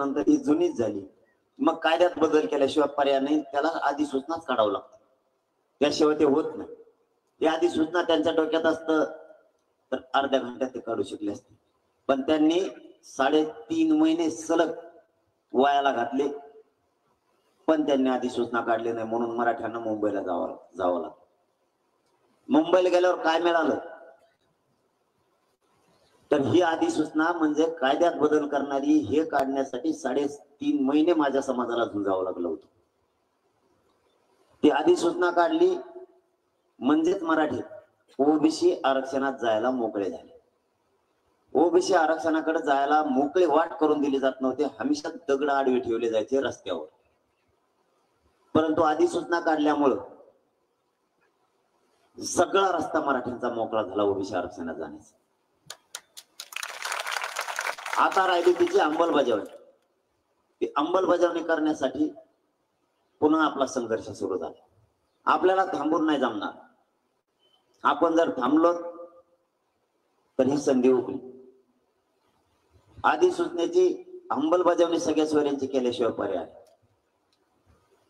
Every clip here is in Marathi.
नंतर ही जुनीच झाली. मग कायद्यात बदल केल्याशिवाय पर्याय नाही, त्याला अधिसूचनाच काढावं लागतं, त्याशिवाय ते होत नाही. ही अधिसूचना त्यांच्या डोक्यात असतं तर अर्ध्या घंट्यात ते काढू शकले असते, पण त्यांनी 3.5 महिने सलग वायाला घातले, पण त्यांनी अधिसूचना काढली नाही. म्हणून मराठ्यांना मुंबईला जावं लागलं. मुंबईला गेल्यावर काय मिळालं तर ही अधिसूचना म्हणजे कायद्यात बदल करणारी, हे काढण्यासाठी 3.5 महिने माझ्या समाजाला झुंजावं लागलं होतं. ती अधिसूचना काढली म्हणजेच मराठी ओबीसी आरक्षणात जायला मोकळे झाले. ओबीसी आरक्षणाकडे जायला मोकळे वाट करून दिली जात नव्हते, हमेशा दगड आडवे ठेवले जायचे रस्त्यावर. परंतु अधिसूचना काढल्यामुळं सगळा रस्ता मराठ्यांचा मोकळा झाला ओबीसी आरक्षणात जाण्याचा. आता राहिली तिची अंमलबजावणी. ती अंमलबजावणी करण्यासाठी पुन्हा आपला संघर्ष सुरू झाला. आपल्याला थांबून नाही जमणार. आपण जर थांबलो तर ही संधी हुकली. अधिसूचनेची अंमलबजावणी सगळ्या सोयऱ्यांची केल्याशिवाय पर्याय.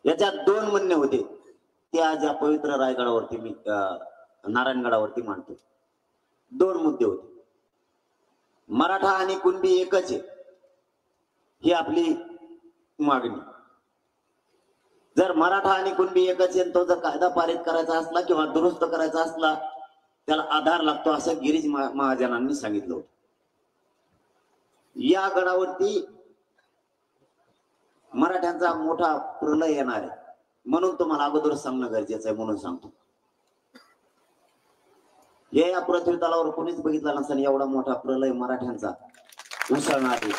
याच्यात 2 म्हणणे होते, ते आज या पवित्र रायगडावरती मी नारायणगडावरती मांडतो. 2 मुद्दे होते. मराठा आणि कुणबी एकच आहे ही आपली मागणी. जर मराठा आणि कुणबी एकच आहे, तो जर कायदा पारित करायचा असला किंवा दुरुस्त करायचा असला त्याला आधार लागतो, असं गिरीश महाजनांनी सांगितलं होतं. या गडावरती मराठ्यांचा मोठा प्रलय येणार आहे, म्हणून तुम्हाला अगोदर सांगणं गरजेचं आहे, म्हणून सांगतो. या पृथ्वी तलावर कोणीच बघितला नसेल एवढा मोठा प्रलय मराठ्यांचा उसळणार आहे.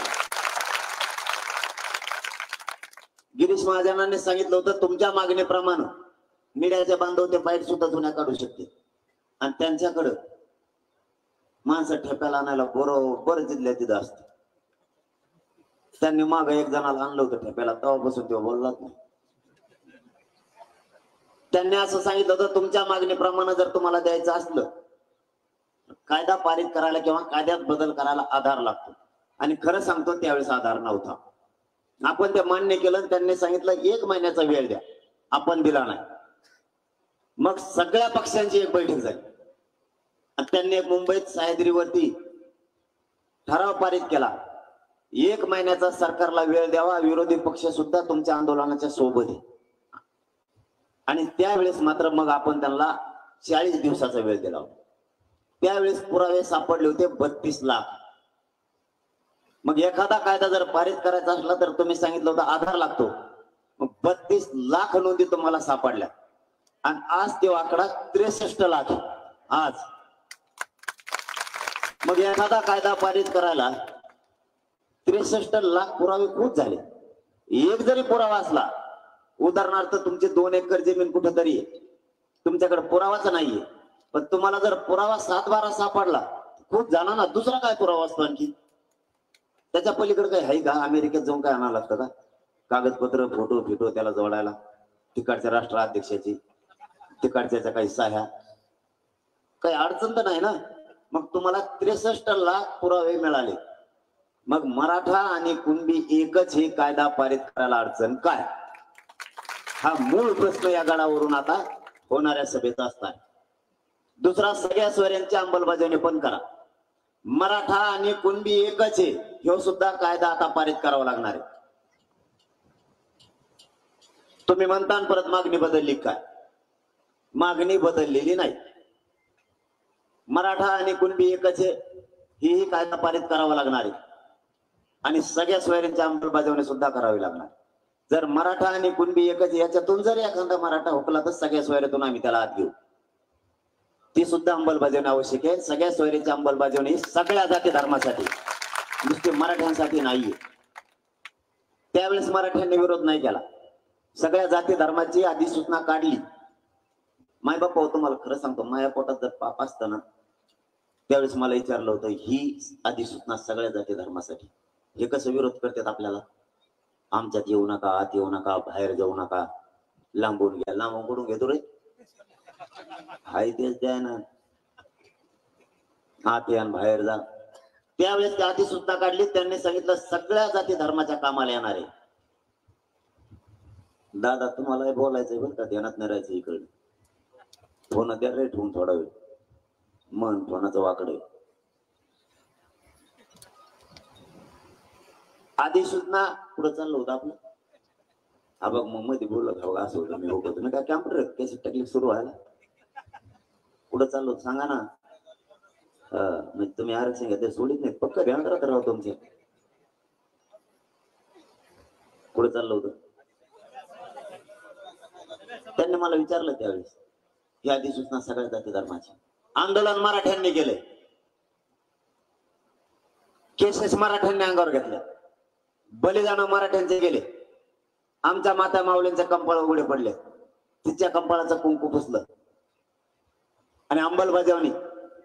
गिरीश महाजनांनी सांगितलं होतं, तुमच्या मागणीप्रमाणे मीडियाचे बांधव ते बाईट सुद्धा जुन्या काढू शकते, आणि त्यांच्याकडं माणसं ठेप्याला आणायला बरोबर जिल्ह्यात तिथं असते. त्यांनी माग एक जणाला आणलं होतं ठेप्याला, तेव्हापासून तेव्हा बोललाच नाही. त्यांनी असं सांगितलं होतं, तुमच्या मागणीप्रमाणे जर तुम्हाला द्यायचं असलं कायदा पारित करायला किंवा कायद्यात बदल करायला आधार लागतो. आणि खरं सांगतो त्यावेळेस आधार नव्हता. आपण ते मान्य केलं. त्यांनी सांगितलं 1 महिन्याचा वेळ द्या, आपण दिला नाही. मग सगळ्या पक्षांची एक बैठक झाली आणि त्यांनी मुंबईत सह्याद्रीवरती ठराव पारित केला, 1 महिन्याचा सरकारला वेळ द्यावा, विरोधी पक्ष सुद्धा तुमच्या आंदोलनाच्या सोबत आहे. आणि त्यावेळेस मात्र मग आपण त्यांना 40 दिवसाचा वेळ दिला. त्यावेळेस पुरावे सापडले होते 32 लाख. मग एखादा कायदा जर पारित करायचा असला तर तुम्ही सांगितलं होतं आधार लागतो, मग 32 लाख नोंदी तुम्हाला सापडल्या. आणि आज तो आकडा 63 लाख आज. मग एखादा कायदा पारित करायला 63 लाख पुरावे खूप झाले. एक जरी पुरावा असला, उदाहरणार्थ तुमचे 2 एकर जमीन कुठेतरी आहे, तुमच्याकडे पुरावाच नाहीये, पण तुम्हाला जर पुरावा 7-12 सापडला खूप झाला ना, दुसरा काय पुरावा असतो आणखी? त्याच्या पलीकडे काही आहे का? अमेरिकेत जाऊन काय आणावं लागतं का? कागदपत्र फोटो फिटो त्याला जोडायला, तिकडच्या राष्ट्राध्यक्षाची, तिकडच्या काही साह्या, काही अडचण तर नाही ना. मग तुम्हाला 63 लाख पुरावे मिळाले. मग मराठा आणि कुणबी एकच हे कायदा पारित करायला अडचण काय? हा मूळ प्रश्न या गडावरून आता होणाऱ्या सभेत असतात. दुसरा, सगळ्या सोयऱ्यांची अंमलबजावणी पण करा. मराठा आणि कुणबी एकच आहे हे सुद्धा कायदा आता पारित करावा लागणार आहे. तुम्ही म्हणता परत मागणी बदलली काय? मागणी बदललेली नाही. मराठा आणि कुणबी एकच आहे ही कायदा पारित करावा लागणार आहे आणि सगळ्या सोयऱ्यांची अंमलबजावणी सुद्धा करावी लागणार. जर मराठा आणि कुणबी एकच याच्यातून जर एखादा मराठा हुकला तर सगळ्या सोयऱ्यातून आम्ही त्याला आत घेऊ. ती सुद्धा अंमलबजावणी आवश्यक आहे. सगळ्या सोयरीची अंमलबजावणी सगळ्या जाती धर्मासाठी, नुसते मराठ्यांसाठी नाहीये. त्यावेळेस मराठ्यांनी विरोध नाही केला. सगळ्या जाती धर्माची अधिसूचना काढली. माय बाप्पा हो, तुम्हाला खरं सांगतो, माझ्या पोटात जर पाप असतं ना, त्यावेळेस मला विचारलं होतं ही अधिसूचना सगळ्या जाती धर्मासाठी, हे कसं विरोध करतात आपल्याला? आमच्यात येऊ नका, आत येऊ नका, बाहेर जाऊ नका, लांबून घ्या. लांबून कुठून घेतो रे? हाय तेच द्या ना, आत या बाहेर जा. त्यावेळेस त्या अधिसूचना काढली. त्यांनी सांगितलं सगळ्या जाती धर्माच्या कामाला येणार आहे. दादा तुम्हाला बोलायचंय बरं का, ध्यानात नाही राहायचं. इकडे फोन द्या रे ठेवून थोडा वेळ, मन फोनाचं वाकडे. अधिसूचना पुढे चाललं होतं आपलं. हा बघ मग मध्ये बोलत हवं असं होतं. मी होतो मी काय कॅम्प्युटर कॅसेट टाकली सुरू व्हायला. पुढे चाललो सांगा ना. म्हणजे तुम्ही आरक्षण घ्या ते सोडित नाही, पक्क ध्यान राहत राहू तुमचे. पुढे चाललो होतं. त्यांनी मला विचारलं त्यावेळेस ही अधिसूचना सगळ्या जाती धर्माची. आंदोलन मराठ्यांनी केले, केसेस मराठ्यांनी अंगावर घेतले, बलिदान मराठ्यांचे गेले. आमच्या माता माऊलींचे कंपाळ उघडे पडले, तिच्या कंपाळाचं कुंकू पुसलं. आणि अंमलबजावणी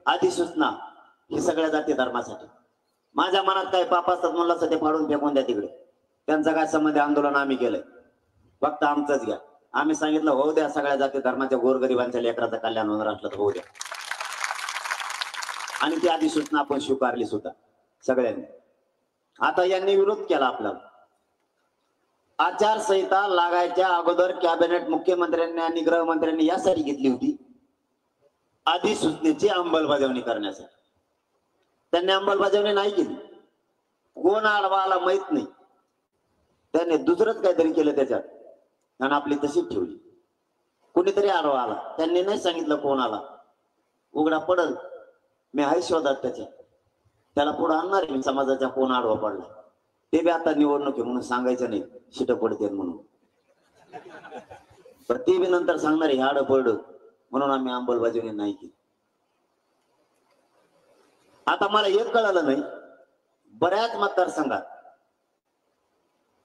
अधिसूचना ही सगळ्या जाती धर्मासाठी. माझ्या मनात काय पाप असतात म्हणलं असं ते फाडून फेकून द्या तिकडे. त्यांचा काय संबंध, आंदोलन आम्ही केलंय, फक्त आमचंच घ्या. आम्ही सांगितलं होऊ द्या सगळ्या जाती धर्माच्या गोरगरिबांच्या लेकराचं कल्याण होणार असलं तर होऊ द्या. आणि ती अधिसूचना आपण स्वीकारली सुद्धा सगळ्यांनी. आता यांनी विरोध केला आपल्याला. आचारसंहिता लागायच्या अगोदर कॅबिनेट मुख्यमंत्र्यांनी आणि गृहमंत्र्यांनी यासाठी घेतली होती अधिसूचनेची अंमलबजावणी करण्यासाठी. त्यांनी अंमलबजावणी नाही केली. कोण आडवा आला माहित नाही, त्यांनी दुसरंच काहीतरी केलं त्याच्यात आणि आपली तशीच ठेवली. कुणीतरी आडवा आला, त्यांनी नाही सांगितलं कोण आला. उघडा पडल, मी आहे शोधात त्याच्या, त्याला पुढे आणणार आहे मी समाजाच्या कोण आडवा पडला. ते बी आता निवडणूक आहे म्हणून सांगायचं नाही, शिट पडते म्हणून. पण ते बी नंतर सांगणार आहे आड पड म्हणून आम्ही अंमलबजावणी नाही केली. आता मला एक कळालं नाही, बऱ्याच मतदारसंघात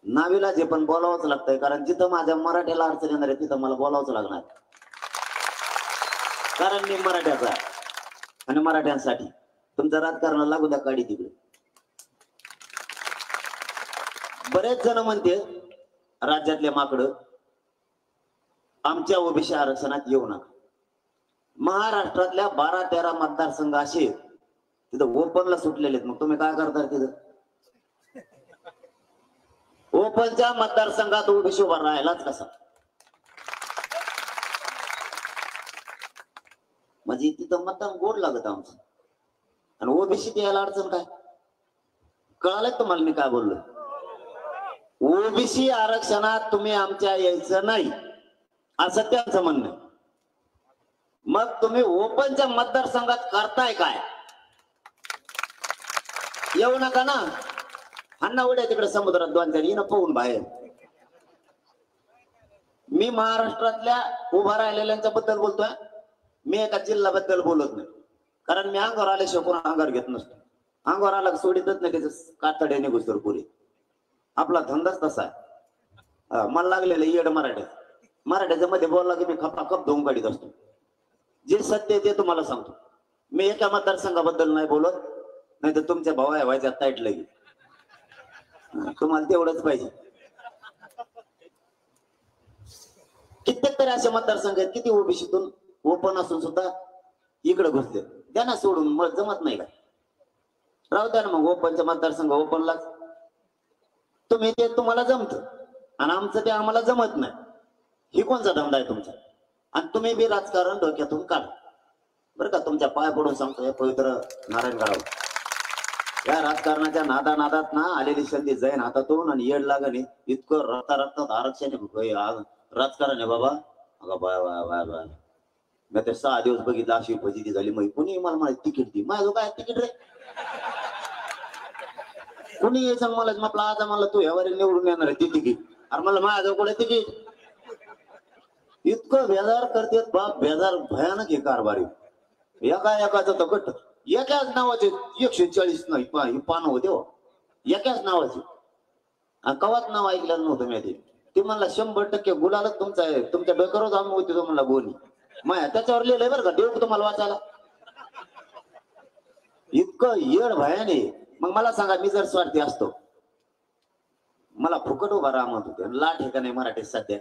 नावीला जे पण बोलावंच लागतंय, कारण जिथं माझ्या मराठीला अडचण येणार आहे तिथं मला बोलावंच लागणार, कारण मी मराठ्याचा आहे. आणि मराठ्यांसाठी तुमचं राजकारण लागू द्या काढी तिकडे. बरेच जण म्हणते राज्यातले माकडं आमच्या ओबीसी आरक्षणात येऊ नका. महाराष्ट्रातल्या 12-13 मतदारसंघ असे तिथं ओपनला सुटलेले आहेत. मग तुम्ही काय करता तिथं? ओपनच्या मतदारसंघात ओबीसी उभा राहिलाच कसा? म्हणजे तिथं मतदान गोड लागत आमचं. आणि ओबीसी यायला अडचण काय? कळालं तुम्हाला मी काय बोललो? ओबीसी आरक्षणात तुम्ही आमच्या यायचं नाही असं त्यांचं म्हणणं आहे. मग तुम्ही ओपनच्या मतदारसंघात करताय काय? येऊ नका ना. अण्णा उड्या तिकडे समुद्रात 2-4 न पोहून बाहेर. मी महाराष्ट्रातल्या उभा राहिलेल्यांच्या बद्दल बोलतोय, मी एका जिल्ह्याबद्दल बोलत नाही. कारण मी अंगावर आल्याशिवाय कोणा अंगावर घेत नसतो. अंगावर आला सोडितच नाही, त्याचं कातडे निघूस तर पुरे. आपला धंदाच तसा आहे. मला लागलेलं येड मराठ्याच्या मध्ये बोलला की मी खपाखप धुवून काढीत असतो. जे सत्य ते तुम्हाला सांगतो. मी एका मतदारसंघाबद्दल नाही बोलत, नाही तर तुमच्या भावा व्हायच्या ताईट लगी. तुम्हाला तेवढंच पाहिजे. कित्येक तरी असे मतदारसंघ आहेत किती ओबीसीतून ओपन असून सुद्धा इकडे घुसले. त्यांना सोडून मग जमत नाही का? राहू द्या ना मग ओपनच्या मतदारसंघ ओपनला. तुम्ही ते तुम्हाला जमत आणि आमचं ते आम्हाला जमत नाही. ही कोणचा धंदा आहे तुमचा? आणि तुम्ही बी राजकारण डोक्यातून काढा बरं का. तुमच्या पाय पडून सांगतोय पवित्र नारायणगाव, या राजकारणाच्या नादात ना आलेली संधी जाईन हातातून आणि येड लागणे. इतकं रक्तात आरक्षण राजकारण आहे बाबा. अगं बाय बाय बाय बाय. मी ते 6 दिवस बघितलं, अशी फजिती झाली. मग कुणी मला तिकीट दी, माझं काय तिकीट रे? कुणी सांग मला आपला आज मला तू यावर निवडून येणार आहे ती तिकीट. अरे मला माझं कुठे तिकीट? इतकं बेजार करतेत बाप, बेजार भयानक हे कारभारी. एकाचं तर गट एकाच नावाचे 140 नाही पान होते हो, एकाच नावाचे. कवाच नाव ऐकलेलं नव्हतं मी. ते म्हणला 100% गुलालच तुमचा आहे, तुमच्या डोक्यावरच आम्ही होती तो म्हणला गोणी माया. त्याच्यावर लिहिलंय बरं का, देऊ तुम्हाला वाचायला. इतकं येड भयाने. मग मला सांगा, मी जर स्वार्थी असतो, मला फुकट उभा राहा म्हणत होते. लाट आहे का नाही मराठीत सध्या?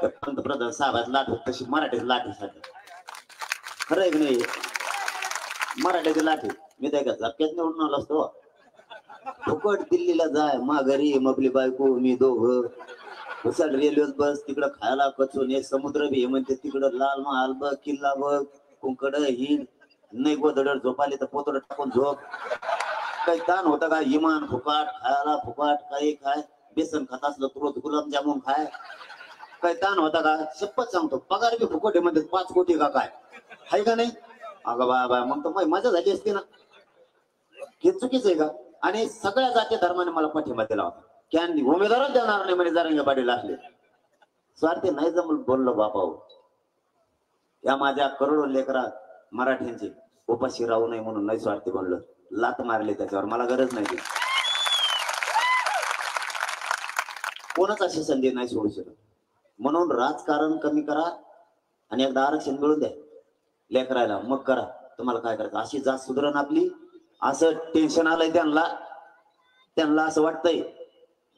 पंतप्रधान साहेबात लाट होत तशी मराठीत लाट आहे सध्या. खरं आहे की नाही? मराठीची लाट आहे. मी त्या झटक्यात निवडून आलो असतो. फुकट दिल्लीला जाय माघारी मपली बायको मी दोघं कुसाड रेल्वे बस तिकडं खायला कचून एक समुद्र बी म्हणते तिकडं लाल महाल बघ किल्ला बघ कुंकड हिंड नाही गोदड झोपाली तर पोतड टाकून झोप. काही ताण होता का इमान फुकाट खायला फुकाट काही खाय बेसन खात असलं तर रोज गुलाबजामुन खाय. काही ताण होता का शपथ सांगतो पगार बी फुकट आहे म्हणते 5 कोटी का काय आहे का नाही. अगं बा मग तर मजा झाली असते ना. हे चुकीचं आहे का. आणि सगळ्या जाती धर्माने मला पाठिंबा दिला होता की उमेदवारच देणार नाही म्हणजे जरांगे पाटील असले. स्वार्थी नाही जमून बोललो बापा. या माझ्या करोडो लेकरा मराठ्यांची उपाशी राहू नये म्हणून नाही स्वार्थी बनलो. लात मारली त्याच्यावर मला गरज नाही. कोणच अशी संधी नाही सोडू शकत. म्हणून राजकारण कमी करा आणि एकदा आरक्षण मिळून द्या लेकरायला मग करा. तुम्हाला काय करायचं अशी जात सुधारण आपली. असं टेन्शन आलंय त्यांना असं वाटतंय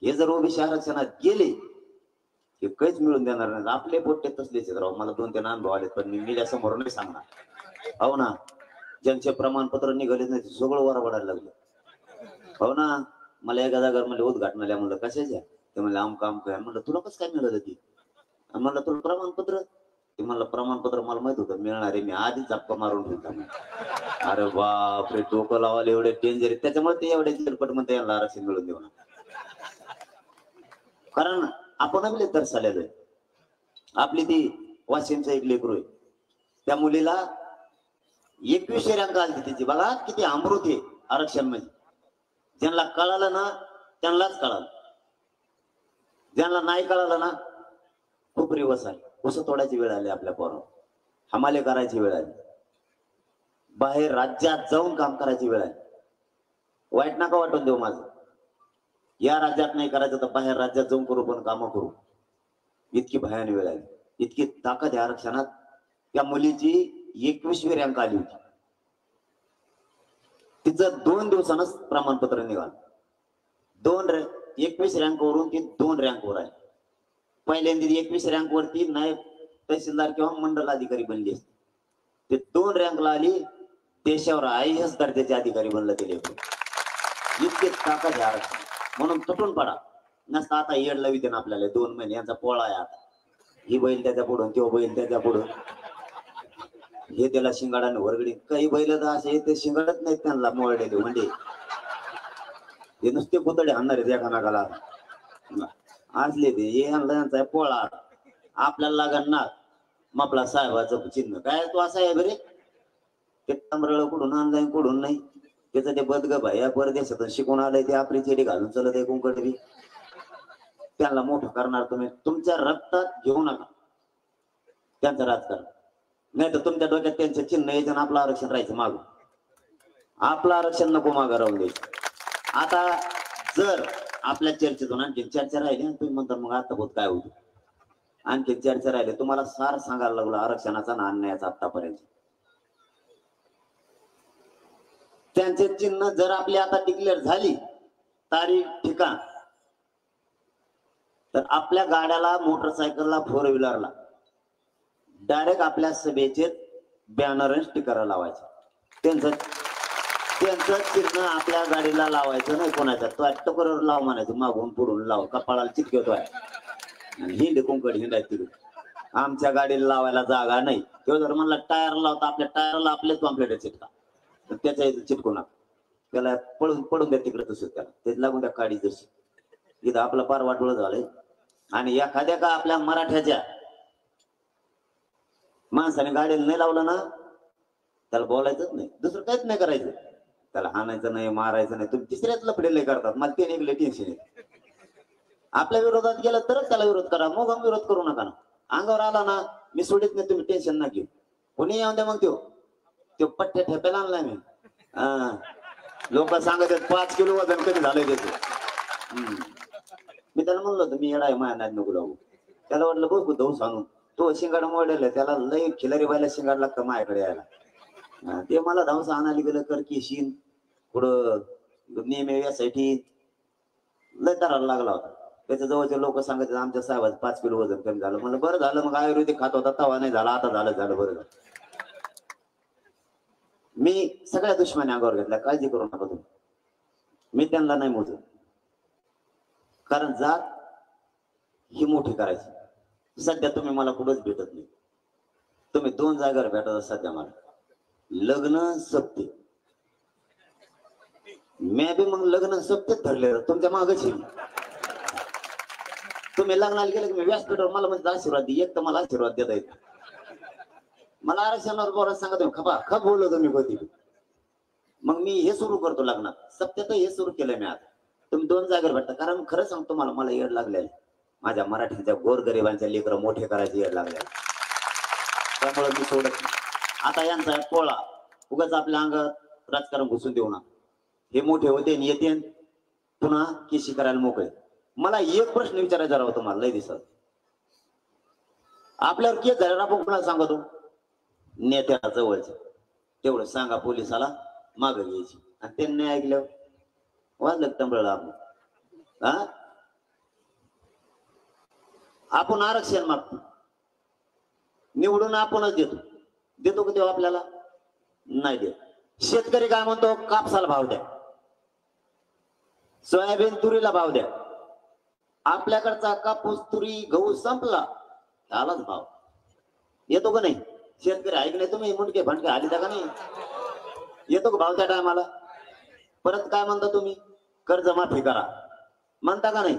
हे जर ओबीसी आरक्षणात गेले हे काहीच मिळून देणार नाही. आपले पोट्टे तसलेच राव. मला 2-3 अनुभव आले पण मी मीडिया समोर नाही सांगणार. हो ना. ज्यांचे प्रमाणपत्र निघाले नाही ते सगळं वर पडायला लागलं. हो ना. मला एका जागेवर म्हणजे उद्घाटन आल्या म्हणलं कशाच्या ते म्हणलं आम काय म्हणलं तुला कसं काय मिळालं ती म्हणलं तुला प्रमाणपत्र ते म्हणलं प्रमाणपत्र मला माहित होतं मिळणार आहे. मी आधीच झपका मारून ठेवता. अरे बापरे डोकं लावायला एवढे डेंजर आहे. त्याच्यामुळे ते एवढे चिरपट म्हणते यांना आरक्षण मिळून देऊ ना. कारण आपण तर झालेलो आहे. आपली ती वाशिमचं एक लेकरू आहे त्या मुलीला 21 रँक आली तिची. बघा किती अमृत आहे आरक्षण म्हणजे. ज्यांना कळालं ना त्यांनाच कळालं. ज्यांना नाही कळालं ना खूप रिवर्स आहे. उसं तोडायची वेळ आली आपल्या पोरावर. हमाले करायची वेळ आली. बाहेर राज्यात जाऊन काम करायची वेळ आहे. वाईट नका वाटून देऊ माझं. या राज्यात नाही करायचं तर बाहेर राज्यात जाऊन करू पण कामं करू. इतकी भयान वेळ आली. इतकी ताकद आहे आरक्षणात. त्या मुलीची 21वी रँक आली होती. तिचं 2 दिवसानच प्रमाणपत्र निघालं. 21 रँक वरून ती 2 रँक वर आहे. पहिल्यांदा 21 रँक वरती नायब तहसीलदार किंवा मंडल अधिकारी बनली असते. ते 2 रँकला आली. देशावर IAS दर्जाचे अधिकारी बनलं ते लेकरू. इतके ताकद आहे आरक्षण. म्हणून तुटून पडा नसता आता येड लाविते ना आपल्याला 2 महिने यांचा पोळा आहे आता. ही बैल त्याच्या पुढून किंवा बैल त्याच्या पुढून हे त्याला शिंगाडाने वरगडी. काही बैल तर असे ते शिंगाडत नाहीत त्यांना मोळलेले म्हणजे हे नुसते पुतळे आणणार आहेत एका नाकाला असले ते हे यांचा पोळा. आपल्याला लागणार मापला साहेबाचं चिन्ह काय तो असा आहे बरे. ते तांबरळ कुठून आणलाय कुठून नाही त्याचं ते बदगप आहे. या परदेशातून शिकून आलंय ते आपली चेडी घालून चलत आहे कुंकडबी. त्यांना मोठं करणार तुम्ही तुमच्या रक्तात घेऊ नका त्यांचं राजकारण. नाही तर तुमच्या डोक्यात त्यांचं चिन्ह यायचं आणि आपलं आरक्षण राहायचं माग. आपलं आरक्षण नको मागं राहून द्यायचं. आता जर आपल्या चर्चेतून आणखी चर्चा राहिली तुम्ही म्हणता मग आता होत काय होतं. आणखी चर्चा राहिले तुम्हाला सार सांगायला लागलो आरक्षणाचा ना अन्यायाचा आतापर्यंत. त्यांचे चिन्ह जर आपली आता डिक्लेअर झाली तारीख ठिकाण तर आपल्या गाड्याला मोटरसायकलला 4 व्हीलरला डायरेक्ट आपल्या सभेचे बॅनर स्टिकर लावायचे. त्यांचं चिन्ह आपल्या गाडीला लावायचं नाही कोणाच्या. तो टकोरवर लाव म्हणायचं मागून पुढून लाव कपाळाला चिटकवतोय हिंड कुंकड हिंडाय तिकडे. आमच्या गाडीला लावायला जागा नाही. तो जर म्हणला टायर लावता आपल्या टायरला आपलेच पॉम्पलेट चिटका त्याच्या चिटकू नका. त्याला पडून द्या तिकडे तसं त्याला ते लागून त्या काडी जशी इथं आपलं पार वाटवलं झालंय. आणि एखाद्या का आपल्या मराठ्याच्या माणसाने गाडीला नाही लावलं ना त्याला बोलायचंच नाही. दुसरं काहीच नाही करायचं. त्याला हाणायचं नाही मारायचं नाही. तुम्ही तिसऱ्याच लफडे करतात. मला ते निघले टेन्शन आहे. आपल्या विरोधात गेलं तरच त्याला विरोध करा. मग विरोध करू नका ना. अंगावर आला ना मी सोडित नाही तुम्ही टेन्शन ना घेऊ. कोणी येऊन द्या मग तो पट्ट्या ठेपायला आणलाय मी. लोक सांगत 5 किलो वजन कधी झालंय त्याचं. मी त्याला म्हणलो होतं मी येणार माझ्या नाद नको लावू. त्याला वाटलं बघ धौस आणून तो शिंगाड मोडेल त्याला लई खिलारी बायला शिंगाड लागतं माझ्याकडे यायला. ते मला धावसा आणायला गेलं कर की शीन पुढं नेहमी यासाठी लय तराला लागला होता. त्याच्या जवळचे लोक सांगत आमच्या साहेबाचं 5 किलो वजन कमी झालं. म्हणलं बरं झालं मग आयुर्वेदिक खात होता तवा नाही झाला आता झालं बरं झालं. मी सगळ्या दुश्मनी अंगावर घेतल्या, काळजी करू नका तुम्ही. मी त्यांना नाही मोजत, कारण जात ही मोठी करायची. सध्या तुम्ही मला कुठंच भेटत नाही. तुम्ही 2 जागेवर भेटत सध्या मला, लग्न सप्ते. मी बी मग लग्न सप्तेच धरले तुमच्या मागच येईल. तुम्ही लग्नाला गेले की मी व्यासपीठावर मला म्हणजे आशीर्वाद दे. एक तर मला आशीर्वाद देता येत, मला आरक्षणावर बोलायला सांगा तुम्ही. खपा खप बोललो तुम्ही कधी. मग मी हे सुरू करतो लग्नात सप्त्यात, हे सुरू केलंय मी आता. तुम्ही 2 जागेवर भेटता, कारण खरं सांगतो मला येड लागलेलं माझ्या मराठीच्या गोरगरिबांच्या लेकरं मोठे करायचे येड लागले. त्यामुळे मी सोडत नाही. आता यांचा एक पोळा, उगाच आपल्या अंगात राजकारण घुसून देऊ ना. हे मोठे होते आणि येते पुन्हा केशी करायला मोकळे. मला एक प्रश्न विचारायचा राहतो तुम्हाला लय दिसत. आपल्यावर केस झाला आपण कुणाला सांगतो? नेत्याला जवळचं तेवढं सांगा पोलिसाला, माग घ्यायची. आणि त्यांनी ऐकलं वाजलं तंबळला आपण. हा, आपण आरक्षण मागतो, निवडून आपणच देतो का तेव्हा आपल्याला नाही देत. शेतकरी काय म्हणतो? कापसाला भाव द्या, सोयाबीन तुरीला भाव द्या. आपल्याकडचा कापूस तुरी गहू संपला, त्यालाच भाव येतो का नाही? शेतकरी ऐक नाही तुम्ही मुंडके भंडके आली का नाही? येतो का भाव त्या टायमाला? परत काय म्हणता तुम्ही? कर्जमाफी करा म्हणता का नाही?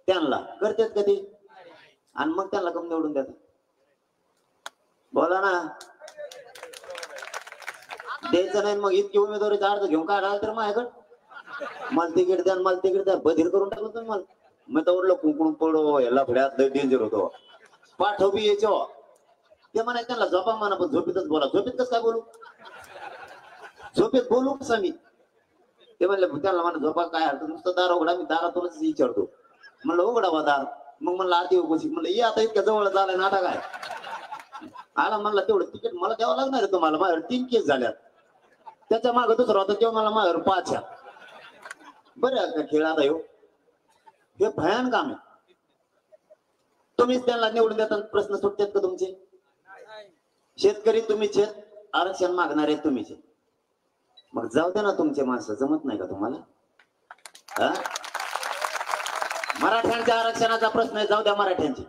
त्यांना करतेत कधी? आणि मग त्यांना कमी निवडून देतात. बोला ना, द्यायचं नाही. मग इतकी उमेदवारीचा अर्ज घेऊन काय राहिला तर माझ्याकडे मला तिकीट द्या, मला तिकीट द्या, बधीर करून टाकलं तुम्ही मला. मी तर उरलं कुंकून पडो याला फड्यात डेंजर होतो. पाठवबी यायचो ते म्हणा, त्यांना झोपा म्हणा, पण झोपेतच बोला. झोपेत कसं काय बोलू? झोपेत बोलू कसं मी? ते म्हणले त्यांना म्हणा झोपा काय हरकत, नुसतं दार उघडा. मी दारातूनच विचारतो, म्हणलं उघडावा दार. मग म्हणलं आधी उपस्थित, म्हणलं ये आता इतक्या जवळ झालाय नाटक आहे. आला म्हणला तेवढं तिकीट मला द्यावं लागणार आहे तुम्हाला. माझ्यावर 3 केस झाल्यात, त्याच्या मागे दुसरा होता तेव्हा मला माझ्यावर 5. बरं का खेळ आता हे भयान काम आहे. तुम्हीच त्यांना निवडून देतात, प्रश्न सुटतात का तुमचे? शेतकरी तुम्हीच आहेत, आरक्षण मागणारे तुम्हीच आहेत. मग जाऊ द्या ना, तुमचे माणसं जमत नाही का तुम्हाला? मराठ्यांच्या आरक्षणाचा प्रश्न आहे, जाऊ द्या मराठ्यांचे.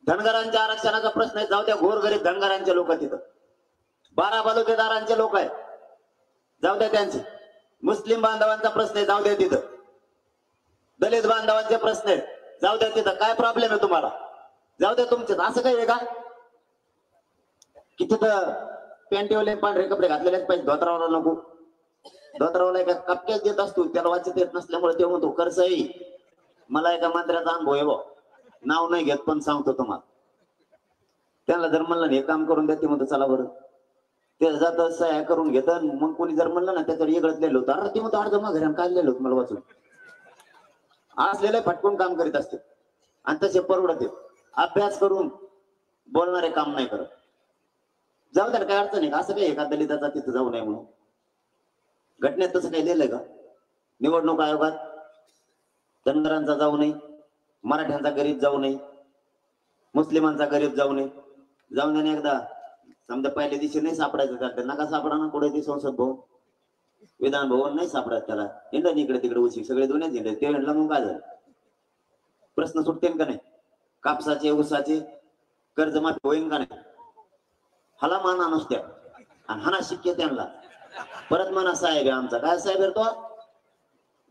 धनगरांच्या आरक्षणाचा प्रश्न आहे, जाऊ द्या गोरगरीब धनगरांचे लोक तिथं. 12 बलुतेदारांचे लोक आहेत, जाऊ द्या त्यांचे. मुस्लिम बांधवांचा प्रश्न आहे, जाऊ द्या तिथं. दलित बांधवांचे प्रश्न आहेत, जाऊ द्या तिथं. काय प्रॉब्लेम आहे तुम्हाला? जाऊ द्या तुमचे. असं काही आहे का की तिथं पॅन्टीवाले पांढरे कपडे घातलेलेच पाहिजे, धोत्रावाला नको? धोत्रावाला एका कपक्यात देत असतो, त्याला वाचत येत नसल्यामुळे ते म्हणतो करसई. मला एका मंत्र्याचा अनुभव आहे बा, नाव नाही घेत पण सांगतो तुम्हाला. त्याला जर म्हणलं हे काम करून द्या, ते म्हणतो चला बरं. ते जात सह्या करून घेत. मग कोणी जर म्हणलं ना त्याच्यावर वेगळंच लिहिलं होतं, अरे ते म्हणतो अर्ज मग घरी काय लिहिलं होतं मला वाचून. असलेलं फटकून काम करीत असते आणि तसे परवडते. अभ्यास करून बोलणारे काम नाही करत. जाऊ द्या, काय अडचण आहे का? असं काही एका दलिताचा तिथं जाऊ नये म्हणून घटनेत तसं काही लिहिलंय का? निवडणूक आयोगात धनगरांचा जाऊ नये, मराठ्यांचा गरीब जाऊ नये, मुस्लिमांचा गरीब जाऊ नये. जाऊन द्या एकदा. समजा पहिल्या दिवशी नाही सापडायचं त्याला, नका सापडा ना. कुठे ती संसद भवन, विधान भवन नाही सापडत त्याला. हिंडन इकडे तिकडे उशी, सगळे दोन्हीच हिंडले. ते हिंडला मग काय झालं? प्रश्न सुटते का नाही? कापसाचे ऊसाचे कर्जमाफी होईन का नाही? हाला माना नुसत्या आणि हाना शिक्के त्यांना. परत म्हणा साहेब आहे आमचा. काय साहेब आहे तो?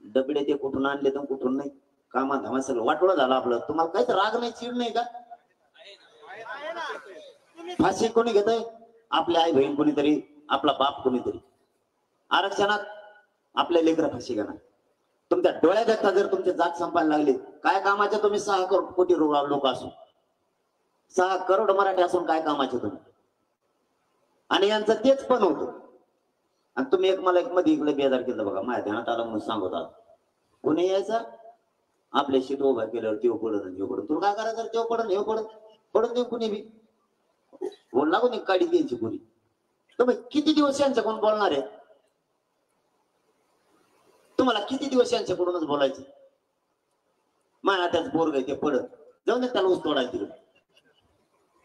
डबडे ते कुठून आणले तर कुठून नाही, कामा धामा सगळं वाटोळं झालं आपलं. तुम्हाला काहीच राग नाही, चीड नाही का? फाशी कोणी घेतय? आपली आई बहीण कोणीतरी, आपला बाप कोणीतरी. आरक्षणात आपल्या लेकरं फाशी घेणार. तुमच्या डोळ्यात देखता जर तुमचे जात संपायला लागले, काय कामाचे तुम्ही? 6 कोटी लोक असून, 6 करोड मराठी असून काय कामाचे तुम्ही? आणि यांचं तेच पण होतं. आणि तुम्ही मला एक मध्ये इकडे बेजार केलं बघा, माझ्या ध्यानात आलं म्हणून सांगत आहात. कोणी यायचा आपल्या शीट उभा केल्यावर तेव पडत आणि हे पडत. तुला काय करायचं? तेव पडत हे पडत पडत नाही कुणी बी. बोल लागून एक काढी द्यायची कुणी. तुम्ही किती दिवस यांच्याकडून बोलणार आहे? तुम्हाला किती दिवस यांच्याकडूनच बोलायचं? माझ्या त्याच पोरग ते पडत जाऊन त्याला ऊस तोडायचं तिकडे.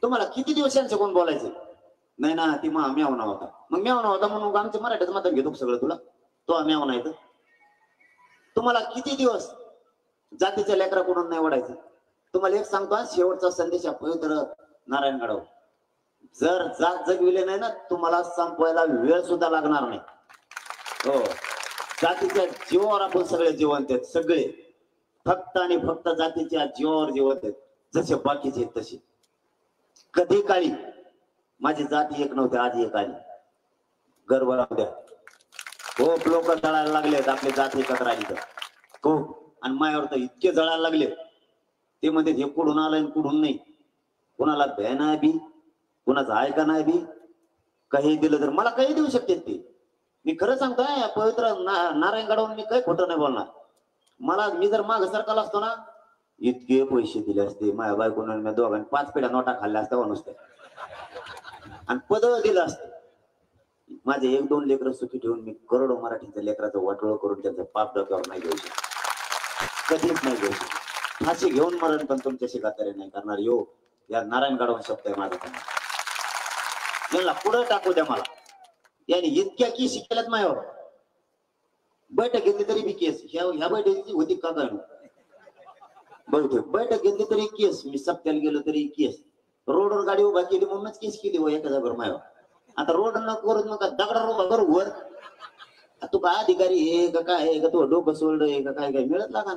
तुम्हाला किती दिवस यांच्याकडून बोलायचं? नाही ना, ती म्यावना होता. मग म्यावना होता म्हणून आमच्या मराठीचं मत घेतो सगळं तुला. तो म्यावना येतं. तुम्हाला किती दिवस जातीच्या लेकराकडून नाही ओढायचं. तुम्हाला एक सांगतो, शेवटचा संदेश पवित्र नारायणगडावर, जर जात जगविले नाही ना, तुम्हाला संपवायला वेळ सुद्धा लागणार नाही. हो, जातीच्या जीवावर आपण सगळे जिवंत आहेत. सगळे फक्त आणि फक्त जातीच्या जीवावर जिवंत आहेत. जसे बाकीचे आहेत तसे. कधी काळी माझी जाती एक नव्हती, आज एक आली. गर्व राहू द्या. खूप लोक जळायला लागलेत आपली जात एकत्र आली तर. खूप. आणि मायावर तर इतके जळायला लागले, ते म्हणजे हे कुठून आलंय कुठून नाही. कुणाला भ्या नाही बी, कुणाचं ऐका नाही बी. काही दिलं तर मला काही देऊ शकते ते. मी खरं सांगतोय, पवित्र नारायणगडावरून मी काही खोटं नाही बोलणार. मला मी जर माग सरकारला असतो ना, इतके पैसे दिले असते माझ्या बायकोनं, मी दोघांनी 5 पिढ्या नोटा खाल्ल्या असत्या नुसत्या, आणि पद दिलं असतं. माझे 1-2 लेकरं सुखी ठेवून मी करोडो मराठीच्या लेकराचं वाटोळ करून त्यांचं पाप डोक्यावर नाही घेऊ शकत. कधीच नाही घेऊ शकत. फाशी घेऊन मरण पण तुमच्याशी गातारे नाही करणार. यो या नारायणगडावर शब्द आहे माझा. त्यांना पुढे टाकू द्या मला. याने इतक्या केस केल्यात मायावर. बैठक घेतली तरी बी केस. ह्या बैठकीची होती का काय बहुतेक. बैठक घेतली तरी केस. मी सप्त्याला गेलो तरी केस. रोडवर गाडी उभा केली म्हणूनच केस केली हो एका जागेवर मायावर. आता रोड न करून मग दगडा उभा करू वर. तू काय अधिकारी हे का काय आहे का, तू डोकं सोल्ड आहे का काय, काय मिळत लागा.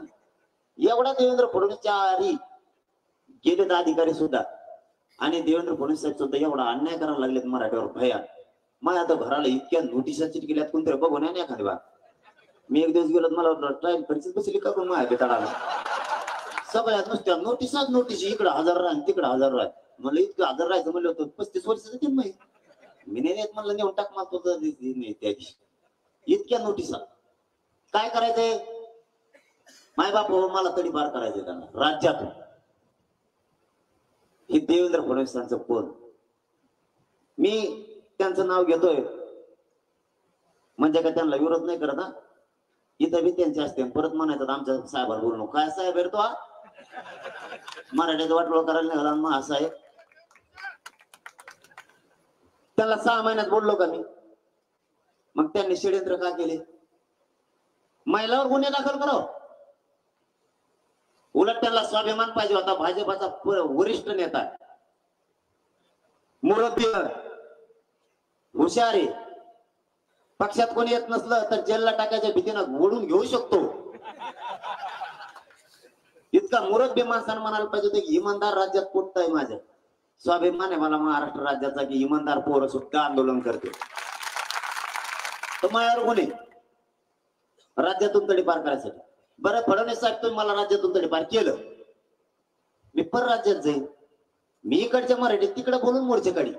एवढा देवेंद्र फडणवीसच्या आरी गेलेत अधिकारी सुद्धा. आणि देवेंद्र फडणवीस साहेब सुद्धा एवढा अन्याय करायला लागलेत मराठीवर भया. मग आता घराला इतक्या नोटिसा चिटकेल्यात कोणतरी बघून नाही एखादी बार. मी एक दिवस गेलो, मला ट्रायल परीक्षेत बसली का पण माझ्या बेताडाला सगळ्यात नुसत्या नोटिसाच नोटीस. इकडं हजर राह तिकडं हजर राह. मला इतकं हजर राहायचं म्हणलं होतं 35 वर्षाचं ते माहिती. मी नाही म्हणलं नेऊन टाक मागतो त्या दिवशी. इतक्या नोटिसा. काय करायचंय मायबाप मला तडी पार करायचंय त्यांना राज्यातून. हे देवेंद्र फडणवीसांचं कोण. मी त्यांचं नाव घेतोय म्हणजे काय त्यांना विरोध नाही करत. इथं बी त्यांचे असते. परत म्हणायचं आमच्या साहेबाला बोलू काय साहेब आहे तो मराठीचं वाटोळ करायला निघाला मग असं आहे. त्याला 6 महिन्यात बोललो का मी. मग त्यांनी षडयंत्र का केले. महिलावर गुन्हे दाखल करावं. उलट त्यांना स्वाभिमान पाहिजे होता. भाजपाचा वरिष्ठ नेता मुरब्बी हुशार आहे. पक्षात कोणी येत नसलं तर जेलला टाकायच्या भीतीनं ओढून घेऊ शकतो. इतका मुरब्बी माणसानं म्हणायला पाहिजे होतं की इमानदार राज्यात पोटताय माझ्या. स्वाभिमान आहे मला महाराष्ट्र राज्याचा की इमानदार पोरं सुद्धा आंदोलन करते. तर माझ्यावर गुन्हे राज्यातून तडीपार करायसाठी. बरं फडणवीस साहेब तुम्ही मला राज्यातून तडीपार केलं, मी परराज्यात जाईल. मी इकडच्या मराठीत तिकडे बोलून मोर्चे काढी.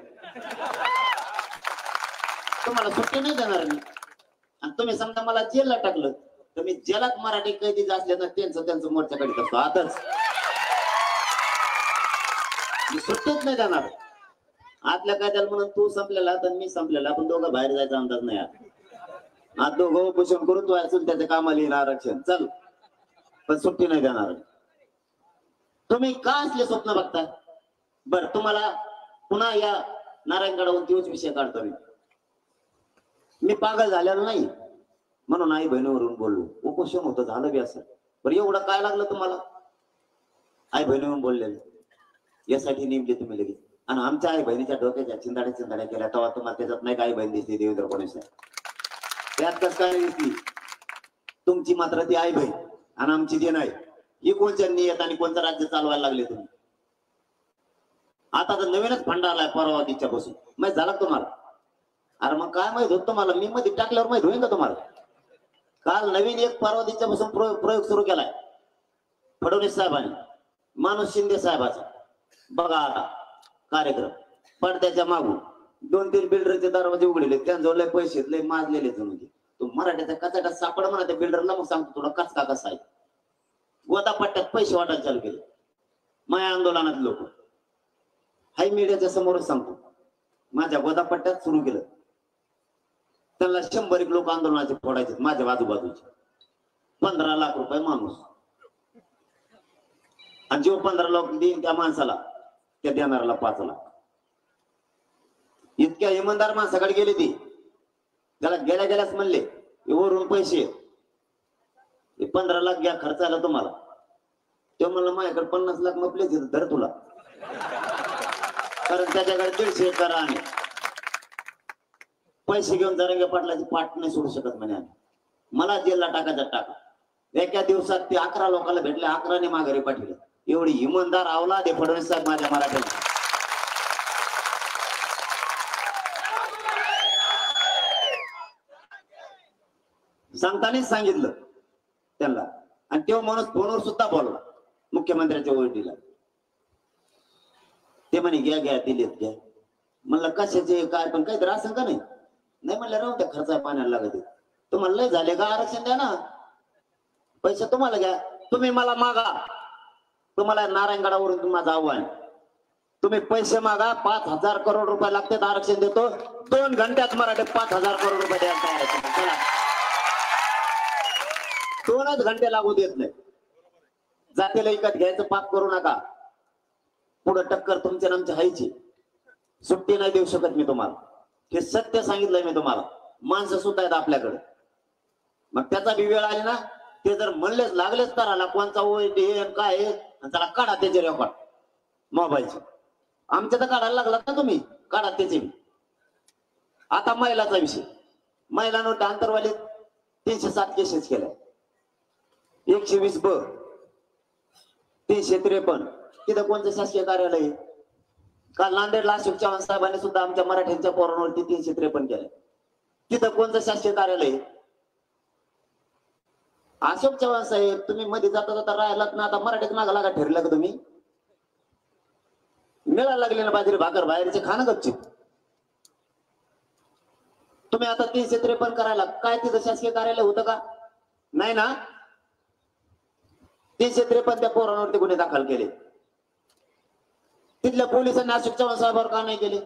तुम्हाला सुट्टी नाही देणार मी. आणि तुम्ही समजा मला जेलला टाकलं तर मी जेलात मराठी कैदी असले ना त्यांचं मोर्चा काढीत असतो. आताच मी सुट्टीच नाही देणार. आतल्या कायद्याला म्हणून तू संपलेला तर मी संपलेला, आपण दोघं बाहेर जायचा अंदाज नाही. आज दोघं उपोषण करून तू असून त्याच्या कामाला येईल आरक्षण चल, पण सुट्टी नाही देणार. तुम्ही का असले स्वप्न बघताय. बर तुम्हाला पुन्हा या नारायणगडावरून तोच विषय काढतो. मी पागल झालेलो नाही म्हणून आई बहिणीवरून बोललो. उपोषण होतं झालं बी असं. बरं एवढं काय लागलं तुम्हाला. आई बहिणीवरून बोललेलं यासाठी नेमले तुम्ही लगेच. आणि आमच्या आई बहिणीच्या डोक्याच्या चिंदाड्या केल्या तेव्हा तुम्हाला त्याच्यात नाही आई बहीण दिसते देवेंद्र फडणवीस. त्यात कसं काय दिसती. तुमची मात्र ती आई बहीण आणि आमची ती नाही. ही कोणच्या नियत आणि कोणतं राज्य चालवायला लागले तुम्ही. आता तर नवीनच फंडा आलाय परवा तिच्या पासून माहित झाला तुम्हाला. अरे मग काय माहित होत तुम्हाला. मी मध्ये टाकल्यावर माहित होईल का तुम्हाला. काल नवीन एक परवा तिच्या पासून प्रयोग सुरू केलाय फडणवीस साहेबांनी. माणूस शिंदे साहेबाचा बघा आता कार्यक्रम. पडद्याच्या मागून 2-3 बिल्डरचे दरवाजे उघडले. त्यांच्यावर लय पैसे लय माजलेले. म्हणजे तू मराठ्याचा कचाटा सापड म्हणा त्या बिल्डरला. मग सांगतो तुला कचका कसा आहे. गोदापट्ट्यात पैसे वाटायला चालू केले माया आंदोलनात लोक. हाय मीडियाच्या समोरच सांगतो. माझ्या गोदापट्ट्यात सुरू केलं. त्यांना 100 लोक आंदोलनाचे फोडायचे माझ्या बाजूबाजूचे. 15 लाख रुपये माणूस. आणि जो 15 लाख देईन त्या माणसाला त्या देणाऱ्याला 5 लाख. इतक्या इमानदार माणसाकडे गेली ती, त्याला गेल्या गेल्याच म्हणले वरून पैसे 15 लाख घ्या खर्चाला तुम्हाला. तो म्हणलं माझ्याकडे 50 लाख मपले धर तुला, कारण त्याच्याकडे 150 एकर आणि पैसे घेऊन जरांगे पाटलाची पाठ नाही सोडू शकत म्हणे आम्ही. मला जेलला टाकायचा टाका. एका दिवसात ते 11 लोकांना भेटले, 11ने माघारी पाठवले. एवढी इमानदार आवला दे फडणवीस साहेब माझ्या मराठ्याला. सांगतानाच सांगितलं त्यांना, आणि तेव्हा माणूस फोनवर सुद्धा बोलला मुख्यमंत्र्यांच्या ओळखीला. ते म्हणे घ्या घ्या दिलेत घ्या. म्हणलं कशाचे काय, पण काहीतरी असं का नाही. नाही म्हणलं राहू त्या खर्चा पाण्याला लागत. तुम्हाला लय झाले का, आरक्षण द्या ना, पैसे तुम्हाला घ्या. तुम्ही मला मागा, तुम्हाला नारायणगडावरून माझं आव्हान, तुम्ही पैसे मागा. 5,000 करोड रुपये लागतात, आरक्षण देतो. 2 घंट्यात मराठी 5,000 करोड रुपये द्यायला तयार आहे. चला, 2च घंटे लागू देत नाही. जातीला इकत घ्यायचं पाप करू नका. पुढे टक्कर तुमच्या नामच्या हायची, सुट्टी नाही देऊ शकत मी तुम्हाला. हे सत्य सांगितलंय मी तुम्हाला. माणसं सुद्धा आहेत आपल्याकडे. मग त्याचा बी वेळ आली ना, ते जर म्हणलेच लागलेच करायला कोणचा काय त्याला काढा त्याचे रेकॉर्ड मोबाईलचे. आमच्या तर काढायला लागलात ना तुम्ही, काढा त्याचे. आता महिलाचा विषय, महिलांवर आंतरवालीत 307 केसेस केल्या. 120 ब 353. तिथं कोणतं शासकीय कार्यालय? काल नांदेडला अशोक चव्हाण साहेबांनी सुद्धा आमच्या मराठ्यांच्या पोरांवरती 353 केलं. तिथं कोणतं शासकीय कार्यालय? अशोक चव्हाण साहेब, तुम्ही मध्ये जाता जाता राहिलात ना, आता मराठीत मागा लागा ठरला का तुम्ही? मिळायला लागले ना बाजरी भाकर, बाहेरचे खाणं गपचित. तुम्ही आता 353 करायला काय तिथं शासकीय कार्यालय होतं का? नाही ना. 353 त्या पोरांवरती गुन्हे दाखल केले. तिथल्या पोलिसांनी अशोक चव्हाण साहेबांवर का नाही केले?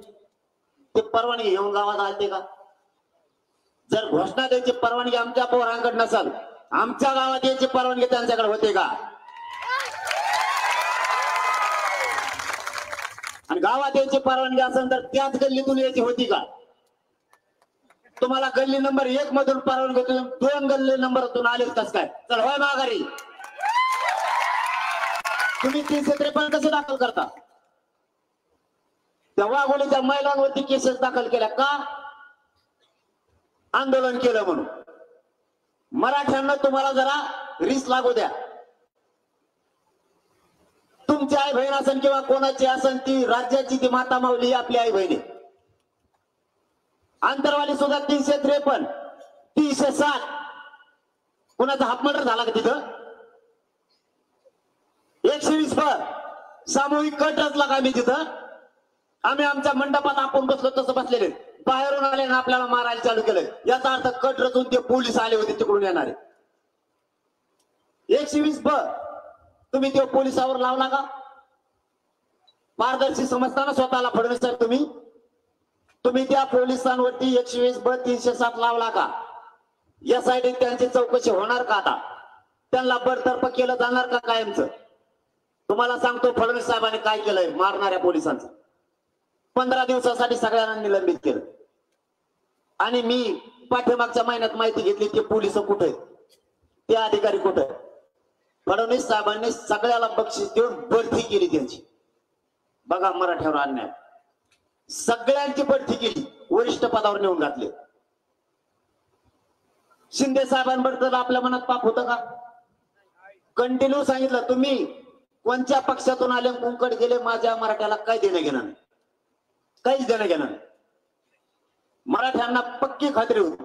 ते परवानगी घेऊन गावात आलते का? जर घोषणा द्यायची परवानगी आमच्या पोरांकडे नसाल, आमच्या गावात यायची परवानगी त्यांच्याकडे होते का? आणि गावात यायची परवानगी असेल तर त्याच गल्लीतून यायची होती का? तुम्हाला गल्ली नंबर 1 मधून परवानगी होती, 2 गल्ली नंबरतून आलेच कस काय? चल होय माघारी. तुम्ही 353 कसे दाखल करता? त्या वाघोलीच्या महिलांवरती केसेस दाखल केल्या का? आंदोलन केलं म्हणून. मराठ्यांना तुम्हाला जरा रिस लागू द्या. तुमची आई बहीण असेल किंवा कोणाची असेल, ती राज्याची ती माता माऊली आपली आई बहिणी. आंतरवाली सुद्धा 353, 307. कुणाचा हाफ मर्डर झाला का तिथं? 120 पर सामूहिक कट रचला का मी तिथं? आम्ही आमच्या मंडपात आपण बसलो तसं बसलेले, बाहेरून आले ना आपल्याला मारायला चालू केलं. याचा अर्थ कट रचून ते पोलीस आले होते तिकडून येणारे. 120 ब तुम्ही ते पोलिसावर लावला का? पारदर्शी समजताना स्वतःला फडणवीस साहेब तुम्ही त्या पोलिसांवरती 120 ब 307 लावला का? यासाठी त्यांची चौकशी होणार का? आता त्यांना बडतर्फ केलं जाणार का कायमचं? तुम्हाला सांगतो फडणवीस साहेबांनी काय केलंय मारणाऱ्या पोलिसांचं. 15 दिवसासाठी सगळ्यांना निलंबित केलं. आणि मी पाठीमागच्या महिन्यात माहिती घेतली की पोलिस कुठे आहेत, ते अधिकारी कुठे आहेत. फडणवीस साहेबांनी सगळ्याला बक्षीस देऊन बढती केली त्यांची. बघा मराठ्यावर अन्याय, सगळ्यांची बढती केली, वरिष्ठ पदावर नेऊन घातले. शिंदे साहेबांबद्दल आपल्या मनात पाप होतं का? कंटिन्यू सांगितलं तुम्ही कोणत्या पक्षातून आले, कोणकडे गेले, माझ्या मराठ्याला काय देणं घेणं नाही, काहीच देणं घेणं नाही. मराठ्यांना पक्की खात्री होती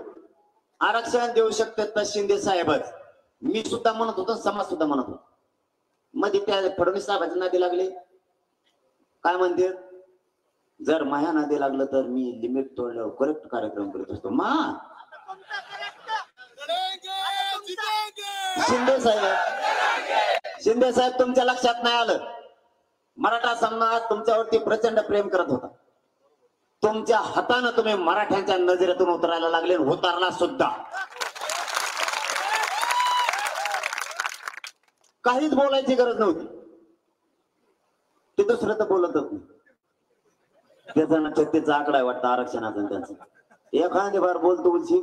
आरक्षण देऊ शकते तर शिंदे साहेबच. मी सुद्धा म्हणत होतो, समाज सुद्धा म्हणत होतो. मध्ये त्या फडणवीस साहेबांच्या नादी लागले. काय म्हणते, जर माया नादी लागलं तर मी लिमिट तोडल्यावर करेक्ट कार्यक्रम करत असतो. शिंदे साहेब तुमच्या लक्षात नाही आलं, मराठा समाज तुमच्यावरती प्रचंड प्रेम करत होता. तुमच्या हातानं तुम्ही मराठ्यांच्या नजरेतून उतरायला लागले, उतरला सुद्धा. काहीच बोलायची गरज नव्हती. ते दुसरं तर बोलतच नाही. त्याचा ना 36चा आकडा आहे वाटतं आरक्षणाचा आणि त्यांचा. एखादी बार बोलतो उलशी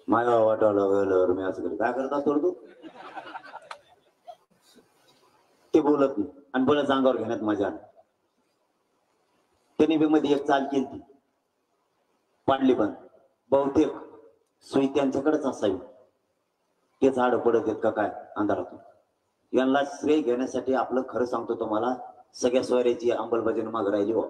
माझ्या वाटायला गेलं मी असं करतो. काय करत असतो तू? ते बोलत नाही आणि बळच अंगावर घेण्यात मजा आली. त्यांनी बी मध्ये एक चाल केली ती पाडली, पण बहुतेक सुई त्यांच्याकडेच असावी. ते झाड पडत आहेत का काय अंधारातून. यांना श्रेय घेण्यासाठी आपलं खरं सांगतो तुम्हाला, सगळ्या सोयऱ्याची अंमलबजावणी मागे राहिली हो.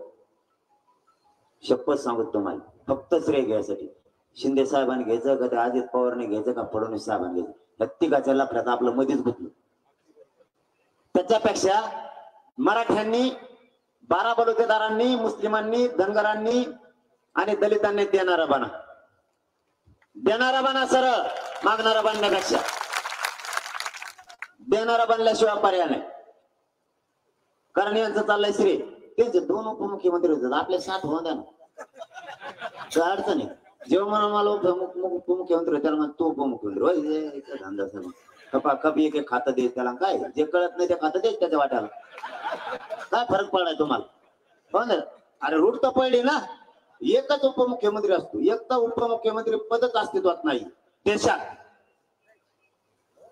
शपथ सांगतो तुम्हाला, फक्त श्रेय घ्यायसाठी. शिंदे साहेबांनी घ्यायचं का, ते अजित पवारने घ्यायचं का, फडणवीस साहेबांनी घ्यायचं, या तिघाच्या लफड्यात आपलं मध्येच गुंतलं. त्याच्यापेक्षा मराठ्यांनी, 12 बलुतेदारांनी, मुस्लिमांनी, धनगरांनी आणि दलितांनी देणारा बना सरळ, मागणारा बनण्यापेक्षा देणारा बनल्याशिवाय पर्याय नाही. कारण यांचं चाललंय श्री, त्यांचे 2 उपमुख्यमंत्री होते, आपले 7 होऊन द्या ना, काय अडचण आहे. जेव्हा म्हणा मला उपमुख्यमंत्री त्याला म्हणा तो उपमुख्यमंत्री धंदा सर कपा कप एक खातं दे त्याला, काय जे कळत नाही ते खातं दे त्याच्या वाट्याला, काय फरक पडलाय तुम्हाला? हो ना. अरे रूट तर पडली ना, एकच उपमुख्यमंत्री असतो, एक तर उपमुख्यमंत्री पदच अस्तित्वात नाही देशात,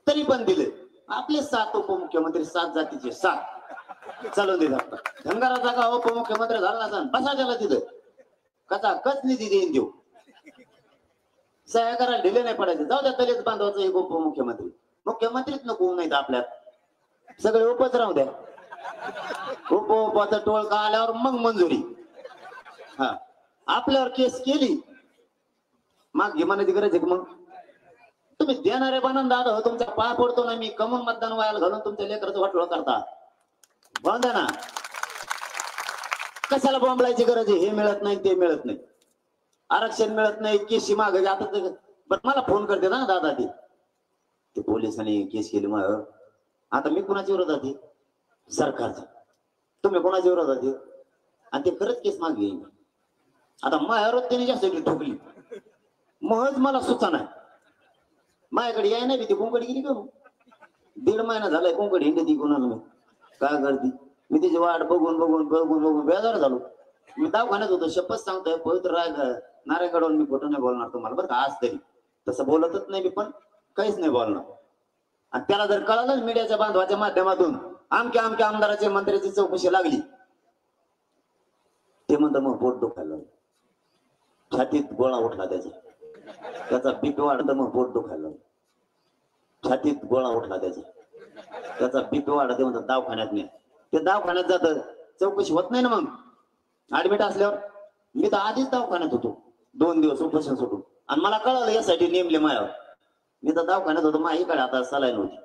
तरी पण दिले आपले 7 उपमुख्यमंत्री, 7 जातीचे 7 चालून दे. धनगराचा का उपमुख्यमंत्री झाला ना, बसा त्याला तिथं कसा कच निधी देईन देऊ, सह्या करायला ढिले नाही पडायचे. जाऊ द्या दलित बांधवाचं एक उपमुख्यमंत्री, मुख्यमंत्रीच नको नाही तर आपल्यात सगळे उपच राहू द्या. उपचा टोळका आल्यावर मग मंजुरी. हा, आपल्यावर केस केली माग घे म्हणायची गरज आहे. मग तुम्ही देणारे बनून दादा हो, तुमच्या पाय पडतो ना मी, कमून मतदान व्हायला घालून तुमच्या लेकराचं वाटोळ करता. बांधा ना, कशाला बोंबलायची गरज आहे? हे मिळत नाही ते मिळत नाही, आरक्षण मिळत नाही, केसी माग आता. बरं मला फोन करते ना दादा, ते पोलिसांनी केस केली मग, आता मी कुणाच्या विरोधात आहे? सरकारचा. तुम्ही कोणाच्या विरोधात आहे? आणि ते खरंच केस मागे घेईन. आता माझ्यावर त्यांनी जास्त ठोकली, महज मला सुचना आहे. माझ्याकडे याय नाही ती कोंकड गेली का, 1.5 महिना झालाय कोंकड हिंड ती कोणाला मी काय करते. मी तिची वाट बघून बघून बघून बघून बेजार झालो. मी दवाखान्यात होतो, शपथ सांगतोय पवित्र नारायणगडवर मी खोटं नाही बोलणार तुम्हाला बरं का, आज तरी तसं बोलतच नाही मी, पण काहीच नाही बोलणार. आणि त्याला जर कळालं मीडियाच्या बांधवाच्या माध्यमातून आमच्या आमदाराच्या मंत्र्याची चौकशी लागली, ते म्हणतं मग पोट दुखायला, छातीत गोळा उठला त्याचा बीपी वाढतं, मग पोट दुखायला, छातीत गोळा उठला त्याचा बीपी वाढते, म्हणतात दवाखान्यात नाही. ते दवाखान्यात जातं, चौकशी होत नाही ना. मग ऍडमिट असल्यावर मी तर आधीच दवाखान्यात होतो 2 दिवस उपोषण सुटून, आणि मला कळालं यासाठी नेमले मायावर. मी तर दवाखान्यात होतो, माझ्याकडे आता सलाईन होती.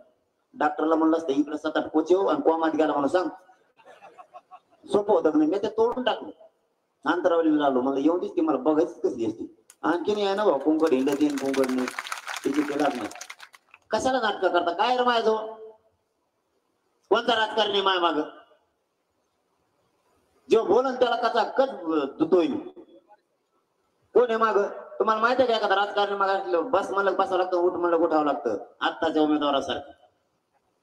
डॉक्टरला म्हणलं असतं इकडे 7-8 कोचेव आणि कोमात गेला म्हणून सांग, सोपं होतं नाही. मी ते तोडून टाकलं, अंतरावली लावलो, मला येऊन दिसते, मला बघायची कसली असते. आणखीन आहे ना भाऊ, कोंकड हिंडत येईन कोंकड नाही तिची केलाच नाही. कशाला नाटकं करता काय रे माझ्याजवळ? कोणता राजकारणी माय माग जो बोलन त्याला कसा कच धुतोय मी? कोण आहे माग? तुम्हाला माहिती आहे का एखादा राजकारणी माग बस म्हणलं बसावं लागतं, उठ म्हणलं उठावं लागतं. आत्ताच्या उमेदवारासारखं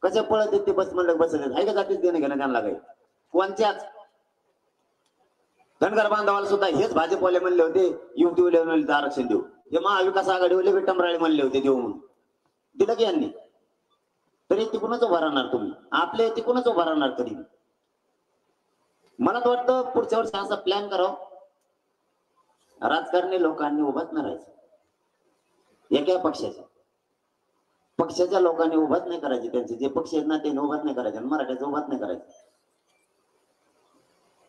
कसे पळत येत ते, बस म्हणलं बसत येत आहे का? जातीच देणं घेणं त्यांना काही कोणत्याच. धनगर बांधवाला सुद्धा हेच भाजपवाले म्हणले होते युवतीवाले म्हणले आरक्षण देऊ, हे महाविकास आघाडीवाले विटंबराळे म्हणले होते देऊ म्हणून, दिलं की यांनी. तरी तिकूनच उभा राहणार तुम्ही, आपले तिकूनच उभा राहणार. तरी मला तर वाटतं पुढच्या वर्षी असा प्लॅन करावं, राजकारणी लोकांनी उभाच नाही राहायचं, एका पक्षाच्या लोकांनी उभाच नाही करायचे, त्यांचे जे पक्ष आहेत ना ते उभाच नाही करायचे, मराठ्याचं उभाच नाही करायचं.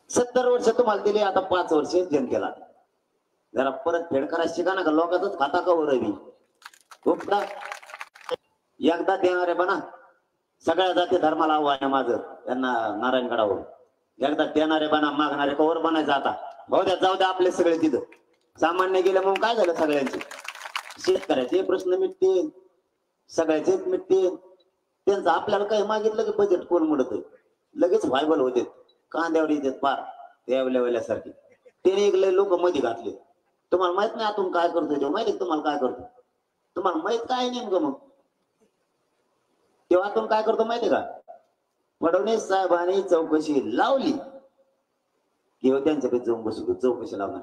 70 वर्ष तुम्हाला दिली, आता 5 वर्ष जनतेला जरा परत फेड करायला शिका ना, का लोकांचाच खाता का रवी उपटा एकदा देणारे बना. सगळ्या जाती धर्माला आव्हान आहे माझं यांना नारायणगडावर, एकदा देणारे बना, मागणारे कवर बनायचं. आता भाऊ द्या जाऊ द्या आपले सगळे तिथं सामान्य गेले म्हणून काय झालं, सगळ्यांचे शेतकऱ्याचे प्रश्न मिटतील, सगळ्याचेच मिटतील. त्यांचं आपल्याला काही मागितलं की बजेट कोण म्हणतोय लगेच व्हायबल होते, कांद्यावर येतात पार त्यावेळेसारखे. त्याने एक लोक मध्ये घातले. तुम्हाला माहित नाही आतून काय करतोय ते, माहिती तुम्हाला काय करतो? तुम्हाला माहित काय नेमकं? मग तेव्हा आतून काय करतो माहितीये का? फडणवीस साहेबांनी चौकशी लावली किंवा त्यांच्याकडे जाऊन बसू चौकशी लावणार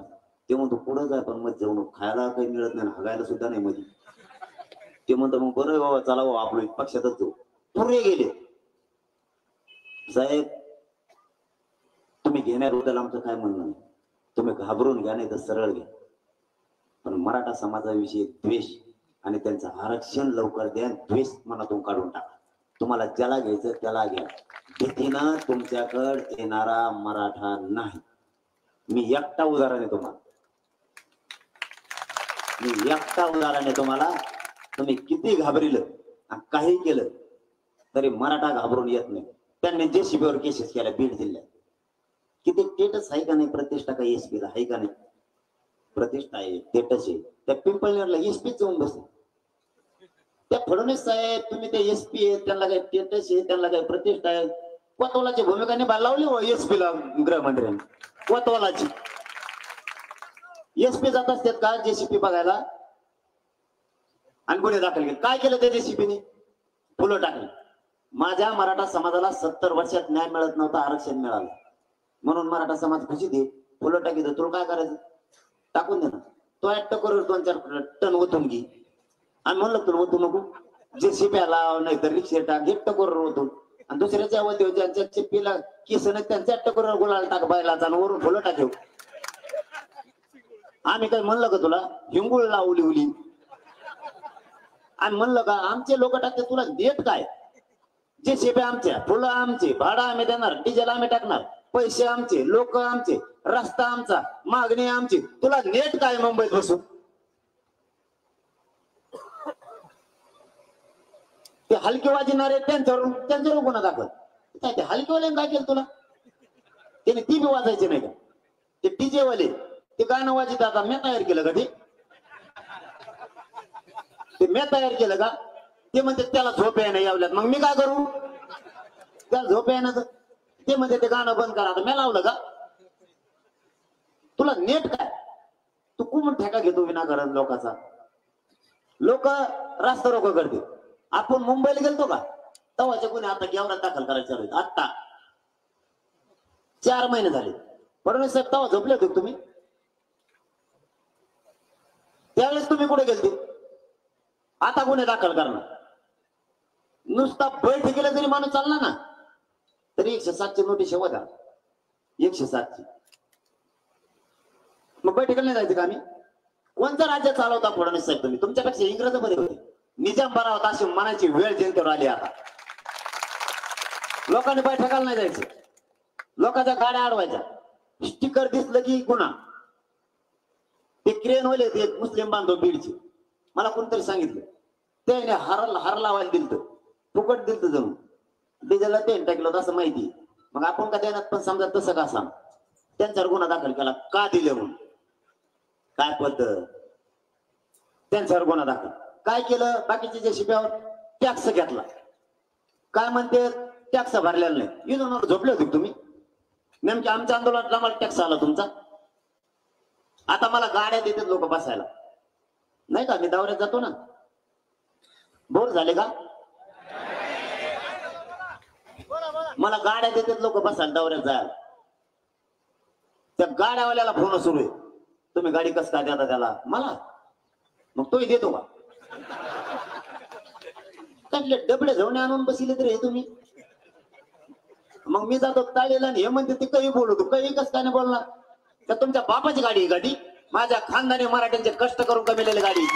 ते म्हणतो पुढं जाय पण मग जाऊ नको खायला काही मिळत नाही हागायला सुद्धा नाही मध्ये ते म्हणतो मग बरं बाबा चला बाबा आपलं पक्षातच जाऊ पुरे गेले साहेब तुम्ही घेण्याबद्दल आमचं काय म्हणणं नाही तुम्ही घाबरून घ्या नाही तर सरळ घ्या पण मराठा समाजाविषयी द्वेष आणि त्यांचं आरक्षण लवकर द्या द्वेष मनातून काढून टाका तुम्हाला ज्याला घ्यायचं त्याला घ्या भीतीनं तुमच्याकडे येणारा मराठा नाही मी एकटा उदाहरण आहे तुम्हाला तुम्हाला तुम्ही किती घाबरिलं काही केलं तरी मराठा घाबरून येत नाही त्यांनी जेसीबीवर केसेस केल्या बीड जिल्ह्यात किती स्टेटस आहे का नाही प्रतिष्ठा का एसपीला आहे का नाही प्रतिष्ठा आहे स्टेटस आहे त्या पिंपळनेरला एसपी जाऊन बसले त्या फडणवीस साहेब तुम्ही ते एसपी आहेत त्यांना काही स्टेटस आहे त्यांना काही प्रतिष्ठा आहे कोतवालाची भूमिका निभायला लावली हो एसपीला गृहमंत्र्यांनी कोतवालाची एसपी जात असतात का जेसीपी बघायला आणि गुन्हे दाखल केले काय केलं त्या जेसीपीने फुलं टाकली माझ्या मराठा समाजाला 70 वर्षात न्याय मिळत नव्हता आरक्षण मिळालं म्हणून मराठा समाज खुशी दे फुलं टाकी तुला काय करायचं टाकून दे ना तो ऍक्ट करू 2-4 टन ओतून घे आणि म्हणलं तुला ओतू नको जेसीपी लाव नाही तर रिक्षा टाक एकट करू ओतून आणि दुसऱ्याच्या वतीवर ज्यांच्या चिप्पीला केस नाही त्यांच्या ऍक्ट करू गुलाल टाक बायलाचा आणि वरून फुलं टाकेव आम्ही काय म्हणलं का तुला हिंगुळ लावली उली आणि म्हणलं का आमचे लोक टाकते तुला देत काय जे शेपे आमच्या फुलं आमचे भाडा आम्ही देणार डिझेल आम्ही टाकणार पैसे आमचे लोक आमचे रस्ता आमचा मागणी आमची तुला नेट काय मुंबईत बसून ते हलके वाजणारे त्यांच्यावर गुन्हा दाखल काय ते हलकेवाल्याने काय केलं तुला त्याने ती बी वाजायचे नाही का ते डीजे वाले ते गाणं वाजत आता मी तयार केलं का ते मी तयार केलं का ते म्हणते त्याला झोप आहे नाही यावल्यात मग मी काय करू त्याला झोप आहे ना ते म्हणते ते गाणं बंद करा आता मी लावलं का तुला नेट काय तू कुठून ठेका घेतो विनाकारण लोकांचा लोक रास्ता रोको करते आपण मुंबईला गेलतो का तवाच्या कोणी आता गेवरात दाखल करायचं चालू आता 4 महिने झाले फडणवीस साहेब तवा झोपले होते तुम्ही त्यावेळेस तुम्ही कुठे गेलते आता गुन्हे दाखल करणार नुसता बैठकीला जरी माणूस चालला ना तरी 107ची नोटीस शेवा द्या 107ची मग बैठकीला नाही जायचं का आम्ही कोणतं राज्य चालवता फडणवीस साहेब तुम्ही तुमच्यापेक्षा इंग्रज मध्ये होते निजाम बरा होता अशी मनाची वेळ जनतेवर आली आता लोकांनी बैठकाला नाही जायचं लोकांच्या गाड्या अडवायच्या स्टिकर दिसलं की गुन्हा ते क्रेन वाले ते मुस्लिम बांधव बीडचे मला कोणतरी सांगितलं त्याने हार लावायला दिलत फुकट दिलत जाऊन डिझेलला तेल टाकलं होतं असं माहिती मग आपण का देण्यात पण समजा तसं का सांग त्यांच्यावर गुन्हा दाखल केला का दिले म्हणून काय पद्धत त्यांच्यावर गुन्हा दाखल काय केलं बाकीचे जे शिप्यावर टॅक्स घेतला काय म्हणते टॅक्स भरलेला नाही इथून झोपले होते तुम्ही नेमक्या आमच्या आंदोलनात आम्हाला टॅक्स आला तुमचा आता मला गाड्या देतात लोक बसायला नाही का मी दौऱ्यात जातो ना बोर झाले का मला गाड्या देतात लोक बसायला दौऱ्यात जायला त्या गाड्यावाल्याला फोन सुरू आहे तुम्ही गाडी कसं काय देता त्याला मला मग तोही देतो का त्यातले डबडे घेऊन आणून बसले तरी हे तुम्ही मग मी जातो ताळीला हे म्हणते ते काही बोलतो काही कसं काय नाही बोलणार तर तुमच्या बापाची गाडी ही गाडी माझ्या खानदानी मराठ्यांचे कष्ट करून कमिलेली गाडी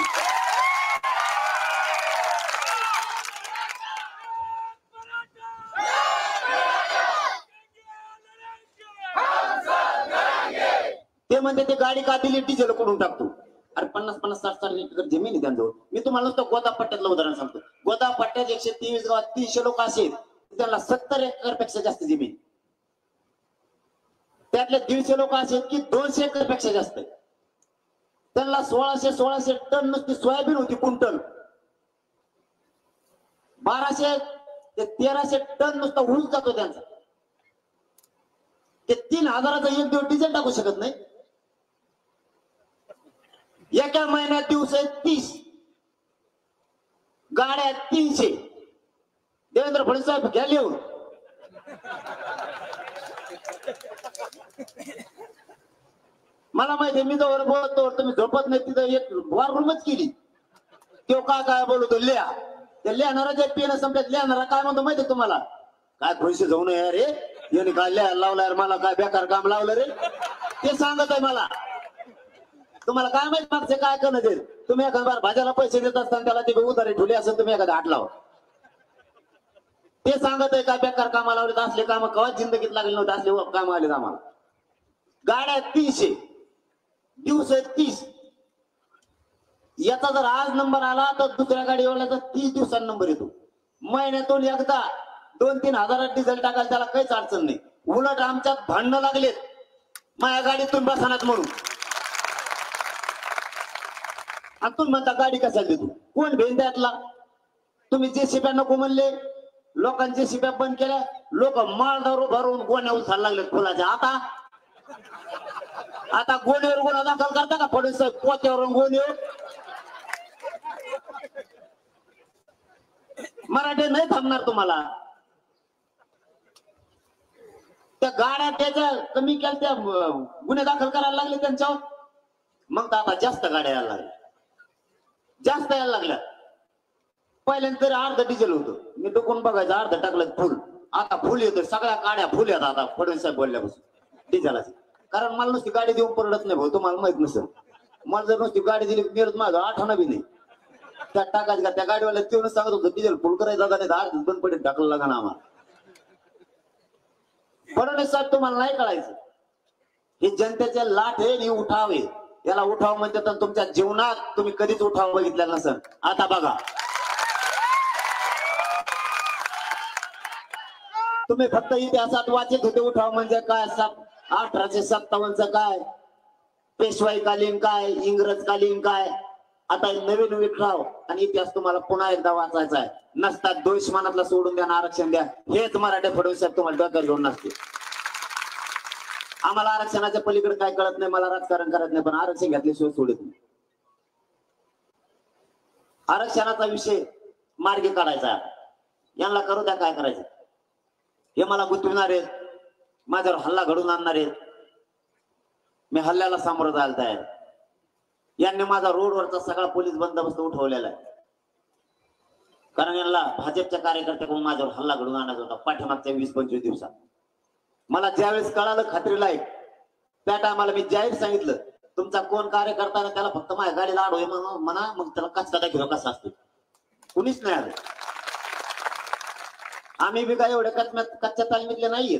ते म्हणते ते गाडी का दिली डिझेल करून टाकतो अरे 50-50 60 लिटर जमीन आहे त्यांजवळ मी तुम्हाला नुसतं गोदा पट्ट्यातलं उदाहरण सांगतो गोदा पट्ट्यात 123 गावात 300 लोक असेल त्यांना 70 एकर पेक्षा जास्त जमीन त्यातले 150 लोक असेल की 200 एकर पेक्षा जास्त त्यांना 1600 टन नुसती सोयाबीन होती क्विंटल 1200 ते 1300 टन नुसता ऊस जातो त्यांचा ते 3000चा एक दिवस डिझेल टाकू शकत नाही एका महिन्यात दिवस 30 गाड्या 300 देवेंद्र फडणवीस साहेब घ्या लिहून मला माहिती मी जवळ बोलतो तुम्ही झोपत नाही तिथं एक वॉर रूमच केली. तो काय बोलतो लिहा ते लिहाणारा जे पेन संपल्यात लिहाणारा काय म्हणतो माहिती तुम्हाला काय खुशी जाऊ नये रे याने काय लिहायला लावलाय मला काय बेकार काम लावलं रे ते सांगत आहे मला. तुम्हाला काय माहित मागचे काय करणं ते तुम्ही एखाद्या भाज्याला पैसे देत असताना त्याला ते उधारी ठेवले असेल तुम्ही एखादा हात लावा ते सांगत आहे काय बेकार कामाला लावले असले काम कवा जिंदगीत लागले नव्हते असले काम आले आम्हाला. गाड्या 300 दिवस 30 याचा जर आज नंबर आला तर दुसऱ्या गाडीवाल्याचा 30 दिवसांनी नंबर येतो. महिन्यातून एकदा 2-3 हजारात डिझेल टाकायला त्याला काहीच अडचण नाही. उलट आमच्यात भांडणं लागलेत माझ्या गाडीतून बसणार म्हणून. आपण म्हणता गाडी कशाला देतो कोण भेन त्यातला तुम्ही जे शिप्या नको म्हणले लोकांचे शिप्या बंद केल्या लोक माळदारू भरून गोण्या उचलायला लागले फुलाच्या. आता गोणीवर गुन्हा दाखल करता का फडणवीस साहेब पोत्यावरून गोणीवर मराठी नाही थांबणार तुम्हाला. त्या गाड्या त्याच्या कमी केल्या त्या गुन्हे दाखल करायला लागले त्यांच्यावर मग तर आता जास्त गाड्या यायला लागल्या जास्त यायला लागल्या. पहिल्यांदा तरी अर्ध डिझेल होतं मी डोकून बघायचं अर्ध टाकलं फुल आता फुल येतं सगळ्या गाड्या फुल येतात आता फडणवीस साहेब बोलल्यापासून डिझेलाची. कारण मला नुसती गाडी देऊन परवडत नाही भाऊ तुम्हाला माहित नसेल. मला जर नुसती गाडी दिली मिळत माझं आठवणा बी नाही त्यात टाकायचं का त्या गाडीवाल्या तेवढं सांगत होतं डिझेल फुल करायचं नाही अर्ध बंद पडेल टाकलं लागा ना आम्हाला. फडणवीस साहेब तुम्हाला नाही कळायचं हे जनतेचे लाट आहे ही उठाव आहे. याला उठाव म्हणजे तर तुमच्या जीवनात तुम्ही कधीच उठाव बघितलेला नसेल. आता बघा तुम्ही फक्त इतिहासात वाचत होते उठाव म्हणजे काय 1857च काय पेशवाईकालीन काय इंग्रजकालीन काय आता नवीन उठाव आणि इतिहास तुम्हाला पुन्हा एकदा वाचायचा आहे. नसतात दोष मनातला सोडून द्या आरक्षण द्या हेच मराठे फडणवीस साहेब तुम्हाला डोक्यात घेऊन नसते. आम्हाला आरक्षणाच्या पलीकडे काय कळत नाही मला राजकारण करत नाही पण आरक्षण घेतल्याशिवाय सोडत नाही. आरक्षणाचा विषय मार्गी काढायचा यांना करू द्या काय करायचं हे मला गुंतविणार आहेत माझ्यावर हल्ला घडून आणणार आहेत. मी हल्ल्याला सामोरं जायला तयार. यांनी माझा रोडवरचा सगळा पोलीस बंदोबस्त उठवलेला आहे कारण यांना भाजपच्या कार्यकर्त्याकडून माझ्यावर हल्ला घडून आणायचा होता पाठीमागच्या 20-25 दिवसात. मला ज्यावेळेस कळालं खात्रीला आहे त्या टायमाला मी जाहीर सांगितलं तुमचा कोण कार्यकर्ता ना त्याला फक्त माझ्या गाडीला आडोय म्हणा मग त्याला कचका दाखव कसा असतो. कुणीच नाही आलं. आम्ही बी काय एवढ्या कच्च्या तालमीतले नाहीये.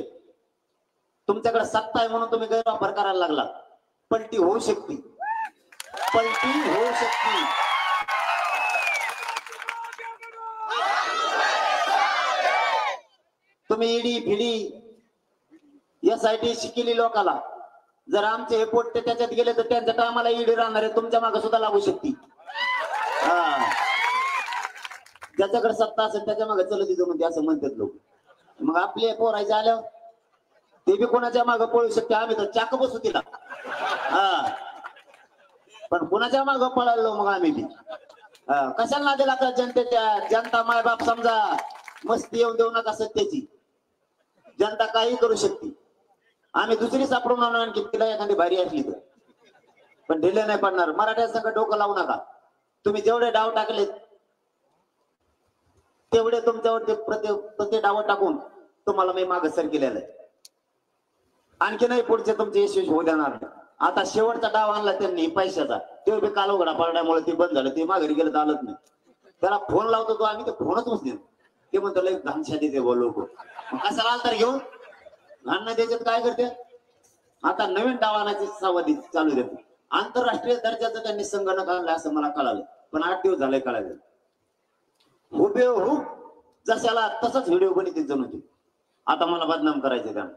तुमच्याकडे सत्ता आहे म्हणून तुम्ही गैरवापर करायला लागला. पलटी होऊ शकते पलटी होऊ शकते. तुम्ही ईडी फिडी SIT शिकली लोकाला जर आमचे हे पोट्टे त्याच्यात गेले तर त्यांच्या टायमाला ईडी राहणार आहे तुमच्या मागे सुद्धा लागू शकते. ज्याच्याकडे सत्ता असेल त्याच्या मागे चलत येतो म्हणजे असं म्हणतात लोक. मग आपले पोरायचे आल्यावर ते बी कोणाच्या मागे पळू शकते. आम्ही तर चाक बसू तिला पण कोणाच्या मागे पळालो मग आम्ही बी कशाला ना दिला तर जनतेच्या जनता मायबाप समजा मस्ती येऊन देऊ नका सत्तेची. जनता काही करू शकते. आम्ही दुसरी सापडून आणू आणखी तिला एखादी भारी असली तर पण ढिले नाही पडणार. मराठ्या संग डोकं लावू नका. तुम्ही जेवढे डाव टाकलेत तेवढे तुमच्यावरती प्रति डाव टाकून तुम्हाला मी मागसर केलेलं आहे. आणखी नाही पुढचे तुमचे यशस्वी होऊ देणार नाही. आता शेवटचा डाव आणला त्यांनी पैशाचा ते बी काल उघडा पडल्यामुळे ते बंद झालं. ते माघारी गेलं तर आलंच नाही. त्याला फोन लावतो तो आम्ही ते फोनच उचलेल. ते म्हणतो लय घाणशा देते बोल लोक कशाला आलं तर घेऊन घाण द्यायच्यात काय करते. आता नवीन डाव आणायची सावधी चालू देते. आंतरराष्ट्रीय दर्जाचं त्यांनी संगणक आणलं असं मला कळालं पण 8 दिवस झाले कळालं. हुबेहूब जशाला तसंच व्हिडिओ बनवते जणू ते. आता मला बदनाम करायचे त्यांना.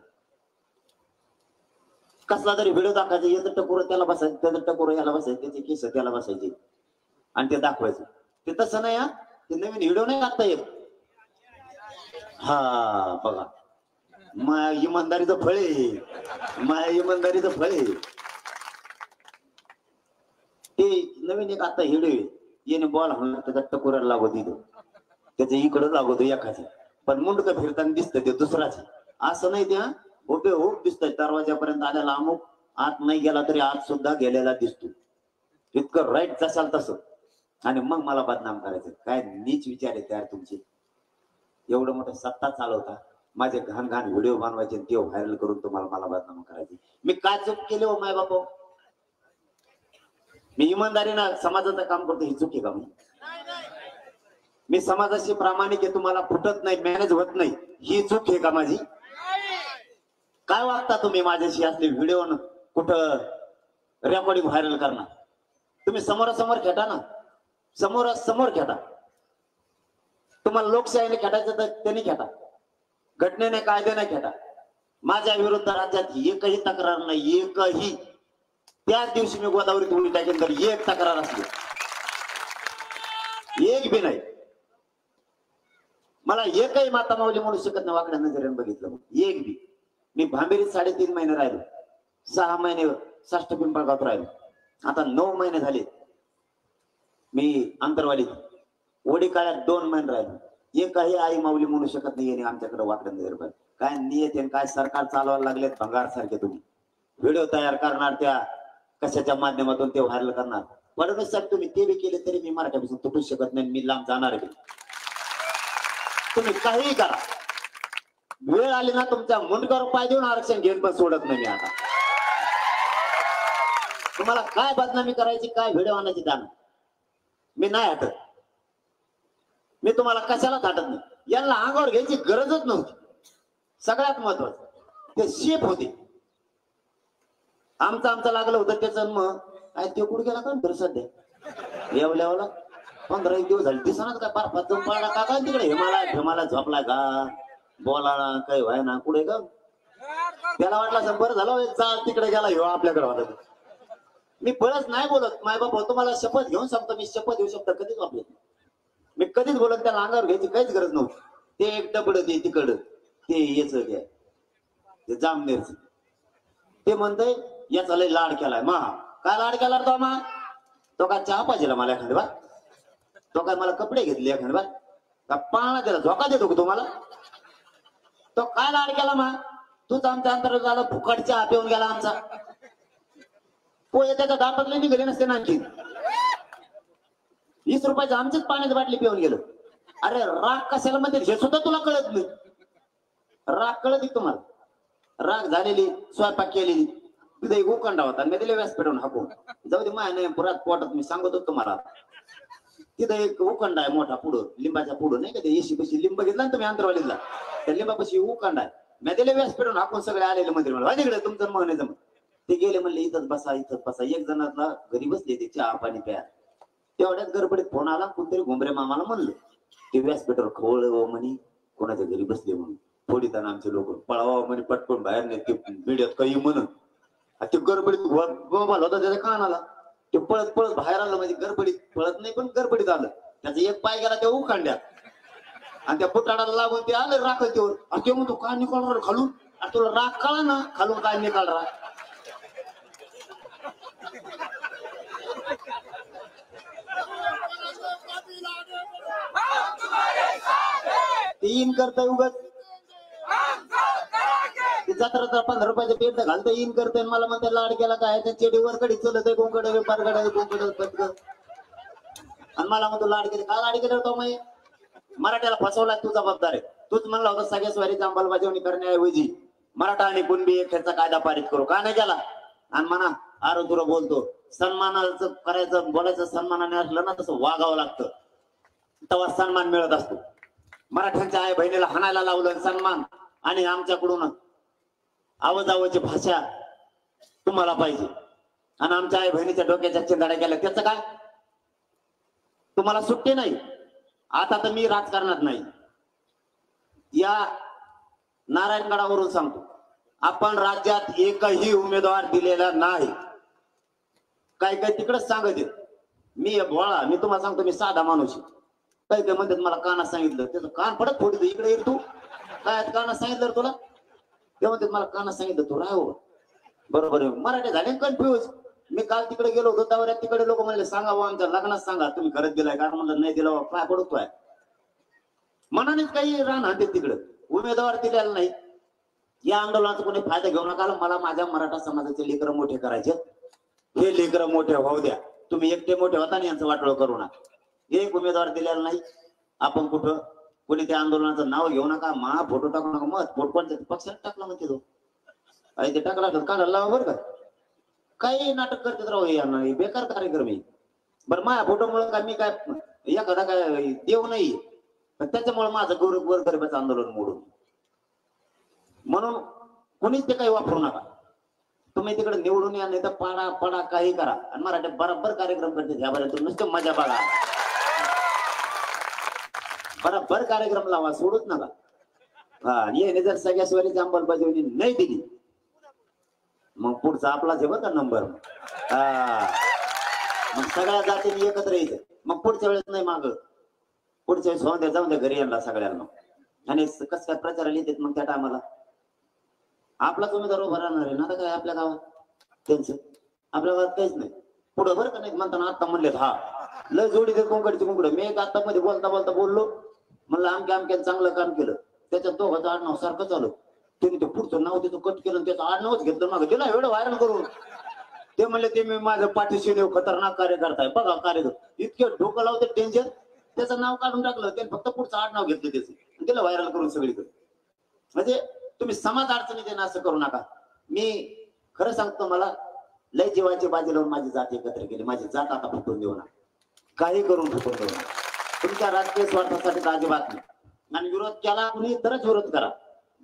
कसला तरी व्हिडिओ दाखवायचा याचं टकोर त्याला बसायचं त्याचं टकोर याला बसायचं त्याचे केस त्याला बसायचे आणि ते दाखवायचं. ते तसं नाही ते नवीन व्हिडिओ नाही टाकता येत. बघा माया इमानदारीचं फळ आहे. माया इमानदारीचं फळ आहे. ते नवीन एक आता व्हिडिओ येणे बॉल म्हणून त्याचा टकोराला लागत इथं त्याच्या इकडं लागतो एखाद्या पण मुंडकं फिरताना दिसतं ते दुसराच असं नाही. त्या हुबेहूब दिसतोय दरवाजापर्यंत आलेला अमुक आत नाही गेला तरी आत सुद्धा गेलेला दिसतो. इतकं राईट जसाल तसं. आणि मग मला बदनाम करायचं. काय नीच विचार आहे यार तुमची. एवढं मोठं सत्ता चालवता, माझे घाण घाण व्हिडिओ बनवायचे ते व्हायरल करून तुम्हाला मला बदनाम करायचे. मी काय चूक केले हो माय बापा? मी इमानदारीनं समाजाचं काम करतो, ही चूक आहे का? मी समाजाशी प्रामाणिक आहे, तुम्हाला फुटत नाही, मॅनेज होत नाही, ही चूक आहे का माझी? काय वागता तुम्ही माझ्याशी? असले व्हिडिओ कुठं रेकॉर्डिंग व्हायरल करणार? तुम्ही समोरासमोर खेटा ना, समोरासमोर खेटा. तुम्हाला लोकशाहीने खेटायचं तर त्यांनी खेटा, घटनेने कायद्याने खेटा. माझ्या विरुद्ध राज्यात एकही तक्रार नाही, एकही. त्याच दिवशी मी गोदावरीत उडी टाकेन तर एक तक्रार असली, एक बी नाही. मला एकही माता माऊली म्हणू शकत नाही वाकड्या नजरेने बघितलं, एक बी. मी भांबेरीत 3.5 महिने राहिलो, 6 महिने साष्ट पिंपळगावात राहिलो, आता 9 महिने झाले. मी अंतरवालीत ओडी काळ्यात 2 महिने राहिलो. एकही आई माऊली म्हणू शकत नाही आमच्याकडे वाकड्या नजर. काय नियत आहे, काय सरकार चालवायला लागलेत भंगार सारखे. तुम्ही व्हिडिओ तयार करणार, त्या कशाच्या माध्यमातून ते व्हायरल करणार. फडणवीस साहेब तुम्ही ते बी केले तरी मी मराठ्यापासून तुटू शकत नाही, मी लांब जाणार आहे. तुम्ही काहीही करा, वेळ आली ना तुमच्या मुंडकावर पाय देऊन आरक्षण घेऊन पण सोडत नाही मी. आता तुम्हाला काय बदनामी करायची, काय व्हिडिओ आणायची दान, मी नाही हटत. मी तुम्हाला कशाला थाटत नाही. यांना अंगावर घ्यायची गरजच नव्हती. सगळ्यात महत्वाचं ते शेप होते. आमचं लागलं होतं त्याचं. मग काय ते कुठे गेला का तर सध्या येवल्यावला 15 दिवस झाले दिसणार काय? पार पाचून पडला का काय तिकडे? हिमालय झोपलाय का? बोला काही व्हाय ना कुठे का? त्याला वाटलं बरं झालं जा तिकडे गेला ह्यो आपल्याकडे होता. मी पळच नाही बोलत माय बाबा, तुम्हाला शपथ घेऊन सांगतो, मी शपथ घेऊ शकतो कधीच वापरत नाही. मी कधीच बोलत त्याला अंगावर घ्यायची काहीच गरज नव्हती. ते एक डबड ते तिकड ते येच ते जामनेरच ते म्हणतंय याचा लय लाड केलाय. मा काय लाड केला तो? मा तो काय चहा पाहिजे मला एखादी बार? तो काय मला कपडे घेतले एखादी बार? का पाळणा त्याला झोका देतो का तुम्हाला? तो काय लाड केला? मा तूच आमच्या अंतर झाला, फुकट चहा पिऊन गेला आमचा. पोहे त्याच्या दापातले निघाले नसते ना आणखी. 20 रुपयाचं आमचीच पाण्याची बाटली पिऊन गेलो. अरे राग कशाला म्हणते हे सुद्धा तुला कळत नाही. राग कळत तुम्हाला? राग झालेली, स्वयंपाक केलेली, तिथे एक उकंडा होता, मी दिले व्यासपीठावरून हाकून. जाऊ दे माय नाही पुरात पोटात, मी सांगतो तुम्हाला. तिथं एक उकंडा आहे मोठा, पुढं लिंबाच्या पुढं नाही का ते येशी पशी लिंब घेतला ना तुम्ही अंतरवालीला, त्या लिंबापाशी उकंडा आहे. मी दिले व्यासपीठावरून हाकून सगळे आलेले मंदिर मला तिकडे तुमचं मन जमत. ते गेले म्हणले इथंच बसा इथंच बसा. एक जणांना घरी बसले ते चहा पाणी प्या. तेवढ्यात गडबडीत फोन आला, कोणतरी घोंबरे मामाला म्हणलं ते व्यासपीठावर खवळ म्हणे कोणाच्या घरी बसले म्हणून. फोडीताना आमचे लोक पळावा म्हणे पटकन बाहेर नाही ते मीडियात काही म्हणून. ते गडबडीत गोबाल होता त्याच्या कानाला, ते पळत पळत बाहेर आलं. म्हणजे गडबडीत पळत नाही पण गडबडीत आलं. त्याचा एक पाय गेला त्या उखांड्यात आणि त्या फुटाडाला लागून ते आलं राखतीवर. आणि ते म्हणतो काय निकाल खालून? आणि तुला राग कळा ना खालून काय निकाल राग? ते इन करताय उगाच जत्रा 15 रुपयाचं पेट घालता इन करताय. मला म्हणतात लाड केला काय? त्या चेडीवर कडे चलत आहे कोंकड पारगड कोंकड पटक. आणि मला म्हणतो लाड केले का? लाड केलं तो माही मराठ्याला फसवला तू जबाबदार आहे. तूच म्हणला होता सगळ्या स्वारीची अंमलबजावणी करण्याऐवजी मराठा आणि कुणबी एकट्याचा कायदा पारित करू का नाही केला? आणि म्हणा आरो तुला बोलतो सन्मानाचं करायचं बोलायचं, सन्मानाने असलं ना तसं वागावं लागतं, तेव्हा सन्मान मिळत असतो. मराठ्यांच्या आई बहिणीला हाणायला लावलं सन्मान, आणि आमच्याकडून आवाजावाची भाषा तुम्हाला पाहिजे, आणि आमच्या आई बहिणीच्या डोक्याच्या चिंगाड्या गेल्या त्याचं काय? तुम्हाला सुट्टी नाही. आता तर मी राजकारणात नाही, या नारायणगडावरून सांगतो आपण राज्यात एकही उमेदवार दिलेला नाही. काय काय तिकडच सांगत येत. मी भोळा, मी तुम्हाला सांगतो मी साधा माणूस. काही काय म्हणतात मला कानात सांगितलं, त्याचं कान पडत थोडी इकडे येईल तू काय कानात सांगितलं तुला? ते म्हणतात मला कानात सांगितलं तू राह बरोबर. मराठी झाले कन्फ्युज. मी काल तिकडे गेलो होतो त्यावर तिकडे लोक म्हणले सांगा व आमच्या लग्नात सांगा तुम्ही खरंच दिलाय कारण म्हणलं नाही दिला काय पडतोय. मनानेच काही राहणार ते तिकडं उमेदवार दिलेला नाही. या आंदोलनाचा कोणी फायदा घेऊ नका. मला माझ्या मराठा समाजाचे लेकरं मोठे करायचे, हे लेकरं मोठे होऊ द्या. तुम्ही एकटे मोठे होता आणि यांचं वाटोळ करू नका. एक उमेदवार दिलेला नाही आपण कुठं, कोणी त्या आंदोलनाचं नाव घेऊ नका. मा फोटो टाकू नका. मत फोट कोणत्या पक्षात टाकला म्हणते तो, आणि ते टाकला काढायला बरं का. काही नाटक करतात राहू यांना, बेकार कार्यक्रम आहे. बरं माझ्या फोटोमुळे काय मी काय एखादा काय देव नाही, पण त्याच्यामुळे माझं गोरगरिबाचं आंदोलन मोडून. म्हणून कोणीच ते काही वापरू नका. तुम्ही तिकडे निवडून या, नाही तर पाडा पडा काही करा. आणि मराठी बरोबर कार्यक्रम करते ह्यापर्यंत, नुसतं मजा बघा. बरोबर कार्यक्रम लावा, सोडूच नका. हा, येणे जर सगळ्या स्वरीची अंमलबजावणी नाही दिली, मग पुढचा आपलाच आहे बरं का नंबर. मग सगळ्या जातीने एकत्र यायचं. मग पुढच्या वेळेस नाही माग, पुढच्या वेळेस होऊन द्या, जाऊन द्या घरी यांना सगळ्यांना. आणि कसं काय प्रचाराला येतात मग त्या टायमाला आपलाच उमेदवार उभा राहणार आहे ना. आता काय आपल्या गावात त्यांचं, आपल्या गावात काहीच नाही पुढं बरं का. नाही म्हणताना आता म्हणले हा लय जोडी ते कोंकडची कोंकड. मी एक आता मध्ये बोलता बोलता बोललो, म्हणलं आमक्या चांगलं काम केलं, त्याच्यात दोघांचं आडनाव सारखं चालू. त्यांनी ते पुढचं नाव त्याचं कट केलं, त्याचं आडनावच घेतलं. मागं दिला एवढं व्हायरल करून. ते म्हणले ते मी माझं पाठीशी नेऊ, खतरनाक कार्यकर्ता आहे बघा कार्यकर्ता. इतके डोकं लावते डेंजर. त्याचं नाव काढून टाकलं, त्याने फक्त पुढचं आडनाव घेतलं त्याचं, त्याला व्हायरल करून सगळीकडे. म्हणजे तुम्ही समाज अडचणी देणं असं करू नका. मी खरं सांगतो, मला लय जीवाची बाजी लावून माझी जात एकत्र केली. माझी जात आता फुटून देऊ नका, काही करून फुटून देऊ नका. तुमच्या राजकीय स्वार्थासाठी तर अजिबात नाही. आणि विरोध केला कुणी तरच विरोध करा.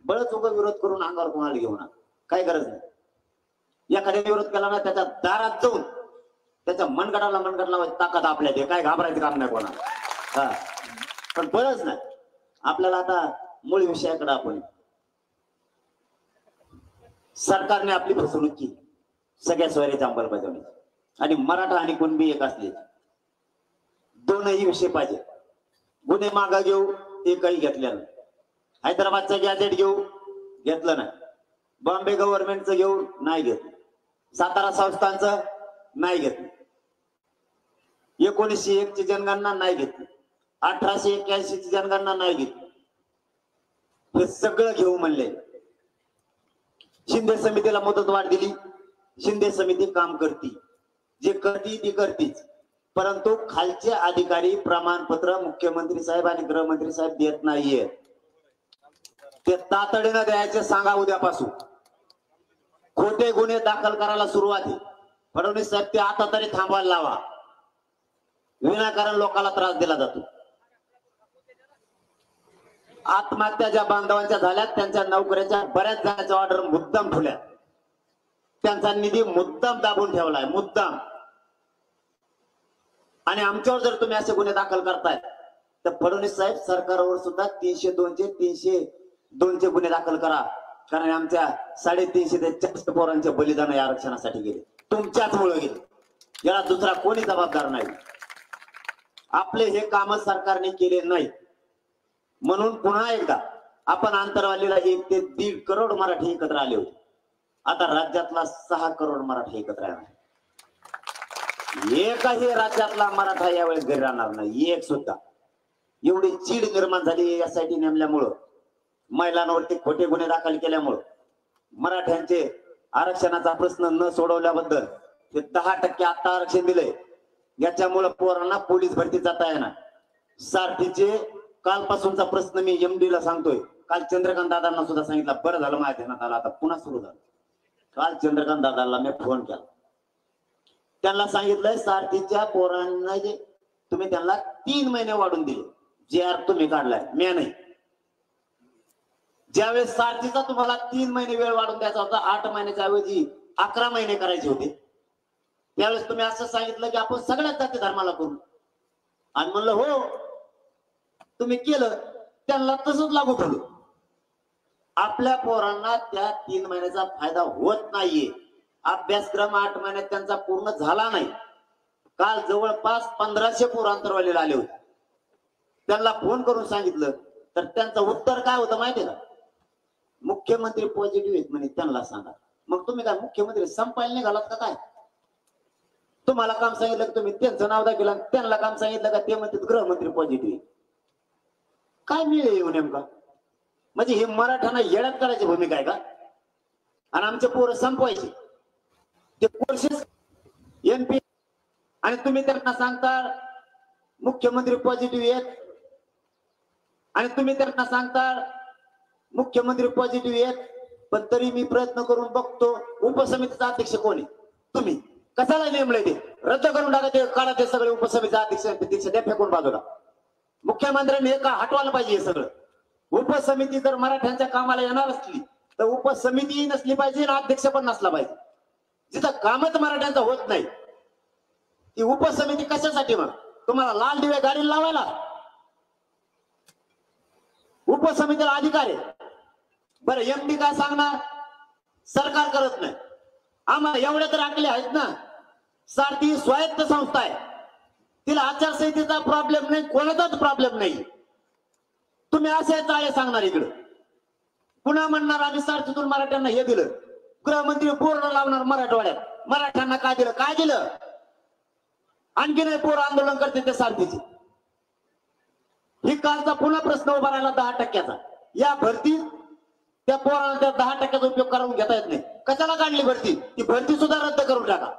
बळच उगा विरोध करून अंगावर कोणाला घेऊ नका, काही गरज नाही. एखाद्याने विरोध केला ना, त्याच्या दारात जाऊन त्याच्या मनगटाला मनगट लावायची ताकद आपल्या ते, काय घाबरायचं काम नाही कोणाला. हा, पण बळच नाही आपल्याला. आता मूळ विषयाकडे आपण, सरकारने आपली फसवणूक केली सगळ्या सोयऱ्याच्या अंमलबजावणी. आणि मराठा आणि कुणबी एक असले, दोनही विषय पाहिजे. गुन्हे मागा घेऊ ते काही घेतलेलं नाही. हैदराबादचं गॅजेट घेऊ घेतलं नाही. बॉम्बे गव्हर्नमेंटचं घेऊ नाही घेतलं. सातारा संस्थांचं नाही घेतलं. 1901 ची जनगणना नाही घेतली. 1881 ची जनगणना नाही घेतली. हे सगळं घेऊ म्हणले. शिंदे समितीला मुदतवाढ दिली. शिंदे समिती काम करती, जे करती ती करतीच. परंतु खालचे अधिकारी प्रमाणपत्र मुख्यमंत्री साहेब आणि गृहमंत्री साहेब देत नाहीये. ते तातडीनं द्यायचे सांगा उद्यापासून. खोटे गुन्हे दाखल करायला सुरुवात आहे. फडणवीस साहेब ते आता तरी थांबवायला लावा. विनाकारण लोकांना त्रास दिला जातो. आत्महत्या ज्या बांधवांच्या झाल्यात, त्यांच्या नोकऱ्याच्या बऱ्याच जणांच्या ऑर्डर मुद्दाम ठेवल्या. त्यांचा निधी मुद्दाम दाबून ठेवलाय, मुद्दाम. आणि आमच्यावर जर तुम्ही असे गुन्हे दाखल करताय, तर फडणवीस साहेब सरकारवर सुद्धा 302चे गुन्हे दाखल करा. कारण आमच्या 350 ते 400 पोरांचे बलिदान या आरक्षणासाठी गेले, तुमच्याच मुळे गेले. याला दुसरा कोणी जबाबदार नाही. आपले हे काम सरकारने केले नाही. म्हणून पुन्हा एकदा आपण आंतरवालीला 1 ते 1.5 करोड मराठी एकत्र आले होते. आता राज्यातला 6 करोड मराठी एकत्र आहे. एकही राज्यातला मराठा यावेळेस घरी राहणार नाही, एक सुद्धा. एवढी चीड निर्माण झाली यासाठी नेमल्यामुळं, महिलांवरती खोटे गुन्हे दाखल केल्यामुळं, मराठ्यांचे आरक्षणाचा प्रश्न न सोडवल्याबद्दल ते 10% आता आरक्षण दिलंय. याच्यामुळे पोरांना पोलीस भरती जाता येणार. सारथीचे कालपासूनचा प्रश्न मी MD ला सांगतोय. काल चंद्रकांत दादांना सुद्धा सांगितलं, बरं झालं माझ्या ध्यानात आलं, आता पुन्हा सुरू झालं. काल चंद्रकांत दादांना मी फोन केला, त्यांना सांगितलंय सारथीच्या पोरांना जे तुम्ही त्यांना 3 महिने वाढून दिले. JR तुम्ही काढलाय, मी नाही. ज्यावेळेस सारथीचा तुम्हाला 3 महिने वेळ वाढून द्यायचा होता, 8 महिन्याच्या ऐवजी 11 महिने करायचे होते, त्यावेळेस तुम्ही असं सांगितलं की आपण सगळ्याच जाती धर्माला करू. आणि म्हणलं हो, तुम्ही केलं, त्यांना तसंच लागू ठेवलं. आपल्या पोरांना त्या 3 महिन्याचा फायदा होत नाहीये. अभ्यासक्रम 8 महिन्यात त्यांचा पूर्ण झाला नाही. काल जवळपास 1500 पोरं आंतरवालीला आले होते. त्यांना फोन करून सांगितलं तर त्यांचं उत्तर काय होतं माहितीये का? मुख्यमंत्री पॉझिटिव्ह आहेत म्हणे, त्यांना सांगा. मग तुम्ही काय मुख्यमंत्री संपायला निघालात का काय? तुम्हाला काम सांगितलं की तुम्ही त्यांचं नाव दाखवलं, त्यांना काम सांगितलं का ते म्हणतात गृहमंत्री पॉझिटिव्ह. काय मिळेल येऊ नेमका? म्हणजे हे मराठ्यांना येड्यात करायची भूमिका आहे का? आणि आमचे पोरं संपवायचे ते कोर्सेस एमपी, आणि तुम्ही त्यांना सांगता मुख्यमंत्री पॉझिटिव्ह आहेत, आणि तुम्ही त्यांना सांगता मुख्यमंत्री पॉझिटिव्ह आहेत, पण तरी मी प्रयत्न करून बघतो उपसमितीचा अध्यक्ष कोण आहे? तुम्ही कशाला नेमले? ते रद्द करून टाका, ते काढा, ते सगळे उपसमितीचा अध्यक्ष द्या फेकून बाजूला. मुख्यमंत्र्यांनी हे का हटवायला पाहिजे हे सगळं. उपसमिती जर मराठ्यांच्या कामाला येणार असली तर उपसमिती नसली पाहिजे आणि अध्यक्ष पण नसला पाहिजे. जिथं कामच मराठ्यांचं होत नाही ती उपसमिती कशासाठी? मग तुम्हाला लाल दिवे गाडीला लावायला उपसमितीला अधिकार आहे. बरं एमडी काय सांगणार? सरकार करत नाही. आम्हाला एवढ्या तर आकले आहेत ना, सारथी स्वायत्त संस्था आहे, तिला आचारसंहितेचा प्रॉब्लेम नाही, कोणाचाच प्रॉब्लेम नाही. तुम्ही असे चाळे सांगणार इकडे, पुन्हा म्हणणार आम्ही सारथीतून मराठ्यांना हे दिलं, गृहमंत्री बोर्ड लावणार मराठवाड्यात, मराठ्यांना काय दिलं? काय दिलं? आणखी नाही पोर आंदोलन करते ते सारथीचे. ही कालचा पुन्हा प्रश्न उभा राहिला 10%चा. या भरती त्या पोरांना त्या 10%चा उपयोग करून घेता येत नाही. कशाला काढली भरती? ती भरती सुद्धा रद्द करून टाका.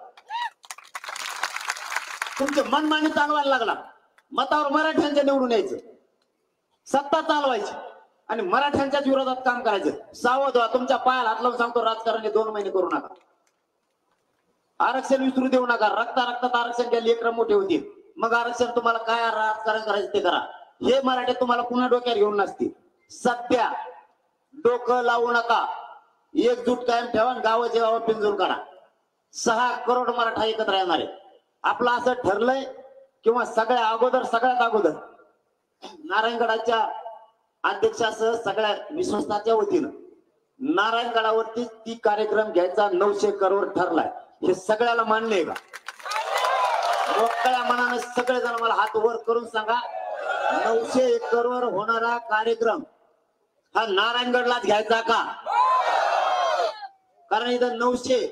तुमचे मनमानी चालवायला लागला, मतावर मराठ्यांच्या निवडून यायचं, सत्ता चालवायची आणि मराठ्यांच्याच विरोधात काम करायचं. सावध व्हा, तुमच्या पायाला हात लावून सांगतो, राजकारणी 2 महिने करू नका. आरक्षण विसरू देऊ नका. रक्ता रक्तात आरक्षण द्या, लेकरं मोठे होतील, मग आरक्षण तुम्हाला काय राजकारण करायचं ते करा. हे मराठे तुम्हाला पुन्हा डोक्यात घेऊन नसतील. सध्या डोकं लावू नका, एकजूट कायम ठेवा, गावाचे गाव पिंजून काढा. 6 करोड मराठा एकत्र येणार आहे. आपलं असं ठरलंय किंवा सगळ्यात अगोदर नारायणगडाच्या अध्यक्षासह सगळ्या विश्वस्ताच्या वतीनं नारायणगडावरती ती कार्यक्रम घ्यायचा 900 करोड ठरलाय. हे सगळ्याला मान्य आहे का? मोकळ्या मनानं सगळेजण मला हात वर करून सांगा, 900 एकरवर होणारा कार्यक्रम हा नारायणगडलाच घ्यायचा का? कारण इथं 900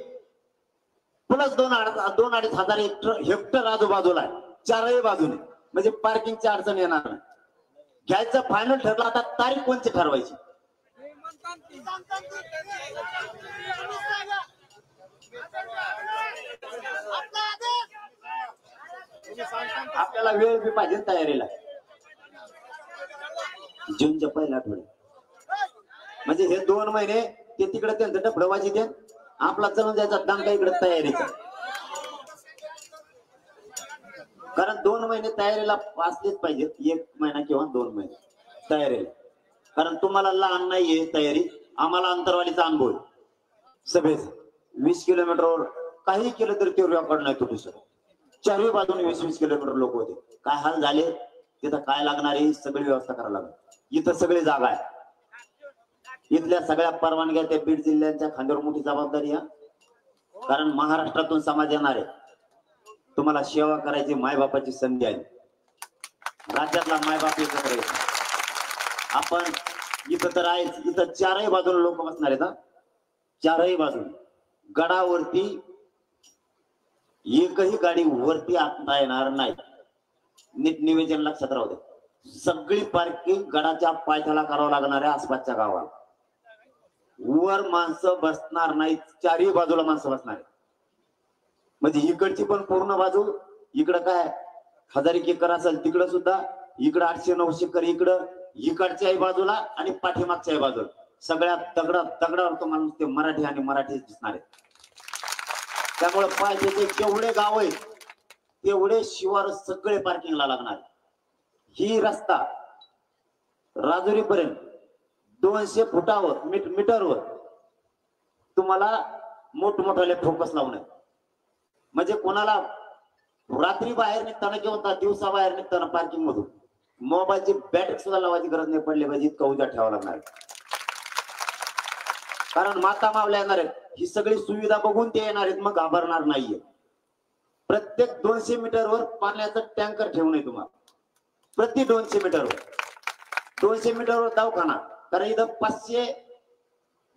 प्लस 2-2.5 हजार हेक्टर आजूबाजूला आहे, 4ही बाजूने, म्हणजे पार्किंगची अडचण येणार नाही. घ्यायचं फायनल ठरलं. आता तारीख कोणती ठरवायची? आपल्याला वेळ बी पाहिजे तयारीला. जूनच्या पहिल्या आठवड्यात, म्हणजे हे 2 महिने ते तिकडे त्यांचं डफडवाजी द्या, आपला चलून जायचा दांडा इकडे तयारीचा. कारण 2 महिने तयारीला असलेच पाहिजेत, 1 महिना किंवा 2 महिने तयारीला. कारण तुम्हाला लहान नाहीये तयारी, आम्हाला अंतरवालीचा अनुभव सभेचा. 20 किलोमीटरवर काही केलं तरी ते रेकॉर्ड नाही तुटू शकत. 4ही बाजूने 20-20 किलोमीटर लोक होते. काय हाल झाले, तिथं काय लागणार आहे सगळी व्यवस्था करायला लागणार. इथं सगळी जागा आहे, इथल्या सगळ्या परवानग्या त्या बीड जिल्ह्यांच्या खांद्यावर मोठी जबाबदारी आहे. कारण महाराष्ट्रातून समाज येणार आहे, तुम्हाला सेवा करायची मायबापाची संधी आहे. राज्यातला मायबाप एकत्र येतो. आपण इथं तर आहेच, इथं 4ही बाजूने लोक बसणार आहेत. 4ही बाजूने गडावरती एकही गाडी वरती आणता येणार नाही. नीट निवेदन लक्षात राहू दे. सगळी पार्किंग गडाच्या पायथ्याला करावं लागणार आहे. आसपासच्या गावात वर माणसं बसणार नाहीत, 4ही बाजूला माणसं बसणार आहेत. म्हणजे इकडची पण पूर्ण बाजू, इकडं काय 1000 एकर असेल तिकडं सुद्धा, इकडं 800-900 एकर इकडं, इकडच्याही बाजूला आणि पाठीमागच्याही बाजूला सगळ्या दगडावर तुम्हाला नुसते मराठी आणि मराठी दिसणार आहेत. त्यामुळे पायथ्याचे जेवढे गाव आहेत तेवढे शिवार सगळे पार्किंगला लागणार. ही रस्ता राजुरी पर्यंत 200 फुटावर मीटरवर तुम्हाला मोठमोठाले फोकस लावणे. म्हणजे कोणाला रात्री बाहेर निघताना किंवा दिवसा बाहेर निघताना पार्किंग मधून मोबाईलची बॅटरी सुद्धा लावायची गरज नाही पडली पाहिजे, इतका उजा ठेवावा लागणार. कारण माता मावल्या येणार आहेत, ही सगळी सुविधा बघून ते येणार आहेत, मग घाबरणार नाहीये. प्रत्येक 200 मीटरवर पाण्याचा टँकर ठेवणे तुम्हाला, प्रति 200 मीटरवर. 200 मीटरवर दवाखाना, कारण इथं 500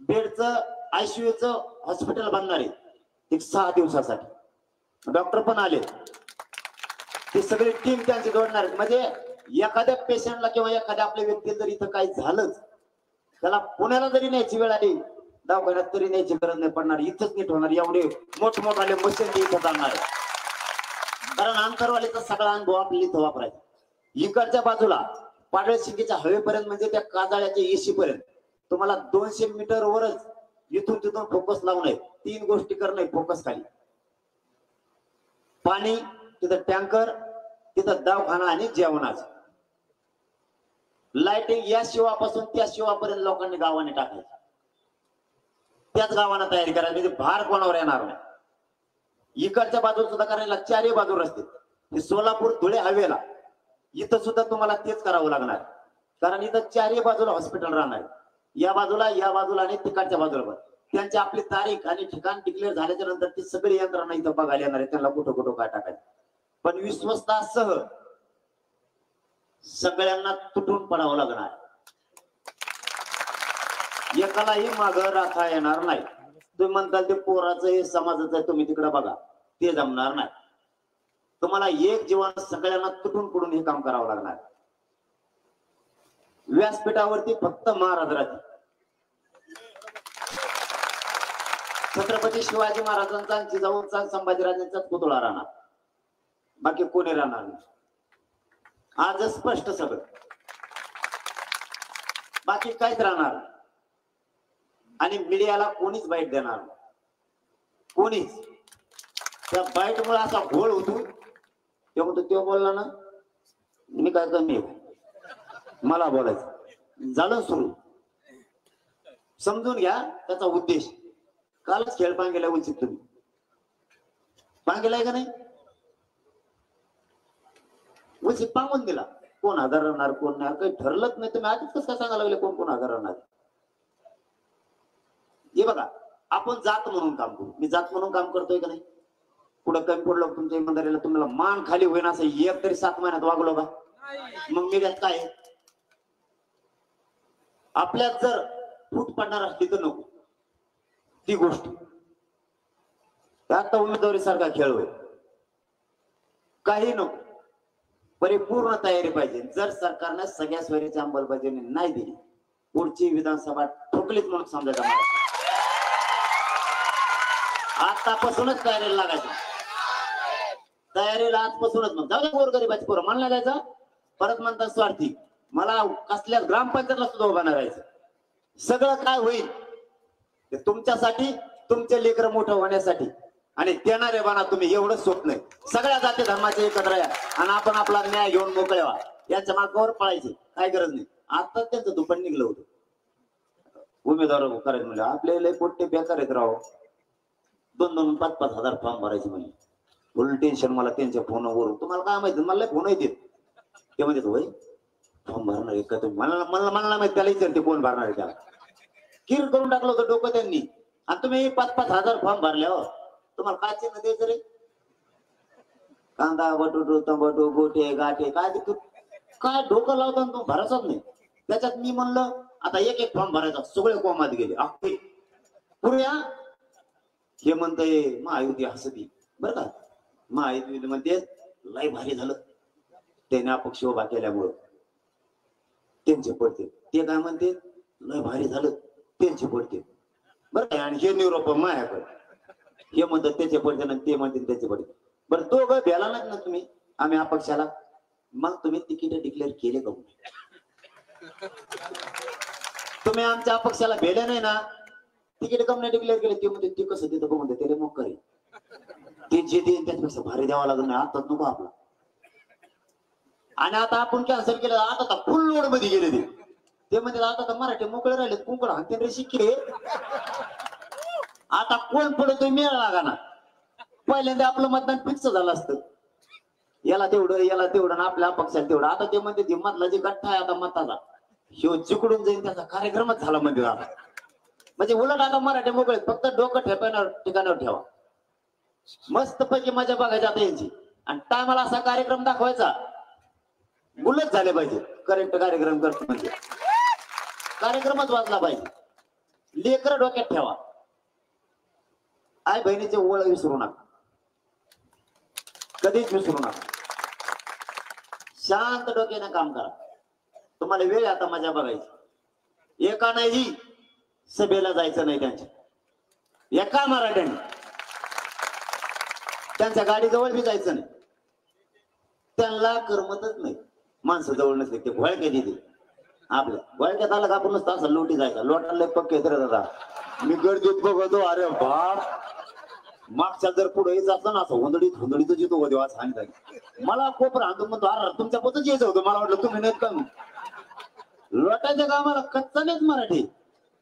बेडचं आयसीयूचं हॉस्पिटल बनणार आहे 6 दिवसासाठी. डॉक्टर पण आले, ती सगळी टीम त्यांची जोडणार आहेत. म्हणजे एखाद्या पेशंटला किंवा एखाद्या आपल्या व्यक्तीला जर इथं काही झालंच त्याला पुण्याला जरी न्यायची वेळ आली दवाखान्यात तरी न्यायची गरज नाही पडणार, इथंच नीट होणार. एवढे मोठमोठाले मशीन इथं चालणार आहे. कारण आंतरवालीचा सगळा अनुभव आपल्याला इथं वापरायचा. इकडच्या बाजूला पाडळ शिंगेच्या हवेपर्यंत म्हणजे त्या काजाळ्याच्या येशी पर्यंत तुम्हाला 200 मीटर वरच इथून तिथून फोकस लावून आहे. 3 गोष्टी करणं फोकस खाली. पाणी, तिथं टँकर, तिथं दवाखाना आणि जेवणाचं. लाइटिंग या शिवापासून त्या शिवापर्यंत लोकांनी गावाने टाकायचं. त्याच गावाला तयारी करायची म्हणजे भार कोणावर येणार नाही. इकडच्या बाजूला सुद्धा करायला 4ही बाजू रस्ते. हे सोलापूर धुळे हवेला इथं सुद्धा तुम्हाला तेच करावं लागणार. कारण इथं 4ही बाजूला हॉस्पिटल राहणार. या बाजूला आणि तिकडच्या बाजूला. त्यांची आपली तारीख आणि ठिकाण डिक्लेअर झाल्याच्या नंतर ती सगळी यंत्रणा इथं बघायला येणार आहे. त्यांना कुठं कुठं काय टाकायचं. पण विश्वस्तासह सगळ्यांना तुटून पडावं लागणार. एकालाही मागं राखा येणार नाही. तुम्ही म्हणताल ते पोराचं हे समाजाचं आहे, तुम्ही तिकडे बघा, ते जमणार नाही. तुम्हाला एक जीवन सगळ्यांना तुटून पडून हे काम करावं लागणार. व्यासपीठावरती फक्त महाराज राहतील. छत्रपती शिवाजी महाराजांचा, जिजाऊंचा, संभाजीराजांचाच पुतळा राहणार, बाकी कोणी राहणार नाही. आज स्पष्ट सगळं, बाकी काहीच राहणार. आणि मीडियाला कोणीच बाईट देणार, कोणीच. त्या बाईट मुळे असा घोळ होतो. ते म्हणतो तो बोलला ना, मी काय कमी मला बोलायचं. झालं सुरू. समजून घ्या त्याचा उद्देश. कालच खेळ पांगेला उचित तुम्ही पांगेलाय का नाही? उचित पांगून दिला. कोण हजर राहणार कोण नाही काही ठरलंच नाही. तुम्ही आधीच कसं काय सांगायला लागले कोण कोण हजर राहणार? हे बघा, आपण जात म्हणून काम करू. मी जात म्हणून काम करतोय का नाही? पुढे कमी पडलो तुमच्या इमानदारीला, तुम्हाला मान खाली होईना असं एक तरी 7 महिन्यात वागलो का? मग मी त्यात काय? आपल्यात जर फूट पडणार असली तर नको ती गोष्ट. आता उमेदवारी सारखा खेळ होईल. काही नको, परिपूर्ण तयारी पाहिजे. जर सरकारने सगळ्या सोयीची अंमलबजावणी नाही दिली, पुढची विधानसभा ठोकलीच म्हणून समजायचं. मला आतापासूनच तयारीला लागायचं. तयारीला आजपासूनच. मग जाऊ दे गोरगरिबाची पोरं म्हणला जायचं. परत म्हणतात स्वार्थी. मला कसल्या ग्रामपंचायतला सुद्धा उभा राहायचं. सगळं काय होईल ते तुमच्यासाठी, तुमचे लेकरं मोठं होण्यासाठी. आणि देणारे बाना तुम्ही, एवढंच स्वप्न आहे. सगळ्या जाती धर्माचे एकत्र या आणि आपण आपला न्याय घेऊन मोकळे व्हा. यांच्या मार्गावर पळायचे काय गरज नाही. आता त्यांचं दुपट निघलं होतं. उमेदवार करायचं म्हणजे आपले लय पोट्टे बेकार आहेत राव. 2-2, 5-5 हजार फॉर्म भरायचे म्हणजे फुल टेन्शन. मला त्यांच्या फोनवरून, तुम्हाला काय माहिती, मला फोन येते ते म्हणतात होय फॉर्म भरणार आहे का तुम्ही? मला माहिती. त्याला विचारते कोण भरणार आहे त्याला. किर करून टाकलं होतं डोकं त्यांनी. आणि तुम्ही 5-5 हजार फॉर्म भरले हो. तुम्हाला काय चिन्ह द्यायचं रे? कांदा, बटाटो, टमाटो, गोटे गाठे काय तू काय डोकं लावतो तू? भरायचाच नाही. त्याच्यात मी म्हणलं आता एक फॉर्म भरायचा. सगळे कोमात गेले. अख्खे पुऱ्या. हे म्हणतंय महायुती हसती बरं का. महायुती म्हणते लय भारी झालं त्याने अपक्ष उभा केल्यामुळं त्यांचे पडते. ते काय म्हणते लय भारी झालं त्यांचे पडते बरं काय. आणि हे निरोप मायाकडे. हे म्हणतात त्याचे पडते ना, ते म्हणते त्याचे पडते. बरं दोघं भेला नाहीत ना तुम्ही आम्ही अपक्षाला. मग तुम्ही तिकीट डिक्लेअर केले का? तुम्ही आमच्या अपक्षाला भेले नाही ना, तिकीट कम नाही डिक्लेअर केले. ते म्हणते ते कसं तिथं बघून ते मग करेल ते जे देईन त्याच्यापेक्षा भारी द्यावा लागत नाही. आताच नको आपला. आणि आता आपण कॅन्सल केलं. आता फुल लोड मध्ये गेले ते म्हणजे आता तर मराठी मोकळे राहिले. कुंकड हाते रे शिकले. आता कोण पडतोय मेळ लागा ना. पहिल्यांदा आपलं मतदान फिक्स झालं असतं. याला तेवढं याला तेवढं आपल्या पक्षाला तेवढं. आता ते म्हणते मधला जे गठ्ठा आहे आता मताचा ह्यो जिकडून जाईल त्याचा कार्यक्रमच झाला म्हणजे. आता म्हणजे उलट आता मराठी मोकळे. फक्त डोकं ठिकाणावर ठेवा. मस्त पैकी मजा बघायची आता यांची. आणि टायमाला असा कार्यक्रम दाखवायचा उलट झाले पाहिजे. करेक्ट कार्यक्रम करतो म्हणजे कार्यक्रमच वाजला पाहिजे. लेकर डोक्यात ठेवा. आई बहिणीचे ओळ विसरू नका, कधीच विसरू नका. शांत डोक्याने काम करा. तुम्हाला वेळ आता मजा बघायची. एका नाही सभेला जायचं नाही त्यांच्या, एका मराठ्याने त्यांच्या गाडीजवळ बी जायचं नाही. त्यांना करमतच नाही माणसं जवळ नसले ते घोळक्यात येते. आपल्या घोळक्यात आलं का आपण नुसतं असं लोटी जायचा, लोटाला पक्के तर दादा मी गर्दीत बघतो. अरे बाप, मागच्या जर पुढे येत असतं ना असं हुंदडीत येतो हो देवा सांगितलं. मला कोपरा आणून म्हणतो अरे तुमच्या पोतच यायचं होतं. मला वाटलं तुम्ही नाहीत का मग. लोटायच्या कामाला कच्चा नाहीच मराठी.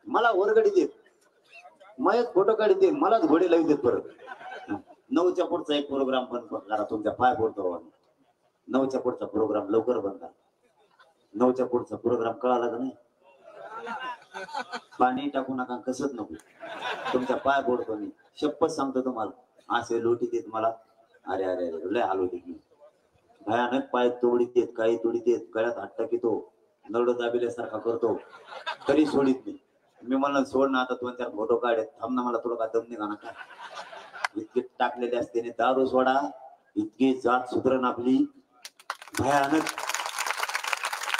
मला वरगडी देत, मयच फोटो काढी देत, मलाच घोडे लावी देत. परत 9च्या पुढचा एक प्रोग्राम बंद करा, तुमच्या पाय पडतो. 9च्या पुढचा प्रोग्राम लवकर बंद करा. 9च्या पुढचा प्रोग्राम कळाला का नाही. पाणी टाकू नका, कसत नको, तुमच्या पाय पडतो. मी शपथ सांगतो तुम्हाला, असे लोटीत येत मला. अरे अरे अरे लय हाल होते. भयानक पाय तोडीत येत, काही तोडीत येत, गळ्यात हात टाकीतो, नरड दाबिल्यासारखा करतो, तरी सोडित नाही. मी म्हणलं सोड ना आता 2-4 फोटो काढत थांब ना, मला थोडं का दम निघा ना का. इतके टाकलेले असते दारू सोडा, इतकी जात सुधरण आपली. भयानक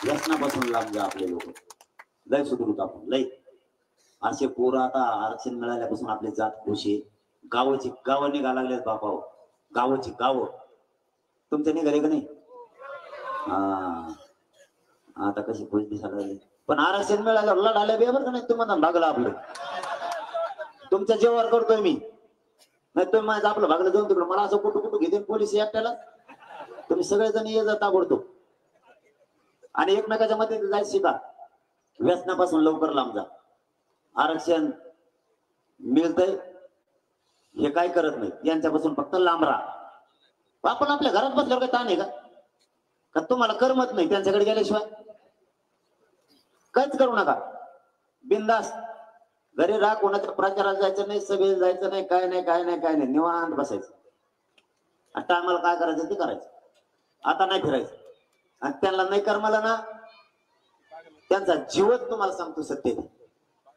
व्यसनापासून लांब जा आपले लोक. लय सुधरूत आपण लय. असे पोरं आता आरक्षण मिळाल्यापासून आपली जात खुश आहे. गावं निघा लागल्यात बापाव, गावाची गावं. तुमच्या निघाले का नाही. आता कशी खुश दिसायला लागली. पण आरक्षण मिळालं लढायला बरोबर का नाही. तुम्हाला भागलं आपलं, तुमच्या जेवार करतोय मी. नाही तुम्ही माझं आपलं भागलं जाऊन तिकडं मला असं कुठं घेते पोलीस एकट्याला. तुम्ही सगळेजण ये जाता बोलतो आणि एकमेकाच्या मध्ये जायचं शिका. व्यसनापासून लवकर लांब जा. आरक्षण मिळतंय हे काय करत नाही, यांच्यापासून फक्त लांब राहा. आपण आपल्या घरात बसल्यावर काही ताण आहे का तुम्हाला करमत नाही त्यांच्याकडे गेल्याशिवाय. काहीच करू नका, बिंदास घरी राहा. कोणाच्या प्रचाराला जायचं नाही, सभेला जायचं नाही, काय नाही, निवांत बसायचं. आता आम्हाला काय करायचं ते करायचं. आता नाही फिरायचं. आणि त्यांना नाही करमाला ना, त्यांचा जीवच तुम्हाला सांगतो सत्य.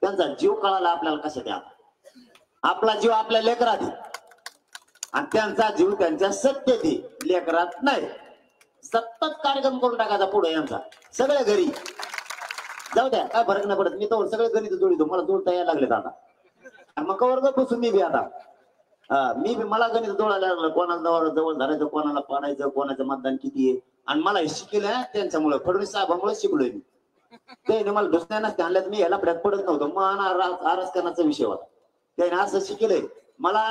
त्यांचा जीव कळाला आपल्याला कशा द्या. आपला जीव आपल्या लेकरात आणि त्यांचा जीव त्यांच्या सत्यते लेकरात नाही. सतत कार्यक्रम करून टाकायचा पुढे यांचा. सगळे घरी जाऊ द्या, काय फरक नाही पडत. मी तर सगळे गणित जोडितो, मला जोडता यायला लागलेत आता. मग कवर बसून मी बी आता मी बी मला गणित जोडायला लागलं. कोणाला जवळ धरायचं, कोणाला पाडायचं, कोणाचं मतदान किती आहे. आणि मला हे शिकलं त्यांच्यामुळे, फडणवीस साहेबांमुळे शिकलोय मी. त्याने मला दुसऱ्या नसते आणल्यात, मी याला फड्यात पडत नव्हतो. मग आरक्षणाचा विषय होता. त्याने असं शिकलंय मला.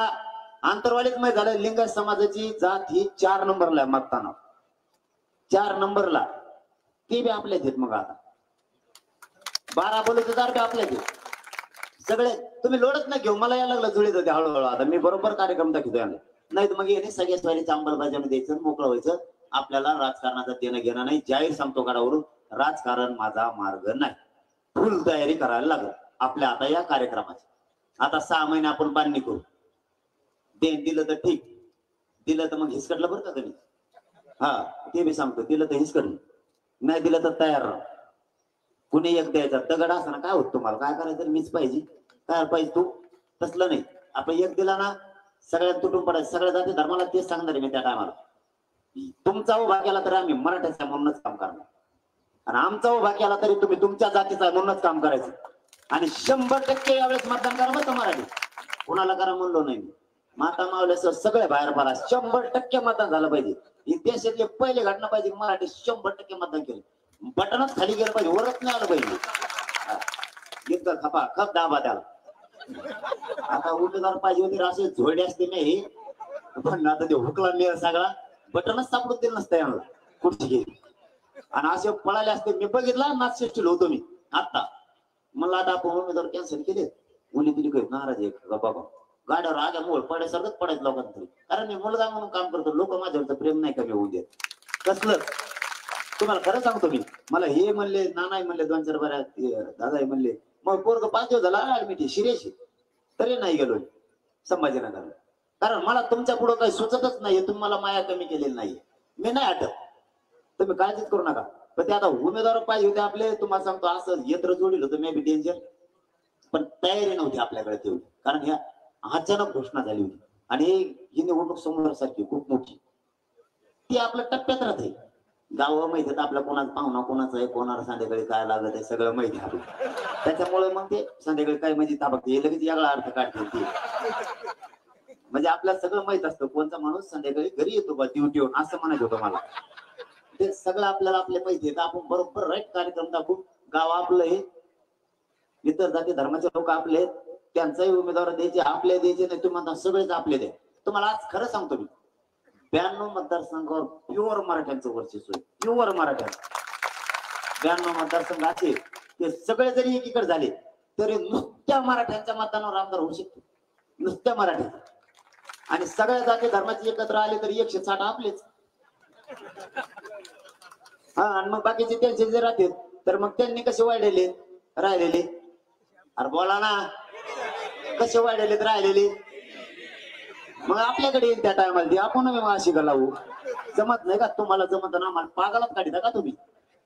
आंतरवालीच माहित झालं, लिंगायत समाजाची जात ही 4 नंबरला आहे मतदानावर. 4 नंबरला ते बी आपल्याच आहेत. मग आता 12 बलुतेदार बी आपल्याच आहेत सगळे. तुम्ही लोडच नाही घेऊ, मला यायला लागलं जुळीत होते हळूहळू. आता मी बरोबर कार्यक्रम दाखवतोय. नाही तर मग येणे सगळ्या स्वारीच्या अंमलबजावणी द्यायचं, मोकळं व्हायचं. आपल्याला राजकारणाचा देणं घेणं नाही. जाहीर सांगतो गडावरून, राजकारण माझा मार्ग नाही. फुल तयारी करायला लागल आपल्या आता या कार्यक्रमाची. आता 6 महिने आपण बांधणी करू. दिलं तर ठीक, दिलं तर मग हिसकटलं बरं का कधी. ते बी सांगतो, दिलं तर हिसकटलं, नाही दिलं तर तयार राहा. कुणी एक द्यायचा दगड असा ना, काय होत तुम्हाला काय करायचं, मीच पाहिजे काय पाहिजे तू. तसलं नाही. आपण एक दिला ना, सगळ्यात तुटून पडायचं. सगळ्या जाती धर्माला तेच सांगणार आहे मी त्या टायमाला. तुमचा उभा केला तर आम्ही मराठ्याचा म्हणूनच काम करणार, आणि आमचा उभा केला तरी तुम्ही तुमच्या जातीचा म्हणूनच काम करायचं. आणि 100% यावेळेस मतदान करा बरं मराठी. कोणाला करा म्हणलो नाही मी. माता मावल्यासह सगळे बाहेर पडा. 100% मतदान झालं पाहिजे. ही देशातली पहिली घटना पाहिजे. मराठी 100% मतदान केलं. बटनच खाली गेलं पाहिजे, वरच नाही आलं पाहिजे. इतकं खपा खप दाबा त्याला. आता उमेदवार पाहिजे होते असे झोडे असते नाही, पण आता ते हुकला मी सगळा बटनच सापडून दिलं नसतं याला कुठची गेली. आणि असे पळाले असते. मी बघितला नाचशील होतो मी आता. मला आता आपण उमेदवार कॅन्सल केले. मुली दिली काही नाराज आहे बाबा. गाड्यावर आग्या मोळ पडायसारखंच पडायचं लोकांना तरी. कारण मी मुलगा म्हणून काम करतो. लोक माझ्यावरचं प्रेम नाही कमी होऊ देत. कसलं तुम्हाला खरं सांगतो मी. मला हे म्हणले, नानाही म्हणले 2-4 बऱ्या, दादाही म्हणले. मग पोरग 5 दिवस झाला ऍडमिट शिरेश, तरी नाही गेलो संभाजीनगरला. कारण मला तुमच्या पुढं काही सुचतच नाहीये. तुम्हाला माया कमी केलेली नाहीये. मी नाही हटत, तुम्ही काळजीच करू नका. पण ते आता उमेदवार पाहिजे होते आपले. तुम्हाला सांगतो असं यंत्र जोडील होतं मे बी डेंजर, पण तयारी नव्हती आपल्याकडे तेवढी. कारण ह्या अचानक घोषणा झाली होती. आणि ही निवडणूक समोरासारखी खूप मोठी, ती आपल्या टप्प्यात राहते. गाव माहिती आहे आपल्या कोणाचा पाहुणा कोणाचा आहे, कोणाला संध्याकाळी काय लागत आहे सगळं माहिती आहे आपलं. त्याच्यामुळे मग ते संध्याकाळी काय म्हणजे ताबडतोब हे लगेच वेगळा अर्थ काढते ती. म्हणजे आपल्याला सगळं माहित असतं कोणता माणूस संध्याकाळी घरी येतो बा ड्युटीवर असं म्हणायचं होतं मला. ते सगळं आपल्याला आपले माहिती आहे. आपण बरोबर राईट कार्यक्रम दाखवू. गाव आपलं हे, इतर जाती धर्माचे लोक आपले, त्यांचाही उमेदवार द्यायचे, आपले द्यायचे नाही. तुम्हाला सगळेच आपले द्या. तुम्हाला आज खरं सांगतो मी, 92 मतदारसंघावर प्युअर मराठ्यांचं वर्चस्व आहे. प्युअर मराठ्यांचं 92 मतदारसंघ असे ते सगळे जरी एकीकडे झाले तरी नुसत्या मराठ्यांच्या मतांवर आमदार होऊ शकतो. नुसत्या मराठ्यांच्या. आणि सगळ्या जाती धर्माचे एकत्र आले तरी 160 आपलेच. हा, आणि मग बाकीचे त्यांचे जे राहतील तर मग त्यांनी कसे वाढलेले राहिलेले? अरे बोला ना, कसे वाढलेले राहिलेले? मग आपल्याकडे येईल त्या टायमाला ती आपण अशी का लावू? जमत नाही का तुम्हाला? जमत ना मला पागलात काढता का तुम्ही?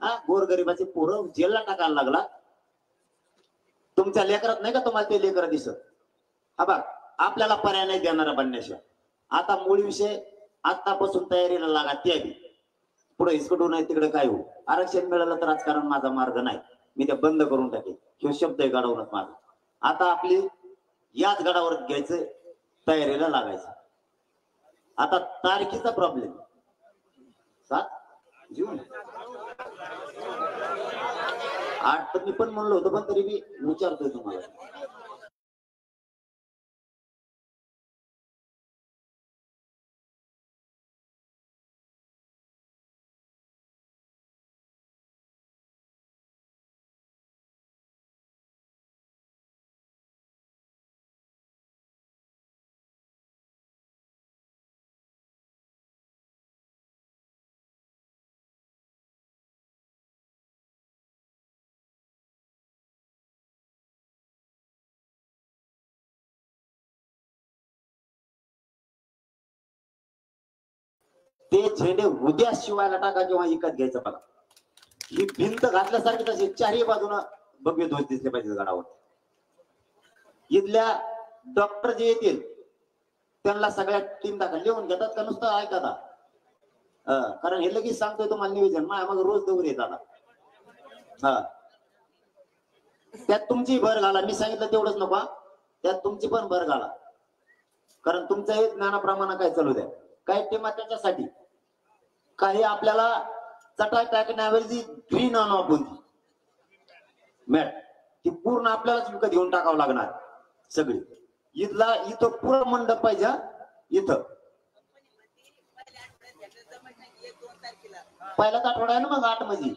हा, गोरगरिबाचे पोरं जेलला टाकायला लागला. तुमच्या लेकरात नाही का तुम्हाला ते लेकर दिसत? हा बघ, आपल्याला पर्याय नाही देणारा बनण्याशिवाय. आता मूळ विषय आतापासून तयारीला लागा. ते पुढे हिसकडू नाही तिकडे काय होऊ. आरक्षण मिळालं तर राजकारण माझा मार्ग नाही, मी ते बंद करून टाकेल. हे शब्द आहे गाडावरच माझा. आता आपली याच गडावर घ्यायचं, तयारीला लागायचं. आता तारखेचा प्रॉब्लेम 7 जून 8 तर मी पण म्हणलो होतो, पण तरी मी विचारतोय तुम्हाला. ते झेंडे उद्या शिवायला टाका किंवा विकत घ्यायचं बघा. ही भिंत घातल्यासारखी तशी चारही बाजूला भव्य ध्वज दिसले पाहिजे गडावर. इथल्या डॉक्टर जे येतील त्यांना सगळ्या टीम दाखल लिहून घेतात का नुसतं ऐकता? कारण हे लगेच सांगतोय तुम्हाला निवेदन, मग रोज दौर येतात. हा, त्यात तुमची भर घाला. मी सांगितलं तेवढंच नको, त्यात तुमची पण भर घाला. कारण तुमचं हे ज्ञानाप्रमाणे काय चालू द्या. काही टीमा त्याच्यासाठी, काही आपल्याला चटाई टाकण्याऐवजी ग्रीन आणू आपण ती मॅट, ती पूर्ण आपल्यालाच विकत घेऊन टाकावं लागणार सगळी. इथं पुरं मंडप पाहिजे. इथं पहिलाच आठवडा आहे ना, मग 8 म्हणजे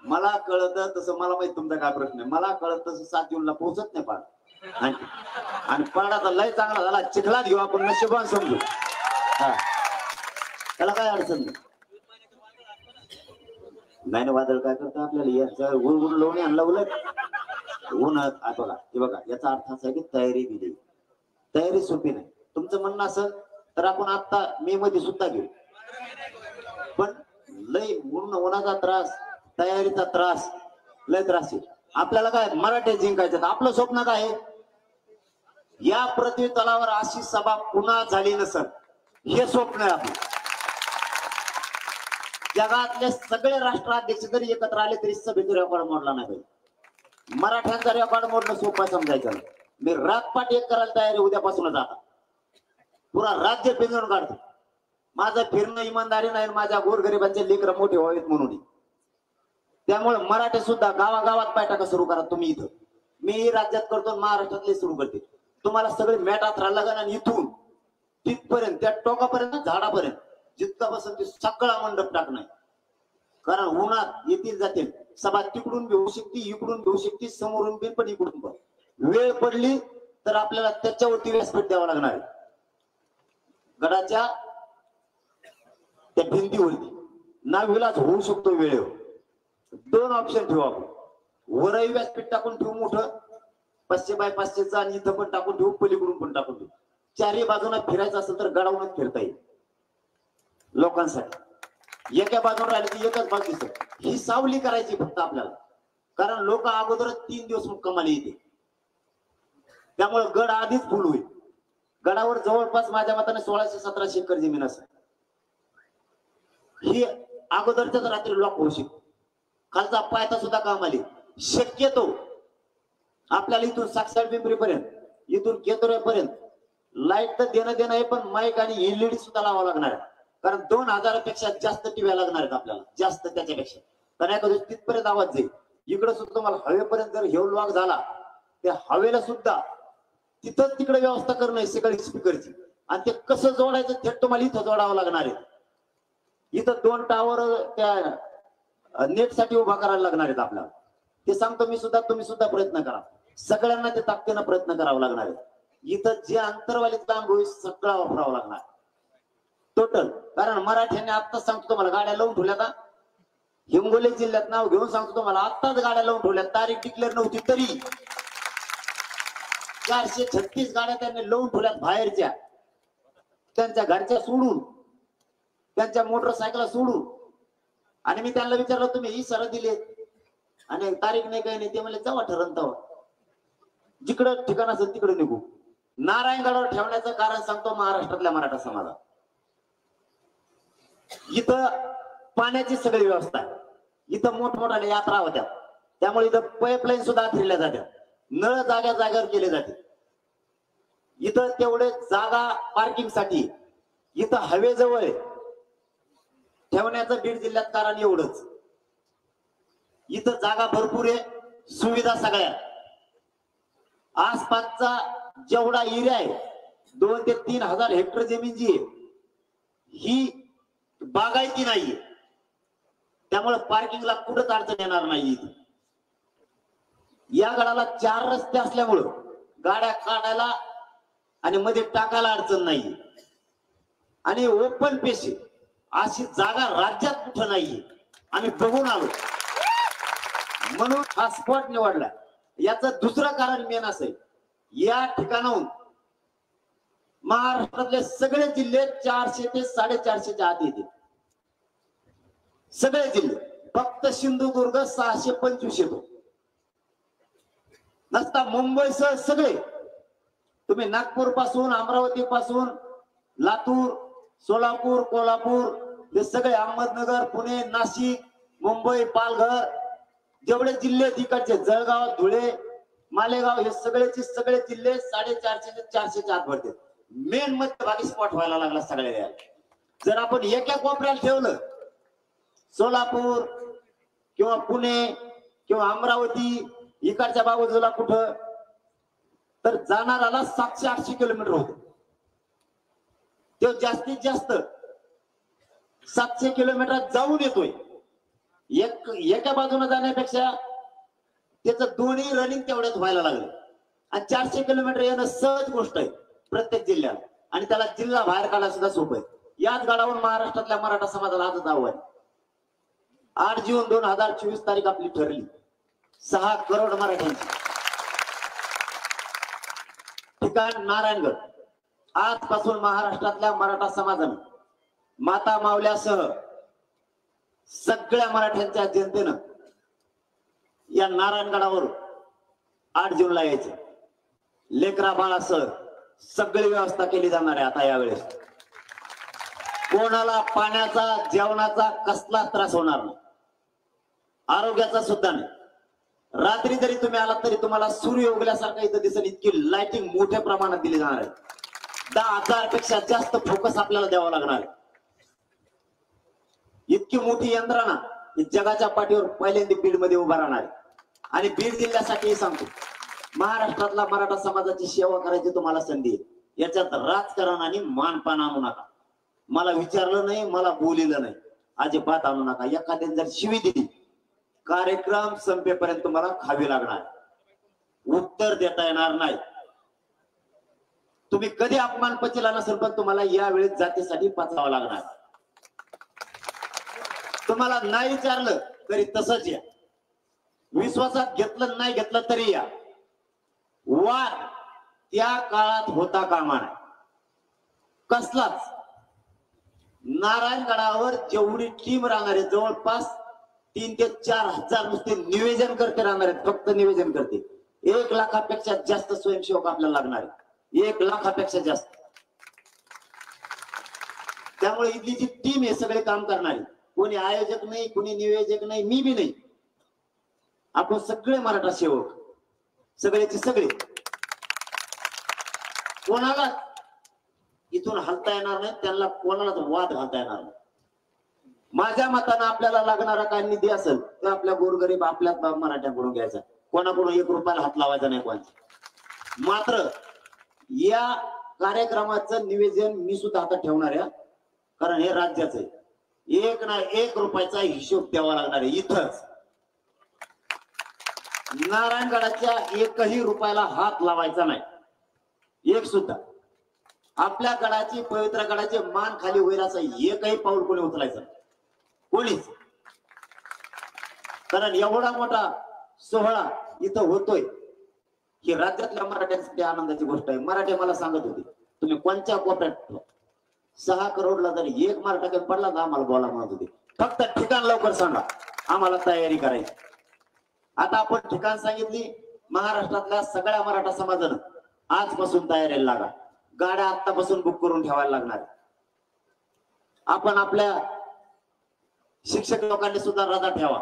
मला कळत तसं. मला माहित तुमचा काय प्रश्न आहे. मला कळत तसं 7 जूनला पोहोचत नाही पार. आणि पाडाचा लय चांगला झाला, चिखलात घेऊ आपण, नशिबान समजू. हा, त्याला काय अडचण नाही. नाही ना, वादळ काय करतं आपल्याला ऊन लोणी आणला उलट ऊन. बघा हे बघा, याचा अर्थ असा आहे की तयारी दिली. तयारी सोपी नाही. तुमचं म्हणणं असं तर आपण आता मे मध्ये सुद्धा घेऊ, पण लय उन्हाचा त्रास, तयारीचा त्रास, लय त्रास आहे आपल्याला. काय मराठी जिंकायचं. आपलं स्वप्न काय आहे? या पृथ्वी तलावर अशी सभा पुन्हा झाली नसेल, हे स्वप्न आहे आपलं. जगातले सगळे राष्ट्राध्यक्ष जरी एकत्र आले तरी सभेचा रेकॉर्ड मोडला नाही पाहिजे. मराठ्यांचा रेकॉर्ड मोडणं सोपं समजायचं. मी रातपाट एक करायला तयारी उद्यापासूनच. आता पुरा राज्य पिंजून काढतो. माझं फिरणं इमानदारी नाही, माझ्या गोरगरिबांचे लेकरं मोठे व्हावेत म्हणून. त्यामुळे मराठी सुद्धा गावागावात पायटाका सुरू करा तुम्ही. इथं मी राज्यात करतो, महाराष्ट्रातले सुरू करते. तुम्हाला सगळे मॅटात राहायला लागेल. आणि इथून तिथपर्यंत, त्या टोकापर्यंत, झाडापर्यंत जितका बसेल ते सगळा मंडप टाकणार. कारण उन्हात येतील जातील सभा, तिकडून बी होऊ शकते, इकडून बी होऊ शकते, समोरून बी, पण इकडून पण. वेळ पडली तर आपल्याला त्याच्यावरती व्यासपीठ द्यावं लागणार आहे. गडाच्या त्या भिंतीवरती नाविलाज होऊ शकतो वेळेवर. 2 ऑप्शन ठेवू आपण. वरही व्यासपीठ टाकून ठेवू मोठं 500 बाय 500चं, आणि इथं पण टाकून ठेवू, पलीकडून पण टाकून ठेवू. चारही बाजूला फिरायचं असेल तर गडावूनच फिरता येईल लोकांसाठी. एका बाजूला राहिले की एकच बाजू दिसत. ही सावली करायची फक्त आपल्याला, कारण लोक अगोदरच 3 दिवस मुक्कामाला येते. त्यामुळे गड आधीच फुल होईल. गडावर जवळपास माझ्या मताने 1600-1700 एकर जमीन असेल. ही अगोदरच्याच रात्री लॉक होऊ शकतो. खालचा पायथा सुद्धा काम आली. शक्यतो आपल्याला इथून साक्षर पिंपरी पर्यंत, इथून केतुऱ्यापर्यंत लाईट तर देणं आहे, पण माईक आणि एलईडी सुद्धा लावावं लागणार आहे. कारण 2000 पेक्षा जास्त टीव्ही लागणार आहेत आपल्याला, जास्त त्याच्यापेक्षा. कारण एखाद्या तिथपर्यंत आवाज जाईल. इकडे सुद्धा तुम्हाला हवेपर्यंत जर हे लॉक झाला, त्या हवेला सुद्धा तिथं तिकडे व्यवस्था करणं आहे सगळी स्पीकरची. आणि ते कसं जोडायचं थेट तुम्हाला इथं जोडावं लागणार आहे. इथं 2 टावर त्या नेट साठी उभा करायला लागणार आहेत आपल्याला. ते सांगतो मी सुद्धा, तुम्ही सुद्धा प्रयत्न करा. सगळ्यांना ते ताकदीनं प्रयत्न करावा लागणार आहे. इथं जे अंतरवालीचा अनुभव सगळा वापरावा लागणार टोटल. कारण मराठ्यांनी आत्ताच सांगतो तुम्हाला गाड्या लावून ठेवल्या. हिंगोली जिल्ह्यात नाव घेऊन सांगतो तुम्हाला, आत्ताच गाड्या लावून ठेवल्या. तारीख डिक्लेअर नव्हती तरी 436 गाड्या त्यांनी लावून ठेवल्यात बाहेरच्या, त्यांच्या घरच्या सोडून, त्यांच्या मोटरसायकल सोडून. आणि मी त्यांना विचारलं तुम्ही ही सर दिले आणि तारीख नाही काही नाही. ते म्हणले जावा ठरण तवा, जिकडं ठिकाण असेल तिकडे निघू. नारायणगडावर ठेवण्याचं कारण सांगतो महाराष्ट्रातल्या मराठा समाजात. इथं पाण्याची सगळी व्यवस्था आहे. इथं मोठमोठ्या यात्रा होत्या, त्यामुळे इथं पाईपलाईन सुद्धा फिरल्या जात्या. नळ जाग्या जागेवर केले जाते. इथं तेवढे जागा पार्किंग साठी इथं हवेजवळ ठेवण्याचं बीड जिल्ह्यात कारण एवढंच. इथं जागा भरपूर आहे, सुविधा सगळ्या. आसपासचा जेवढा एरिया आहे 2 ते 3 हजार हेक्टर जमीन जी आहे ही बागायती नाहीये. त्यामुळे पार्किंगला कुठंच अडचण येणार नाही. या गडाला 4 रस्ते असल्यामुळं गाड्या काढायला आणि मध्ये टाकायला अडचण नाही. आणि ओपन पेशी अशी जागा राज्यात कुठं नाहीये. आम्ही बघून आलो म्हणून हा स्पॉट निवडला. याचं दुसरं कारण मेन असं आहे, या ठिकाणाहून महाराष्ट्रातले सगळे जिल्हे 400 ते 450 आत येते. सगळे जिल्हे. फक्त सिंधुदुर्ग 625 येतो. नसता मुंबईसह सगळे तुम्ही नागपूर पासून, अमरावती पासून, लातूर, सोलापूर, कोल्हापूर, हे सगळे, अहमदनगर, पुणे, नाशिक, मुंबई, पालघर, जेवढे जिल्हे तिकडचे, जळगाव, धुळे, मालेगाव, हे सगळेचे सगळे जिल्हे 450 ते 400 आत भरते. मेन मध्यभागी स्पॉट व्हायला लागला सगळ्या. जर आपण एका कोपऱ्याला ठेवलं, सोलापूर किंवा पुणे किंवा अमरावती इकडच्या बाजूला कुठं, तर जाणाराला 700-800 किलोमीटर होत. तो जास्तीत जास्त 700 किलोमीटर जाऊन येतोय. एका बाजूने जाण्यापेक्षा त्याचं दोन्ही रनिंग तेवढ्याच व्हायला लागले. आणि 400 किलोमीटर येणं सहज गोष्ट आहे प्रत्येक जिल्ह्यात. आणि त्याला जिल्हा बाहेर काढायला सुद्धा सोपं आहे. याच गडावरून महाराष्ट्रातल्या मराठा समाजाला आजच आव्हान. 8 जून 2024 तारीख आपली ठरली. 6 करोड मराठ्यांची. ठिकाण नारायणगड. आजपासून महाराष्ट्रातल्या मराठा समाजानं, माता मावल्यासह सगळ्या मराठ्यांच्या जनतेनं या नारायणगडावर 8 जूनला यायचं. लेकरा बाळासह सगळी व्यवस्था केली जाणार आहे. आता यावेळेस कोणाला पाण्याचा, जेवणाचा कसला त्रास होणार नाही. आरोग्याचा सुद्धा नाही. रात्री जरी तुम्ही आलात तरी तुम्हाला सूर्य उगल्यासारखं इथं दिसेल. इतकी लाइटिंग मोठ्या प्रमाणात दिली जाणार आहे. 10,000 पेक्षा जास्त फोकस आपल्याला द्यावा लागणार आहे. इतकी मोठी यंत्रणा जगाच्या पाठीवर पहिल्यांदा बीड मध्ये उभा राहणार आहे. आणि बीड जिल्ह्यासाठी सांगतो, महाराष्ट्रातला मराठा समाजाची सेवा करायची तुम्हाला संधी आहे. याच्यात राजकारण आणि मानपान आणू नका. मला विचारलं नाही, मला बोलिलं नाही, अजिबात आणू नका. एखाद्याने जर शिवी दिली, कार्यक्रम संपेपर्यंत तुम्हाला खावी लागणार, उत्तर देता येणार नाही. तुम्ही कधी अपमान पचला नसेल, पण तुम्हाला या वेळेस जातीसाठी पचावं लागणार. तुम्हाला नाही विचारलं तरी तसंच या. विश्वासात घेतलं नाही घेतलं तरी या. वाद त्या काळात होता कामा नये कसलाच. नारायणगडावर जेवढी टीम राहणार आहे, जवळपास 3 ते 4 हजार नुसते निवेदन करते राहणार आहेत. फक्त निवेदन करते. 1 लाखापेक्षा जास्त स्वयंसेवक आपल्याला लागणार आहे. 1 लाखापेक्षा जास्त. त्यामुळे इथली जी टीम आहे सगळे काम करणारी, कोणी आयोजक नाही, कोणी नियोजक नाही, मी बी नाही. आपण सगळे मराठा सेवक, सगळ्याचे सगळे. कोणाला इथून हलता येणार नाही, त्यांना कोणालाच वाद घालता येणार नाही. माझ्या मतानं आपल्याला लागणारा काय निधी असेल तर आपल्या गोरगरीब आपल्या मराठ्यांकडून घ्यायचा, कोणाकडून 1 रुपयाला हात लावायचा नाही कोणाचा. मात्र या कार्यक्रमाचं निवेदन मी सुद्धा हातात ठेवणार आहे, कारण हे राज्याचं आहे. 1 ना 1 रुपयाचा हिशोब द्यावा लागणार आहे. इथंच नारायणगडाच्या 1ही रुपयाला हात लावायचा नाही, 1 सुद्धा. आपल्या गडाची, पवित्र गडाचे मान खाली होईल असं 1ही पाऊल कोणी उचलायचं कोणीच. कारण एवढा मोठा सोहळा इथं होतोय ही राज्यातल्या मराठ्यांसाठी आनंदाची गोष्ट आहे. मराठी मला सांगत होते, तुम्ही कोणत्या कोपऱ्यात 6 करोडला जरी 1 मराठा कमी पडला तर आम्हाला बोला म्हणत होते. फक्त ठिकाण लवकर सांगा, आम्हाला तयारी करायची. आता आपण ठिकाण सांगितली. महाराष्ट्रातल्या सगळ्या मराठा समाजानं आजपासून तयारीला लागा. गाड्या आतापासून बुक करून ठेवायला लागणार. आपण आपल्या शिक्षक लोकांनी सुद्धा रजा ठेवा,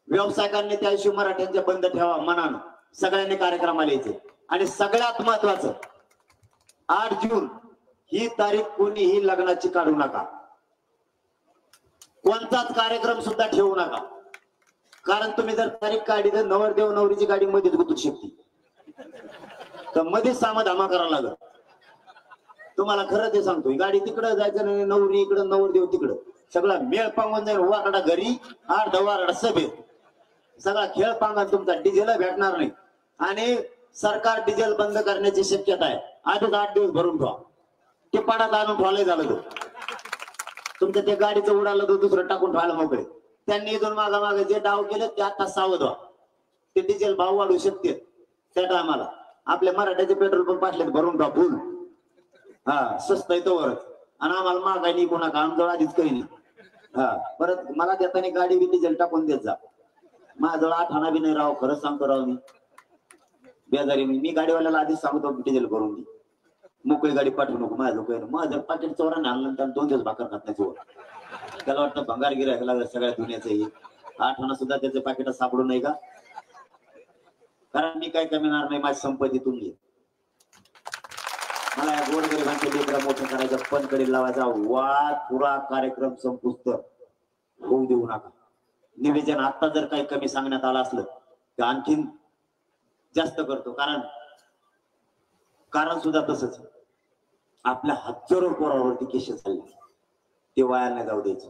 व्यावसायिकांनी त्या दिवशी मराठ्यांच्या बंद ठेवा मनानं. सगळ्यांनी कार्यक्रमाला यायचे. आणि सगळ्यात महत्वाचं 8 जून ही तारीख कोणीही लग्नाची काढू नका, कोणताच कार्यक्रम सुद्धा ठेवू नका. कारण तुम्ही जर तारीख काढली तर नवरदेव नवरीची गाडी मध्येच गुतू शकते, तर मध्येच सामाधामा करावं लागल. तुम्हाला खरं ते सांगतोय, गाडी तिकडं जायचं नाही, नवरी इकडं नवरदेव तिकडं, सगळा मेळ पांगून जाईल. वाकडा घरी, अर्ध वाकडा सभेत, सगळा खेळ पांगा. तुमचा डिझेल भेटणार नाही. आणि सरकार डिझेल बंद करण्याची शक्यता आहे. आधीच 8 दिवस भरून ठेवा. ते पाण्यात आणून ठेवायला झालं तर तुमचं ते गाडीचं उडालं तर दुसरं टाकून ठेवायला मोकळे. त्यांनी इथून मागे जे डाव केले ते आता सावध व्हा. ते डिझेल भाव वाढू शकते त्या टायमाला. आपल्या मराठ्याचे पेट्रोल पंप असले भरून ठेवा फुल. हा, स्वस्त येतो वरच. आणि आम्हाला मागाय नाही कोणा का, आमजवळ आधीच काही नाही. हा, परत मला देताना गाडी बी डिझेल टाकून देत जा. माझ्याजवळ 8 आणा बी नाही राव, खरंच सांगतो राव. मी बेजारी मी गाडीवाल्याला आधीच सांगतो डिझेल भरून दे, मोकळी गाडी पाठवू नको. माझं पाकिट चोराने आणलं, त्याला 2 दिवस भाकर खात नाही चोर. त्याला वाटतं भंगार गिरायला सगळ्या दुनियाचं. 8 आणा सुद्धा त्याचे पाकिट सापडू नाही का? कारण मी काय कमीणार नाही, माझी संपत्ती तुम्ही. मला या गोरगरिबांचे लेकरं मोठं करायचं, पणकडे लावायचा वाद पुरा कार्यक्रम संपुष्ट होऊ देऊ नका. निवेदन आता जर काही कमी सांगण्यात आलं असलं तर आणखीन जास्त करतो. कारण सुद्धा तसंच आपल्या हजारो पोरावरती केस झाले, ते वाया नाही जाऊ द्यायचं.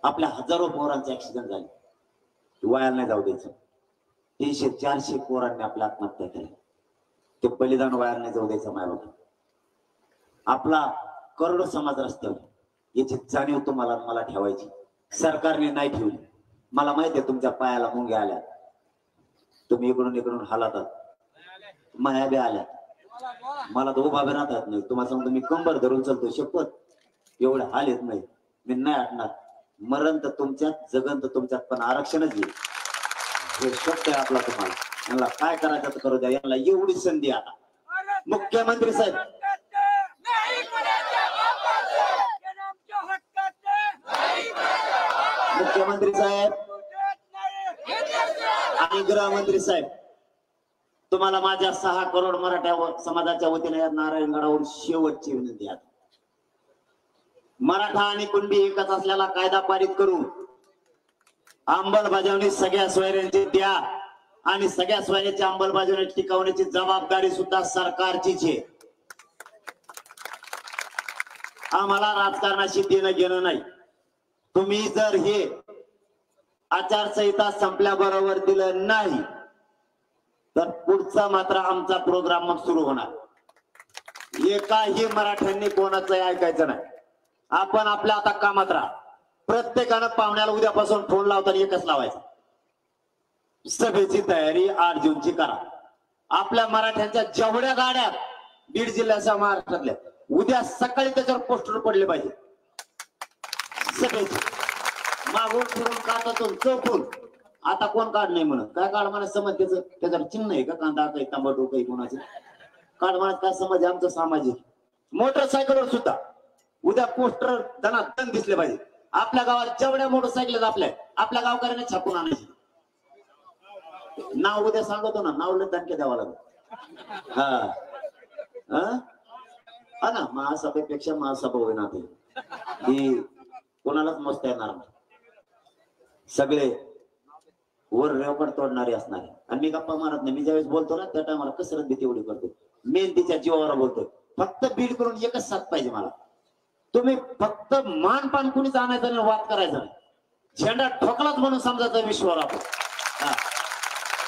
आपल्या हजारो पोरांचे ऍक्सिडेंट झाले, ते वाया नाही जाऊ द्यायचं. 300-400 पोरांनी आपल्या आत्महत्या केल्या, ते बलिदान वाया नाही जाऊ द्यायचं. मायबाप आपला करोडो समाज रस्त्यावर, याची जाणीव तुम्हाला मला ठेवायची. सरकारने नाही ठेवली. मला माहिती आहे तुमच्या पायाला मुंग्या आल्या, तुम्ही इकडून हालातात, माया बी आल्या. मला तर उभा राहतात नाही. तुम्हाला सांगतो मी कंबर धरून चालतो, शपथ एवढे हाल येत नाही. मी नाही हटणार. मरण तर तुमच्यात, जगन तर तुमच्यात, पण आरक्षणच येईल हे शब्द आहे आपला. तुम्हाला यांना काय करायचं तर करू द्या. यांना एवढी संधी आता. मुख्यमंत्री साहेब, मुख्यमंत्री साहेब आणि गृहमंत्री साहेब, तुम्हाला माझ्या 6 करोड मराठा समाजाच्या वतीने या नारायणगडावर शेवटची विनंती आहे. मराठा आणि कुणबी एकच असलेला कायदा पारित करून अंमलबजावणी सगळ्या सोयऱ्यांची द्या. आणि सगळ्या सोयऱ्याची अंमलबजावणी टिकवण्याची जबाबदारी सुद्धा सरकारचीच आहे. आम्हाला राजकारणाशी देणं घेणं नाही. तुम्ही जर हे आचारसंहिता संपल्याबरोबर दिलं नाही तर पुढचा मात्र आमचा प्रोग्राम मग सुरू होणार. एकाही मराठ्यांनी कोणाचंही ऐकायचं नाही. आपण आपल्या आता कामात राहा. प्रत्येकानं पाहुण्याला उद्यापासून फोन लावताना एकच लावायचा, सभेची तयारी 8 जूनची करा. आपल्या मराठ्यांच्या जेवढ्या गाड्या बीड जिल्ह्याच्या महाराष्ट्रातल्या उद्या सकाळी त्याच्यावर पोस्टर पडले पाहिजे. सगळेच मागून फिरून काटातून चौकून आता कोण काढ नाही म्हणत. काय काढ म्हणा समज त्याच्यावर चिन्ह आहे का, कांदा काही तांबटू काही कोणाचे काढ म्हणत. काय समज आमचं सामाजिक. मोटरसायकलवर सुद्धा उद्या पोस्टर दणादण दिसले पाहिजे. आपल्या गावात जेवढ्या मोटरसायकल आपल्या गावकऱ्याने छापून आणायची. नाव उद्या सांगतो ना, नावलं धनके द्यावा लागेल. हा ना, महासभेपेक्षा महासभा होईना ती कोणालाच मस्त येणार नाही. सगळे वर रेवकड तोडणारे असणारे. आणि मी गप्पा मारत नाही. मी ज्यावेळेस बोलतो ना त्या टायमाला कसरत भीती एवढी करतो. मेहनतीच्या जीवावर बोलतो. फक्त बीड करून एकच साथ पाहिजे मला. तुम्ही फक्त मानपान कुणीच आणायचं नाही, वाद करायचा नाही. झेंडा ठोकलाच म्हणून समजायचं विश्वावर आपण.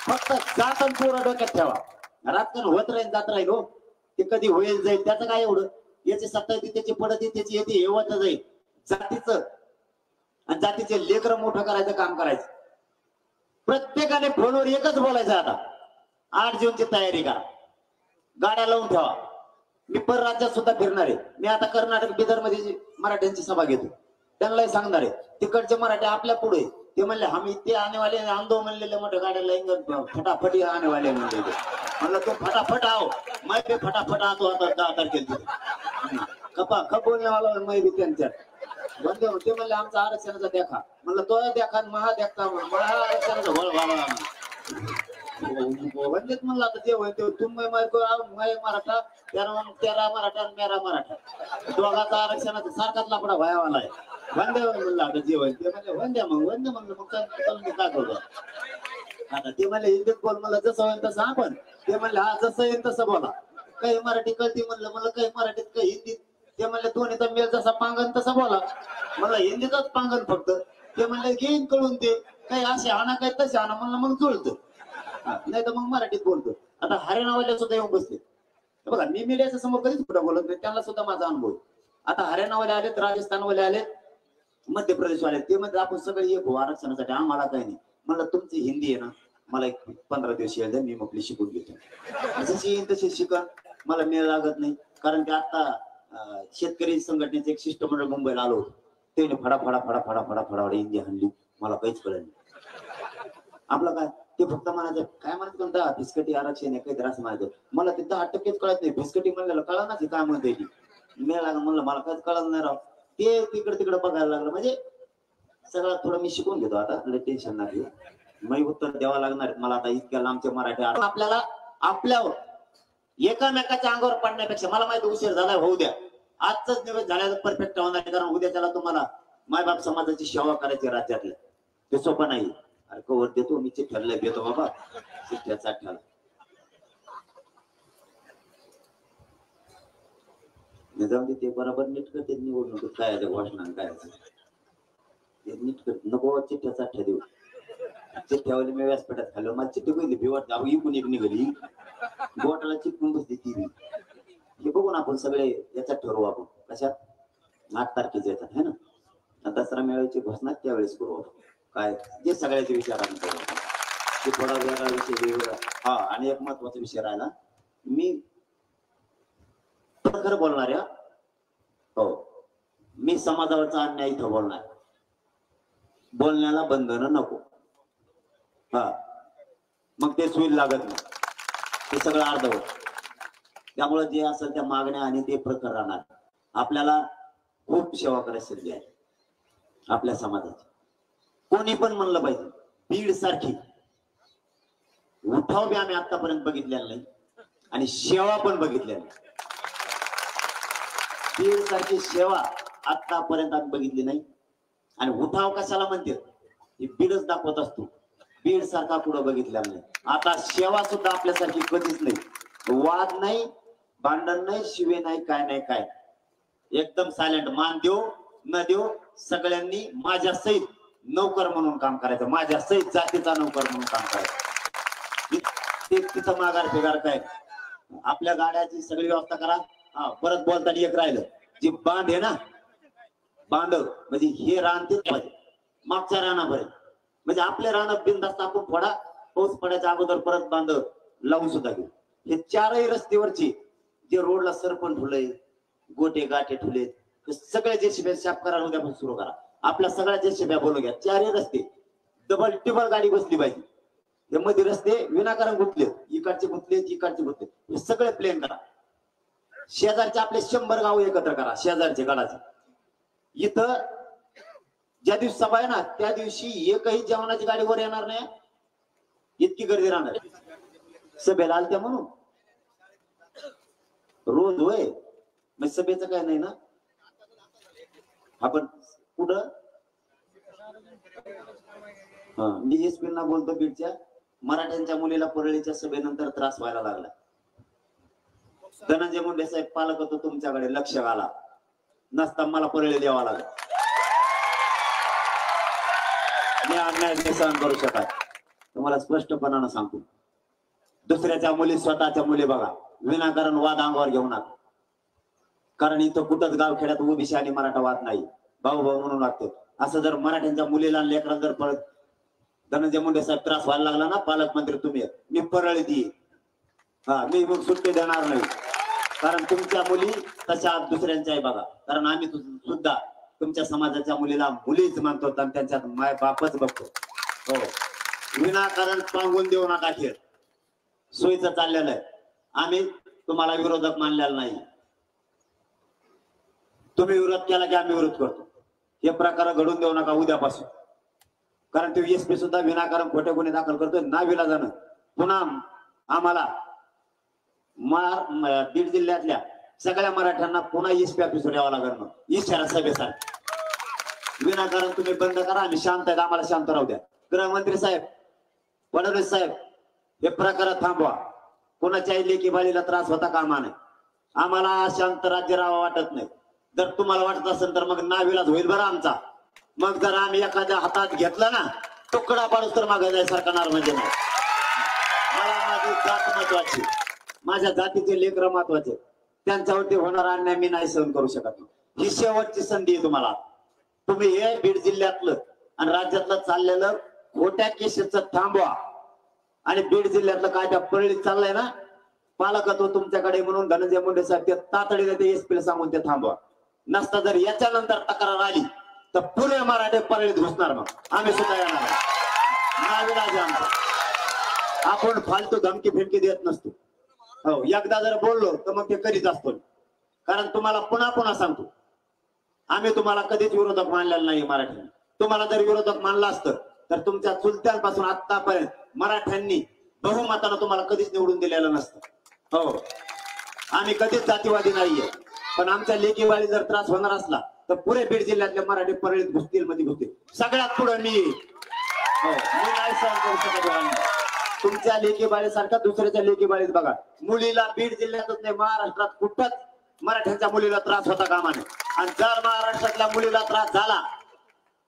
फक्त जात आणि पोरं डोक्यात ठेवा. राजकारण होत राहील जात राहील हो. ते कधी होईल जाईल त्याचं काय एवढं. याची सत्ता येते त्याची पडत येते त्याची येते हेवत जाईल. जातीचं आणि जातीचे लेकरं मोठं करायचं काम करायचं. प्रत्येकाने फोनवर एकच बोलायचं. आता 8 जूनची तयारी करा. गाड्या लावून ठेवा. मी परराज्यात सुद्धा फिरणार आहे. मी आता कर्नाटक बिदर मध्ये मराठ्यांची सभा घेतो. त्यांनाही सांगणार आहे तिकडचे मराठी आपल्या पुढे. ते म्हणले हम इतके आने वाले आंदो म्हणलेले मोठ्या गाड्या लाईन फटाफट आने वाले म्हणले. म्हणलं तो फटाफट आओ. मैं पे फटाफट आतो आता 10 तारखेला. कपा खप बोलने वाला मैं भी त्यांच्यात बंदे होते. म्हणले आमचा आरक्षणाचा देखा. म्हणलं तो देखा महा देखता महा आरक्षणाचा वंदेत म्हणलं आता जे होईल ते तुम्ही मैं मराठा तेरा मराठा मेरा मराठा दोघांचा आरक्षणाचा सारखाच लाकडा व्हायवाला आहे. वंदे म्हणलं आता जे होईल ते म्हणले वंदे म्हणलं मग काय करतो आता. ते म्हणले हिंदीत बोल. म्हणलं जसं होईल तसं आपण. ते म्हणले हा जसं येईल तसं बोला. काही मराठी कळती म्हणलं काही मराठीत काही हिंदीत. ते म्हणले दोन्हीचा मेल जसा पांगण तसा बोला. मला हिंदीतच पांगण फक्त. ते म्हणले घेईन कळून ते काही असे आणा काही तसे आणा. म्हणलं मग जुळतं नाही तर मग मराठीत बोलतो. आता हरियाणावाले सुद्धा येऊन बसते बघा. मी मीडियाच्या समोर कधीच कुठं बोलत नाही. त्यांना सुद्धा माझा अनुभव. आता हरियाणावाले आलेत, राजस्थानवाले आलेत, मध्य प्रदेशवाले. ते म्हणजे आपण सगळे एक आरक्षणासाठी आम्हाला काही नाही. म्हणलं तुमची हिंदी आहे ना मला एक 15 दिवस येईल मी आपली शिकून घेतो. जशी येईल तशी शिका. मला मेळ लागत नाही. कारण की आता शेतकरी संघटनेचे एक शिष्टमंडळ मुंबईला आलो होतो. त्याने फडा हिंदी हाणली. मला काहीच कळलं नाही. आपलं काय ते फक्त म्हणायचं काय म्हणायचं 10 भिस्कटी आरक्षण आहे काहीतरी असं म्हणायचं. मला ते 10% कळत नाही. भिस्कटी म्हणलेलं कळा ना काय म्हणते ती. मेळ लागला म्हणलं मला काहीच कळत नाही राव. ते तिकडे बघायला लागलं. म्हणजे सगळं थोडं मी शिकून घेतो आता. टेन्शन नाही. मी उत्तर द्यावं लागणार मला आता. इतक्या लांबचे मराठी आपल्याला आपल्यावर एकामेकाच्या अंगावर पडण्यापेक्षा मला माहिती उशीर झालाय होऊ द्या. आजच दिवस झाल्याचं परफेक्ट होणार आहे. कारण उद्या त्याला तुम्हाला मायबाप समाजाची सेवा करायची राज्यातल्या. ते सोपं नाही. अरे कवर देतो मी चिठ्ठ्याला देतो बाबा. चिठ्ठ्याचा ठेवला जाऊन ते बरोबर नीट करते. निवडणूक काय घोषणा काय नीट करते. नको चिठ्ठ्याचा ठ्या देऊ. चिठ्ठ्यावाली मी व्यासपीठात खाल्लो. मला चिठ्ठी पहिली भिवट इकून एक निघाली. बोटाला चिटकून बसली ती. हे बघून आपण सगळे याच्यात ठरवू. आपण कशात 8 तारखेच्या येतात है ना. दसरा मेळाव्याची घोषणा त्यावेळेस करू. काय जे सगळ्याचे विचार आम्ही करू. ते थोडा वेगळा विषय वेगळा. हा आणि एक महत्वाचा विषय राहिला. मी खरं बोलणार या हो. मी समाजावरचा अन्याय इथं बोलणार. बोलण्याला बंधन नको. हा मग ते सुईल लागत नाही. ते सगळं अर्धवट. त्यामुळे जे असेल त्या मागण्या आणि ते प्रकार राहणार. आपल्याला खूप सेवा करायची संधी आहे आपल्या समाजाची. कोणी पण म्हणलं पाहिजे. बीड सारखी उठाव बी आम्ही आतापर्यंत बघितलेला नाही आणि सेवा पण बघितलेली नाही. बीड सारखी सेवा आतापर्यंत आम्ही बघितली नाही. आणि उठाव कशाला म्हणते हे बीडच दाखवत असतो. बीड सारखा पुढे बघितलेला नाही. आता सेवा सुद्धा आपल्यासारखी कधीच नाही. वाद नाही, भांडण नाही, शिवे नाही, काय नाही काय. एकदम सायलेंट. मान देऊ न देऊ सगळ्यांनी माझ्या सहित नौकर म्हणून काम करायचं. माझ्या सहित जातीचा नौकर म्हणून काम करायचं. तिथं माघार फेगार काय. आपल्या गाड्याची सगळी व्यवस्था करा. हा परत बोलताना एक राहिलं जी बांध आहे ना बांध म्हणजे हे रान ते मागच्या रानापर्यंत म्हणजे आपल्या रानात बिनधास्त आपण फोडा. पाऊस पडायच्या अगोदर परत बांध लावून सुद्धा घेऊ. हे 4ही रस्त्यावरची जे रोडला सरपण ठुलय गोटे गाठे ठुलेत ते सगळ्या जेसीबी साफ करायला उद्यापासून सुरू करा. आपल्या सगळ्या जेसीबी बोलू घ्या. 4ही रस्ते डबल टिबल गाडी बसली पाहिजे. हे मध्ये रस्ते विनाकारण गुंतले. इकडचे गुंतले इकडचे गुंतले. हे सगळे प्लेन करा. शेजारचे आपले 100 गाव एकत्र करा. शेजारचे गडाचे इथं ज्या दिवशी सभा आहे ना त्या दिवशी एकही जेवणाची गाडी वर येणार नाही, इतकी गर्दी राहणार सभेला आलत्या म्हणून. रोज होय, मग सभेचं काय नाही ना. आपण कुठं मी एसपींना बोलतो बीडच्या, मराठ्यांच्या मुलीला परळीच्या सभेनंतर त्रास व्हायला लागला. धनंजय मुंडे साहेब पालक होतो तुमच्याकडे, लक्ष घाला, नसता मला परळी द्यावा लागला. मी अन्याय सहन करू शकत, तुम्हाला स्पष्टपणानं सांगतो. दुसऱ्याच्या मुली स्वतःच्या मुली बघा, विनाकारण वाद अंगावर घेऊ नका. कारण इथं कुठंच गावखेड्यात ओबीसी आणि मराठा वाद नाही, भाऊ भाऊ म्हणून वागतो. असं जर मराठ्यांच्या मुलीला लेकरांना जर परत धनंजय मुंडे साहेब त्रास व्हायला लागला ना, पालकमंत्री तुम्ही, मी परळी देईन. मी मग सुट्टी देणार नाही. कारण तुमच्या मुली तशा दुसऱ्यांच्या आहे बघा. कारण आम्ही सुद्धा तुमच्या समाजाच्या मुलीला मुलीच मानतो आणि त्यांच्यात माय बापच बघतो. हो, विनाकारण पांगून देऊ नका. खेळ सोयीचं चाललेलं आहे. आम्ही तुम्हाला विरोधक मानलेला नाही. तुम्ही विरोध केला की आम्ही विरोध करतो. हे प्रकार घडून देऊ नका उद्यापासून. कारण ते एसपी सुद्धा विनाकारण खोटे गुन्हे दाखल करतोय ना विलाजानं. पुन्हा आम्हाला बीड जिल्ह्यातल्या सगळ्या मराठ्यांना पुन्हा एसपी ऑफिसवर यावं लागणार इशारा सभेसाठी. विनाकारण तुम्ही बंद करा, आम्ही शांत आहेत, आम्हाला शांत राहू द्या. गृहमंत्री साहेब, फडणवीस साहेब, हे प्रकार थांबवा. कोणाच्याही लेकी बाळीला त्रास होता कामा नये. आम्हाला शांत राज्य राहावं वाटत नाही. जर तुम्हाला वाटत असेल तर मग नाविलाज होईल बरं आमचा. मग जर आम्ही एखाद्या हातात घेतला ना, तुकडा पाडूस तर मागे जायसारखा नार म्हणजे नाही. मला माझी जात महत्वाची, माझ्या जातीचे लेकर महत्वाचे. त्यांच्यावरती होणारा अन्याय मी नाही सहन करू शकत. ही शेवटची संधी आहे तुम्हाला. तुम्ही हे बीड जिल्ह्यातलं आणि राज्यातलं चाललेलं खोट्या केसेसचं थांबवा. आणि बीड जिल्ह्यातलं काय त्या परळीत चाललंय ना, पालकत्व तुमच्याकडे म्हणून धनंजय मुंडे साहेब ते तातडीने ते एसपीला सांगून ते थांबवा. नसता जर याच्यानंतर तक्रार आली तर पुरे मराठे परळीत घुसणार. मग आम्ही सुद्धा येणार. आपण फालतू धमकी फिरकी देत नसतो. हो, एकदा जर बोललो तर मग ते करीत असतो. कारण तुम्हाला पुन्हा पुन्हा सांगतो, आम्ही तुम्हाला कधीच विरोधक मानलेला नाही. मराठ्यांनी तुम्हाला जर विरोधक मानलं असतं तर तुमच्या चुलत्यांपासून आतापर्यंत मराठ्यांनी बहुमतानं तुम्हाला कधीच निवडून दिलेलं नसतं. हो, आम्ही कधीच जातीवादी नाहीये. पण आमच्या लेकीवाळी जर त्रास होणार असला तर पुरे बीड जिल्ह्यातले मराठी परळीत घुसतील, मध्ये घुसतील. सगळ्यात पुढे मी. हो, मी नाही सहन करू शकत. तुमच्या लेकीबाळी सारखा दुसऱ्याच्या लेकीबाळीत बघा. मुलीला बीड जिल्ह्यातच नाही, महाराष्ट्रात कुठंच मराठ्यांच्या मुलीला त्रास होता कामा नये. आणि जर महाराष्ट्रातल्या मुलीला त्रास झाला,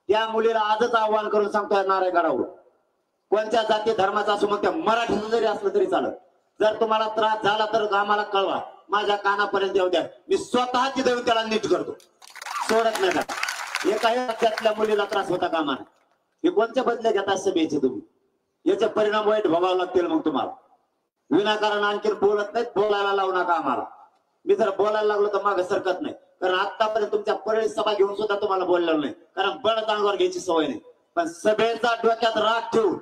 त्या मुलीला आजच आव्हान करून सांगतोय नारायणगडावर, कोणत्या जाती धर्माचा असो, मग त्या मराठीचं जरी असलं तरी चालत. जर तुम्हाला त्रास झाला तर आम्हाला कळवा, माझ्या कानापर्यंत येऊ द्या. मी स्वतः तिथे येऊन त्याला नीट करतो, सोडत नाही. एकाही राज्यातल्या मुलीला त्रास होता कामा नये. हे कोणत्या बदले घेता सभेचे तुम्ही? याचे परिणाम वाईट भोगावे लागतील मग तुम्हाला. विनाकारण आणखी बोलत नाहीत, बोलायला लावू नका आम्हाला. मी जर बोलायला लागलो तर मागे सरकत नाही. कारण आतापर्यंत तुमच्या परळी सभा घेऊन सुद्धा तुम्हाला बोललेलं नाही, कारण बळच अंगावर घ्यायची सवय नाही. पण सभेचा डोक्यात राग ठेवून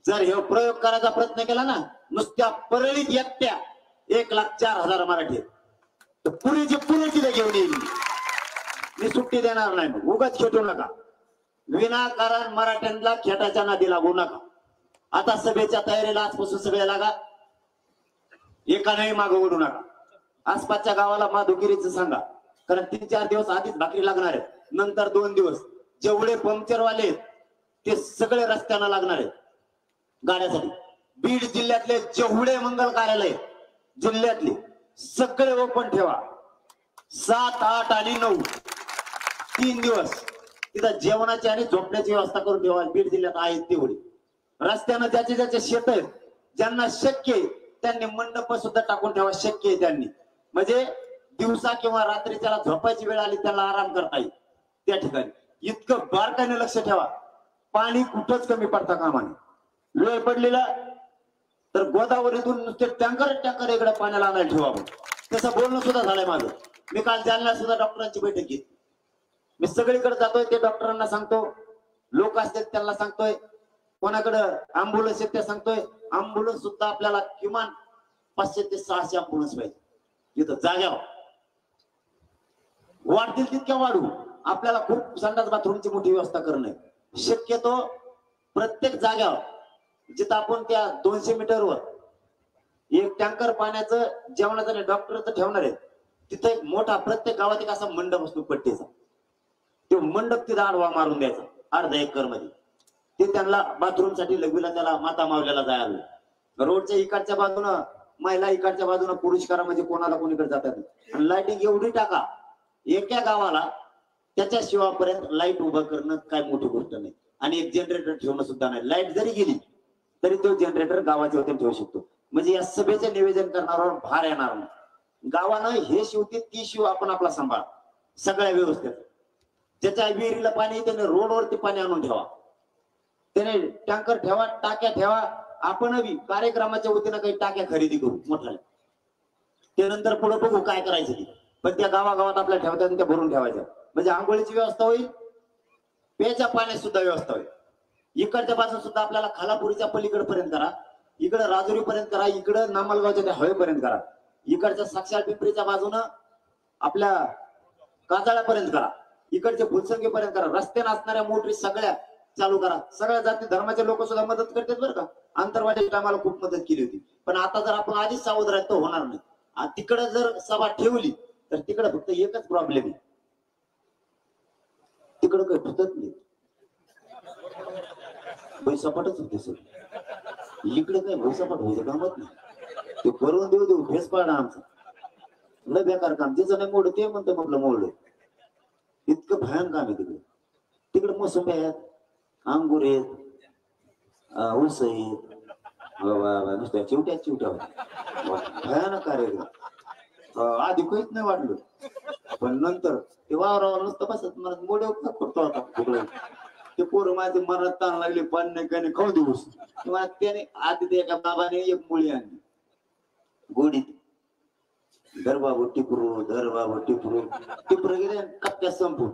जर हे प्रयोग करायचा प्रयत्न केला ना, नुसत्या परळीत एकट्या 1,04,000 मराठी तर पुरीची तिथे घेऊन येईल. मी सुट्टी देणार नाही. मग उगाच खेटू नका. विनाकारण मराठ्यांना खेटाच्या नादी लागू नका. आता सभेच्या तयारीला आजपासून सगळे लागा. एकानेही मागे ओढू नका. आसपासच्या गावाला माधुगिरीचं सांगा, कारण 3-4 दिवस आधीच भाकरी लागणार आहेत. नंतर 2 दिवस जेवढे पंक्चरवाले आहेत ते सगळे रस्त्यानं लागणार आहेत गाड्यासाठी. बीड जिल्ह्यातले जेवढे मंगल कार्यालय जिल्ह्यातले सगळे ओपन ठेवा. 7, 8 आणि 9 3 दिवस तिथं जेवणाची आणि झोपण्याची व्यवस्था करून ठेवा. बीड जिल्ह्यात आहेत तेवढी. रस्त्यानं ज्याचे ज्याचे शेत आहेत, ज्यांना शक्य आहे त्यांनी मंडप सुद्धा टाकून ठेवा. शक्य आहे त्यांनी, म्हणजे दिवसा किंवा रात्री त्याला झोपायची वेळ आली त्याला आराम करता येईल त्या ठिकाणी. इतकं बारकाईने लक्ष ठेवा. पाणी कुठंच कमी पडता कामा नये. वेळ पडलेला तर गोदावरीतून नुसते टँकर इकडे पाण्याला आणायला ठेवावं. तसं बोलणं सुद्धा झालंय माझं. मी काल जालन्यात सुद्धा डॉक्टरांची बैठक घेतली. मी सगळीकडे जातोय, ते डॉक्टरांना सांगतो, लोक असतात त्यांना सांगतोय, कोणाकडं अँब्युलन्स आहेत त्या सांगतोय. अँब्युलन्स सुद्धा आपल्याला किमान 500 ते 600 अँब्युलन्स पाहिजे. इथं जाग्यावर वाढतील तितक्या वाढू. आपल्याला खूप संडास बाथरूमची मोठी व्यवस्था करणं. शक्यतो प्रत्येक जाग्यावर जिथं आपण त्या 200 मीटरवर एक टँकर पाण्याचं जेवणाचं आणि डॉक्टरचं ठेवणार आहे, तिथं एक मोठा प्रत्येक गावात एक असा मंडप असतो पट्टीचा. तो मंडप तिथं आडवा मारून द्यायचा अर्धा एकर मध्ये. ते त्यांना बाथरूम साठी लघवीला त्याला माता मावल्याला जायला. रोडच्या इकडच्या बाजूनं महिला, इकडच्या बाजूनं पुरुष करा, म्हणजे कोणाला कोणीकडे जातात. आणि लाईटिंग एवढी टाका एका गावाला, त्याच्या शिवापर्यंत लाईट उभं करणं काय मोठी गोष्ट नाही. आणि एक जनरेटर ठेवणं सुद्धा नाही. लाईट जरी गेली तरी तो जनरेटर गावाच्या वतीने ठेवू शकतो. म्हणजे या सभेचे निवेदन करणाऱ्यावर भार येणार नाही. गावानं हे शिवते ती शिव आपण आपला सांभाळ सगळ्या व्यवस्थेत. ज्याच्या विहिरीला पाणी त्याने रोडवरती पाणी आणून ठेवा, त्याने टँकर ठेवा, टाक्या ठेवा. आपण कार्यक्रमाच्या वतीनं काही टाक्या खरेदी करू मोठ्या, त्यानंतर पुढे बघू काय करायचं ते. पण त्या गावागावात आपल्याला ठेवतात त्या भरून ठेवायच्या. म्हणजे आंघोळीची व्यवस्था होईल, प्यायच्या पाण्याची सुद्धा व्यवस्था होईल. इकडच्या बाजून सुद्धा आपल्याला खालापुरीच्या पलीकडे पर्यंत करा, इकडे राजुरी पर्यंत करा, इकडं नामलगावच्या त्या हवेपर्यंत करा, इकडच्या साक्षात पिंपरीच्या बाजूनं आपल्या काजाळ्यापर्यंत करा, इकडच्या फुलसंगीपर्यंत करा. रस्त्याने असणाऱ्या मोटरी सगळ्या चालू करा. सगळ्या जाती धर्माचे लोक सुद्धा मदत करतात बरं का. आंतरवाडीच्या टायमाला खूप मदत केली होती. पण आता जर आपण आधीच सावध राहतो होणार नाही. तिकडे जर सभा ठेवली तर तिकडे फक्त एकच प्रॉब्लेम आहे, तिकडं काही फुटत नाही, भैसापाटच होते सर. इकडे काय भैसापाट व्हायचं कामच नाही. ते करून देऊ फेस पाडा आमचं लय बेकार काम. तिचं नाही मोड ते म्हणतं म्हटलं मोड. इतकं भयान काम आहे तिकडे. तिकडे मोसंबी आहेत, अंगूर आहेत, ऊस आहेत, नुसत्या चिवट्या चिवट्या भयानक कार्यक्रम. आधी काहीच नाही वाटलं, पण नंतर ते वावरावर नुसतं बसत मला मोडे करतो आता तिकडे. ते पोरं माझे मनात ताण लागले, पण नाही काही नाही खाऊ दिवस. त्याने आधी ते एका बाबाने एक मुळी आणली गोडीत, धर बाबू टिपरू, धर बाबू टिपरू. टिपरू गेले कप्प्यात संपून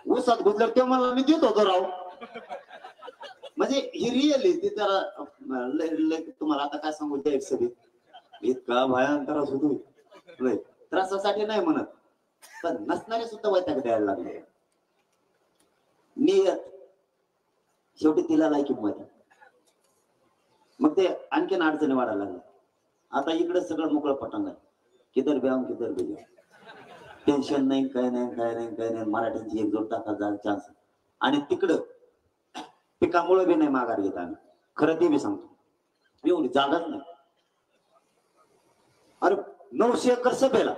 ऊसात गुजलं. ते मला मी देत होतो राव. म्हणजे ही रिअल आहे. ते त्याला तुम्हाला आता काय सांगू त्या सभेत इतका भयान त्रास होतो. त्रासासाठी नाही म्हणत, पण नसणारे सुद्धा वैताग द्यायला लागले. नियत शेवटी तिला लाई किंमत. मग ते आणखीन अडचणी वाढायला लागल्या. आता इकडे सगळं मोकळं पटांग आहे, किधर ब्याम किधर बी टेन्शन नाही, काय नाही काय नाही काय नाही. मराठ्यांची एकजूट टाकायचा चान्स. आणि तिकडं पिकामुळे बी नाही माघार घेत आम्ही. खरं ते बी सांगतो, एवढी जागाच नाही. अरे 900 एकर सभेला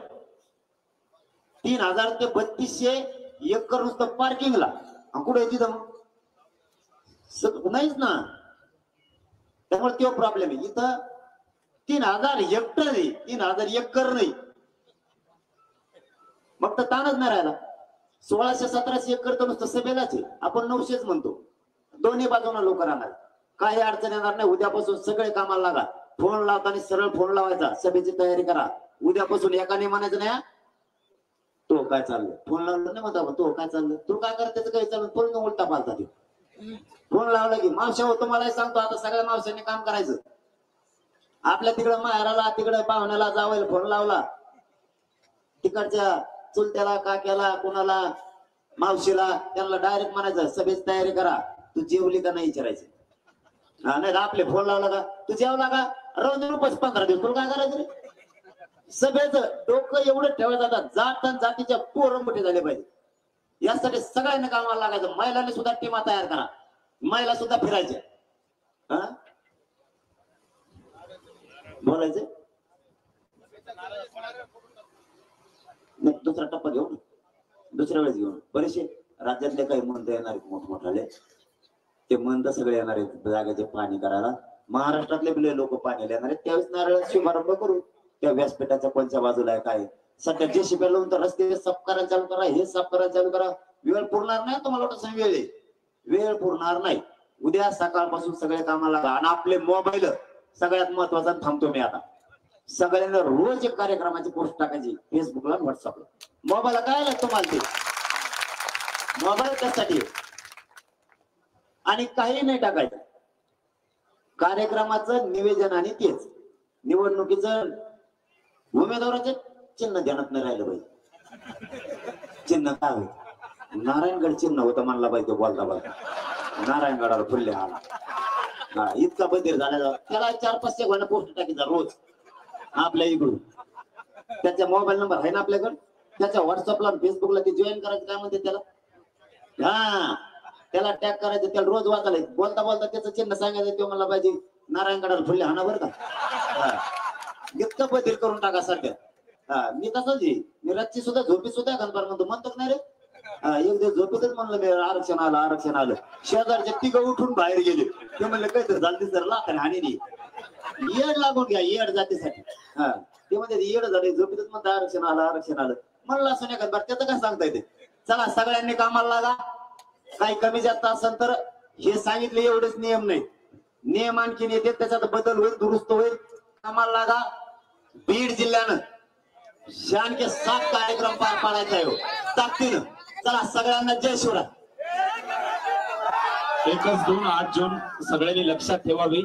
3000 ते 3200 एकर नुसतं पार्किंगला. कुठे आहे तिथं नाहीच ना. त्यामुळे तो प्रॉब्लेम आहे. इथं 3000 हेक्टर आहे, 3000 एकर नाही. मग तर ताणच नाही राहिला. 1600-1700 एकर तर नुसतं सभेलाच आहे. आपण 900च म्हणतो. दोन्ही बाजूला लोक राहणार, काही अडचण येणार नाही. उद्यापासून सगळे कामाला लागा. फोन लावताना सरळ फोन लावायचा, सभेची तयारी करा. उद्यापासून एकाने म्हणायचं नाही तो काय चाललंय. फोन लावलं नाही म्हणता तो काय चाललं, तू काय करते काय चाललं, फोन उलटा पालता. ते फोन लावला की मावशा होतो. मला सांगतो आता सगळ्या मावशांनी काम करायचं. आपल्या तिकडं माहेराला, तिकडे पाहुण्याला जावं फोन लावला, तिकडच्या चुलत्याला, काक्याला, कोणाला मावशीला, त्यांना डायरेक्ट म्हणायचं सभेची तयारी करा. तू जेवली का नाही विचारायचं. नाही आपले फोन लावला का तू जेवला का, राहून दे 15 दिवस. तुला काय करायचं रे. सभेचं डोकं एवढं ठेवायचं. आता जात जातीच्या पोरं मोठे झाले पाहिजे. यासाठी सगळ्यांना कामाला लागायचं. महिलांनी सुद्धा टीमा तयार करा, महिला सुद्धा फिरायचे. बोलायचे नाही. दुसरा टप्पा घेऊन दुसऱ्या वेळेस घेऊन बरेचसे राज्यातले काही मंत्र येणार आहेत मोठमोठाले. ते मंत्र सगळे येणार आहेत जागेचे पाणी करायला. महाराष्ट्रातले बिले लोक पाणी येणार आहेत. त्यावेळेस नारळ शुभारंभ करू. त्या व्यासपीठाच्या कोणत्या बाजूला आहे काय. सध्या जे शिपाई लावून तर रस्ते साफ करायला चालू करा, हे साफ करायला चालू करा. वेळ पुरणार नाही तुम्हाला वाटत वेळ आहे, वेळ पुरणार नाही. उद्या सकाळपासून सगळे कामाला लागा. आणि आपले मोबाईल सगळ्यात महत्वाचा थांबतो मी आता. सगळ्यांना रोज एक कार्यक्रमाची पोस्ट टाकायची फेसबुकला, व्हॉट्सअपला. मोबाईल काय लागतो तुम्हाला ते मोबाईल त्यासाठी. आणि काही नाही टाकायचं. कार्यक्रमाचं निवेदन आणि तेच निवडणुकीचं उमेदवाराचे चिन्ह ध्यानात नाही राहिलं पाहिजे. चिन्ह काय होईल नारायणगड चिन्ह होतं म्हणला पाहिजे बोलता बोलता नारायणगडावर फुलले आला. हा इतका बधीर झाला त्याला 4-5 सेकंद पोस्ट टाकीचा रोज आपल्या इकडून. त्याचा मोबाईल नंबर आहे ना आपल्याकडे. त्याच्या व्हॉट्सअपला फेसबुकला ते जॉईन करायचं काय म्हणते त्याला. हा त्याला टॅग करायचं त्याला रोज वाचायला बोलता बोलता त्याचं चिन्ह सांगायचं ते मला पाहिजे नारायणगडावर फुलले हाना बरं का. इतकं बधीर करून टाका सध्या. हा मी तसंच आहे. मी रातची सुद्धा झोपी सुद्धा घालणार म्हणतो नाही रे. एक दिवस झोपेतच म्हणलं मी आरक्षण आलं. शेजारचे तिघ उठून बाहेर गेले. ते म्हणलं काय तर झालं सर लाखाने हानी नाही येड लागून घ्या येड जातीसाठी. हा ते म्हणजे येड झाले झोपेतच म्हणतं आरक्षण आलं म्हणलं असं नाही का. त्याचं काय सांगता येते. चला सगळ्यांनी कामाला लागा. काही कमी जास्त असेल तर हे सांगितले एवढेच नियम नाही. नियम आणखीन येते त्याच्यात बदल होईल दुरुस्त होईल. कामाला लागा. बीड जिल्ह्यानं शानके 7 कार्यक्रम पार पाडायचा आहे ताकदीनं. चला सगळ्यांना जय शिवराय. 1-2-8 जून सगळ्यांनी लक्षात ठेवावी.